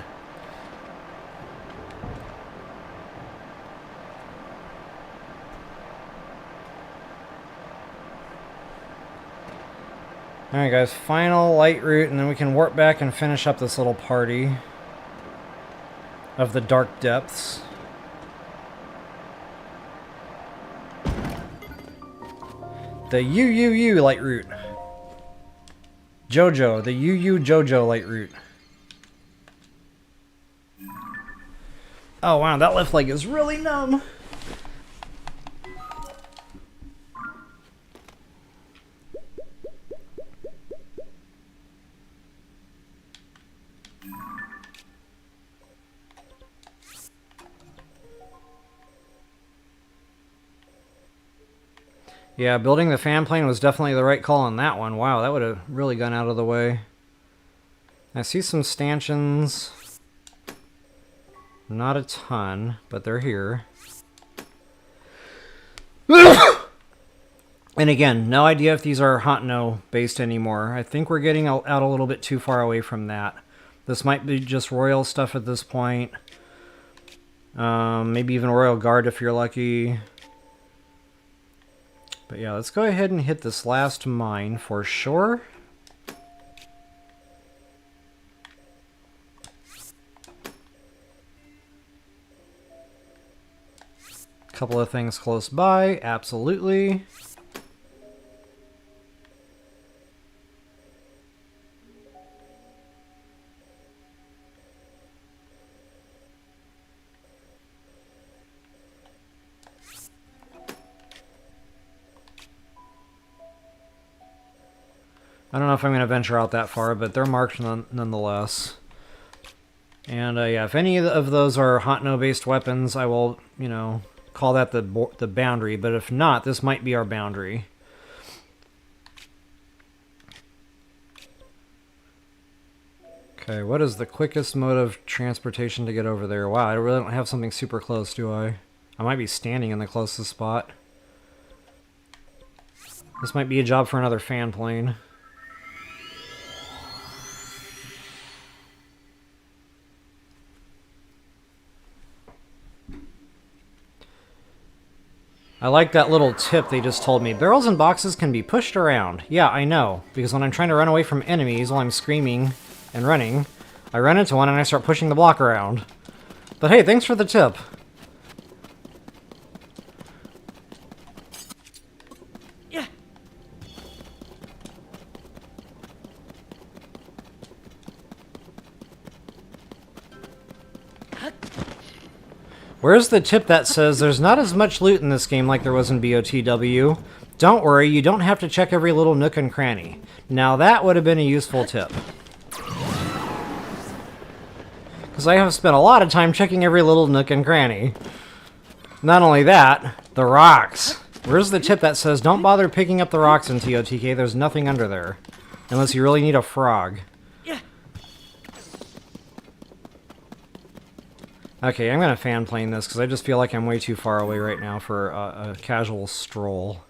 Alright guys, final Lightroot, and then we can warp back and finish up this little party of the dark depths. The U-u-ujoj Lightroot. Jojo, the U-u-ujoj Lightroot. Oh wow, that left leg is really numb. Yeah, building the fan plane was definitely the right call on that one. Wow, that would have really gone out of the way. I see some stanchions. Not a ton, but they're here. And again, no idea if these are Hateno based anymore. I think we're getting out a little bit too far away from that. This might be just Royal stuff at this point. Maybe even Royal Guard if you're lucky. But yeah, let's go ahead and hit this last mine for sure. Couple of things close by, absolutely. I don't know if I'm going to venture out that far, but they're marked nonetheless. And yeah, if any of those are Hateno-based weapons, I will, you know, call that the boundary. But if not, this might be our boundary. Okay, what is the quickest mode of transportation to get over there? Wow, I really don't have something super close, do I? I might be standing in the closest spot. This might be a job for another fan plane. I like that little tip they just told me. Barrels and boxes can be pushed around. Yeah, I know. Because when I'm trying to run away from enemies while I'm screaming and running, I run into one and I start pushing the block around. But hey, thanks for the tip. Yeah. Where's the tip that says there's not as much loot in this game like there was in BOTW? Don't worry, you don't have to check every little nook and cranny. Now that would have been a useful tip. Because I have spent a lot of time checking every little nook and cranny. Not only that, the rocks. Where's the tip that says don't bother picking up the rocks in TOTK, there's nothing under there. Unless you really need a frog. Yeah. Okay, I'm gonna fan plane this because I just feel like I'm way too far away right now for a casual stroll.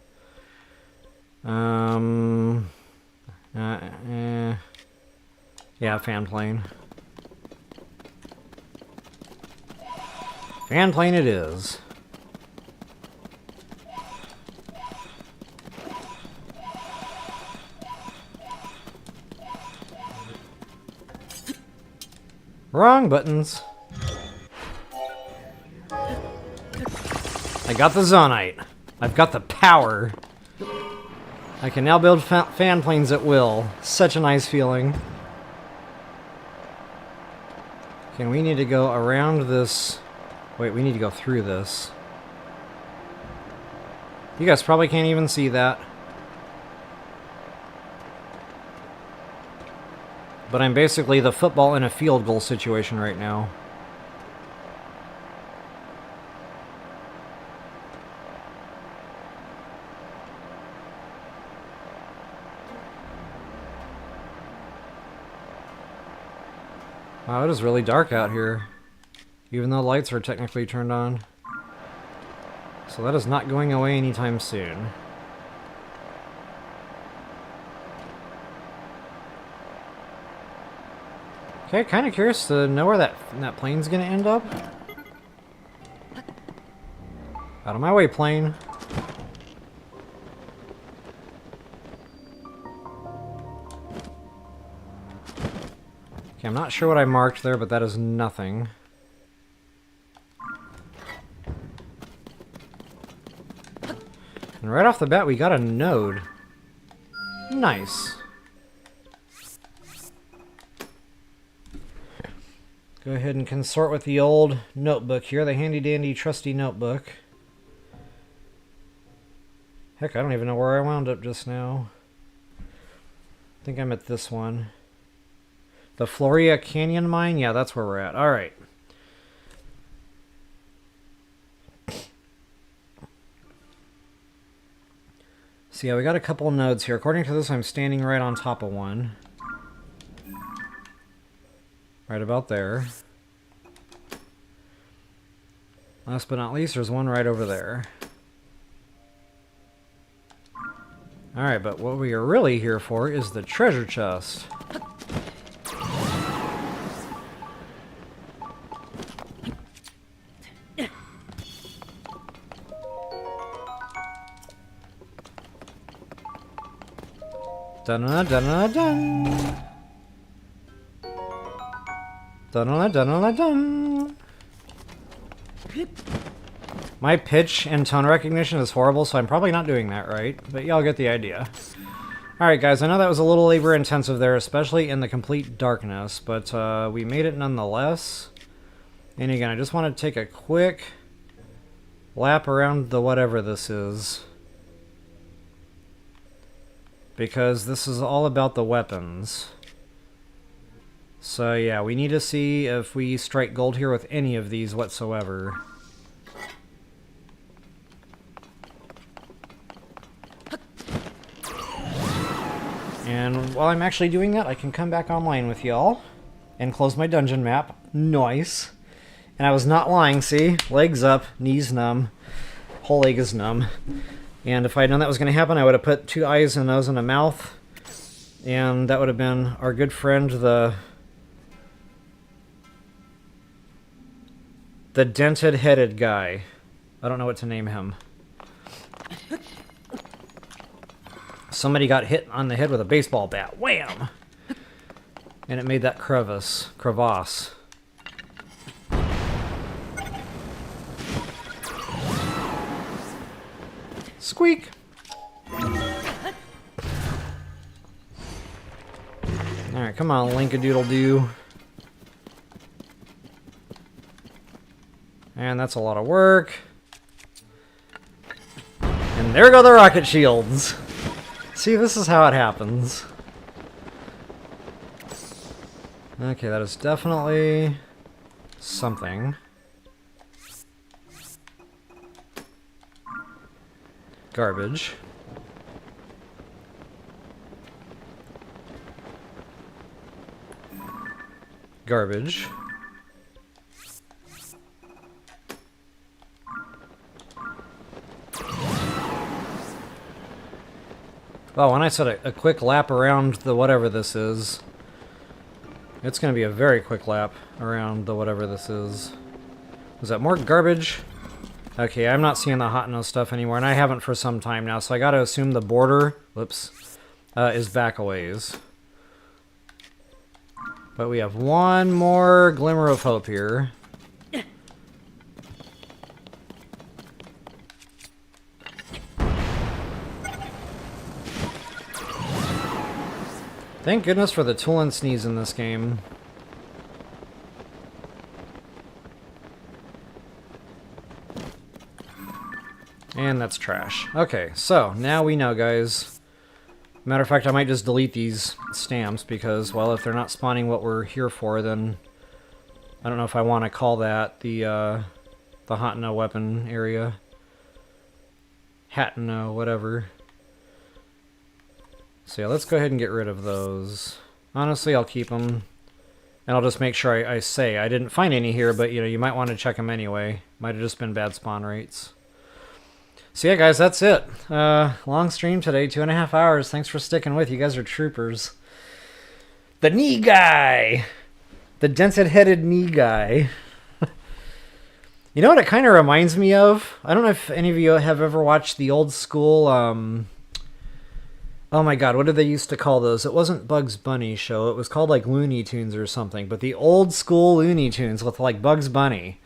Yeah, fan plane. Fan plane it is. Wrong buttons. I got the Zonite. I've got the power. I can now build fan planes at will. Such a nice feeling. Okay, we need to go around this... Wait, we need to go through this. You guys probably can't even see that. But I'm basically the football in a field goal situation right now. Wow, it is really dark out here. Even though lights are technically turned on. So that is not going away anytime soon. Okay, kind of curious to know where that plane's gonna end up. Out of my way, plane. Okay, I'm not sure what I marked there, but that is nothing. And right off the bat, we got a node. Nice. Go ahead and consort with the old notebook here, the handy-dandy trusty notebook. Heck, I don't even know where I wound up just now. I think I'm at this one. The Floria Canyon Mine? Yeah, that's where we're at. Alright. So yeah, we got a couple nodes here. According to this, I'm standing right on top of one. Right about there. Last but not least, there's one right over there. Alright, but what we are really here for is the treasure chest. Dun-dun-dun-dun-dun. Dun-dun-dun-dun-dun. My pitch and tone recognition is horrible, so I'm probably not doing that right, but y'all get the idea. Alright guys, I know that was a little labor intensive there, especially in the complete darkness, but we made it nonetheless. And again, I just want to take a quick lap around the whatever this is. Because this is all about the weapons. So yeah, we need to see if we strike gold here with any of these whatsoever. And while I'm actually doing that, I can come back online with y'all and close my dungeon map. Nice. And I was not lying, see? Legs up, knees numb, whole leg is numb. And if I had known that was going to happen, I would have put 2 eyes, a nose, and a mouth. And that would have been our good friend, the dented-headed guy. I don't know what to name him. Somebody got hit on the head with a baseball bat. Wham! And it made that crevasse. Squeak! Alright, come on, Link-a-doodle-doo. And that's a lot of work. And there go the rocket shields! See, this is how it happens. Okay, that is definitely something. Garbage. Garbage. Well, when I said a quick lap around the whatever this is, it's going to be a very quick lap around the whatever this is. Was that more garbage? Okay, I'm not seeing the Hateno stuff anymore, and I haven't for some time now, so I got to assume the border, whoops, is back a ways. But we have one more glimmer of hope here. Thank goodness for the tool and sneeze in this game. And that's trash. Okay, so now we know, guys. Matter of fact, I might just delete these stamps because, well, if they're not spawning what we're here for, then I don't know if I want to call that the Hateno weapon area. Hateno, whatever. So yeah, let's go ahead and get rid of those. Honestly, I'll keep them. And I'll just make sure I say I didn't find any here, but you know, you might want to check them anyway. Might have just been bad spawn rates. So yeah, guys, that's it. Long stream today, 2.5 hours. Thanks for sticking with. You guys are troopers. The knee guy! The dented-headed knee guy. You know what it kind of reminds me of? I don't know if any of you have ever watched the old school, oh my god, what did they used to call those? It wasn't Bugs Bunny show. It was called like Looney Tunes or something. But the old school Looney Tunes with like Bugs Bunny.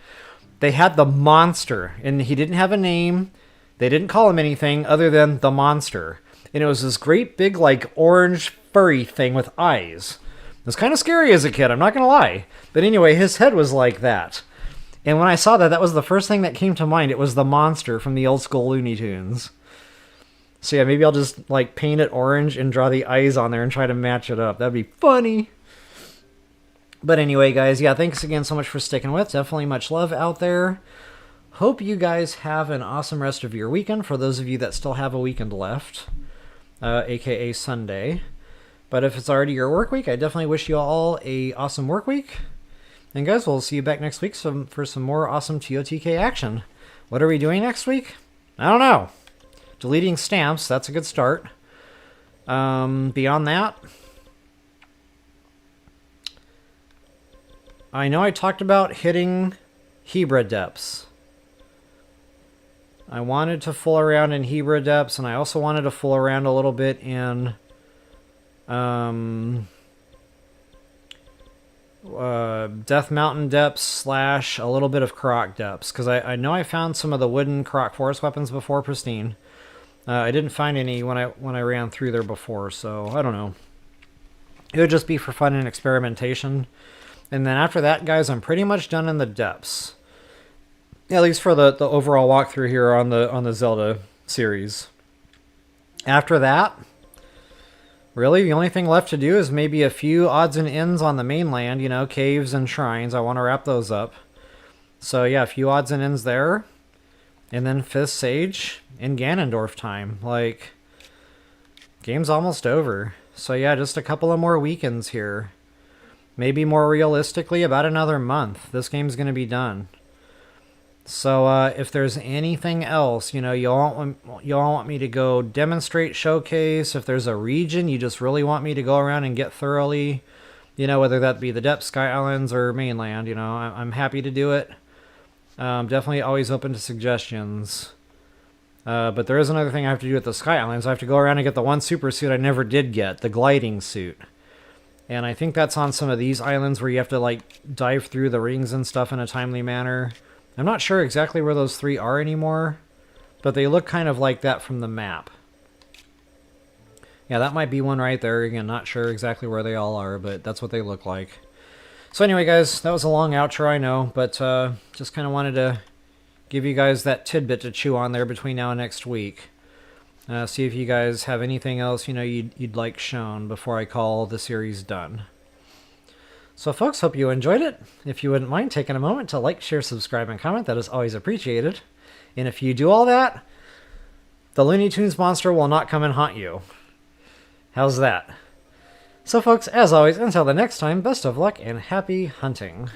They had the monster. And he didn't have a name. They didn't call him anything other than the monster. And it was this great big like orange furry thing with eyes. It was kind of scary as a kid, I'm not going to lie. But anyway, his head was like that. And when I saw that, that was the first thing that came to mind. It was the monster from the old school Looney Tunes. So yeah, maybe I'll just like paint it orange and draw the eyes on there and try to match it up. That'd be funny. But anyway, guys, yeah, thanks again so much for sticking with. Definitely much love out there. Hope you guys have an awesome rest of your weekend, for those of you that still have a weekend left, aka Sunday. But if it's already your work week, I definitely wish you all a awesome work week. And guys, we'll see you back next week for some more awesome TOTK action. What are we doing next week? I don't know. Deleting stamps, that's a good start. Beyond that, I know I talked about hitting Hebra depths. I wanted to fool around in Hebra depths, and I also wanted to fool around a little bit in Death Mountain depths / a little bit of Croc depths, because I know I found some of the wooden Croc forest weapons before Pristine. I didn't find any when I ran through there before, so I don't know. It would just be for fun and experimentation. And then after that, guys, I'm pretty much done in the depths. At least for the overall walkthrough here on the Zelda series. After that, really, the only thing left to do is maybe a few odds and ends on the mainland, you know, caves and shrines. I want to wrap those up. So yeah, a few odds and ends there. And then 5th Sage in Ganondorf time. Like, game's almost over. So yeah, just a couple of more weekends here. Maybe more realistically, about another month. This game's going to be done. So if there's anything else, you know, you all want me to go demonstrate, showcase. If there's a region you just really want me to go around and get thoroughly, you know, whether that be the depths, Sky Islands, or mainland, you know, I'm happy to do it. Definitely always open to suggestions. But there is another thing I have to do at the Sky Islands. I have to go around and get the one super suit I never did get, the gliding suit. And I think that's on some of these islands where you have to, like, dive through the rings and stuff in a timely manner. I'm not sure exactly where those 3 are anymore, but they look kind of like that from the map. Yeah, that might be one right there. Again, not sure exactly where they all are, but that's what they look like. So anyway, guys, that was a long outro, I know, but just kind of wanted to give you guys that tidbit to chew on there between now and next week. See if you guys have anything else you'd like shown before I call the series done. So folks, hope you enjoyed it. If you wouldn't mind taking a moment to like, share, subscribe, and comment, that is always appreciated. And if you do all that, the Looney Tunes monster will not come and haunt you. How's that? So folks, as always, until the next time, best of luck and happy hunting.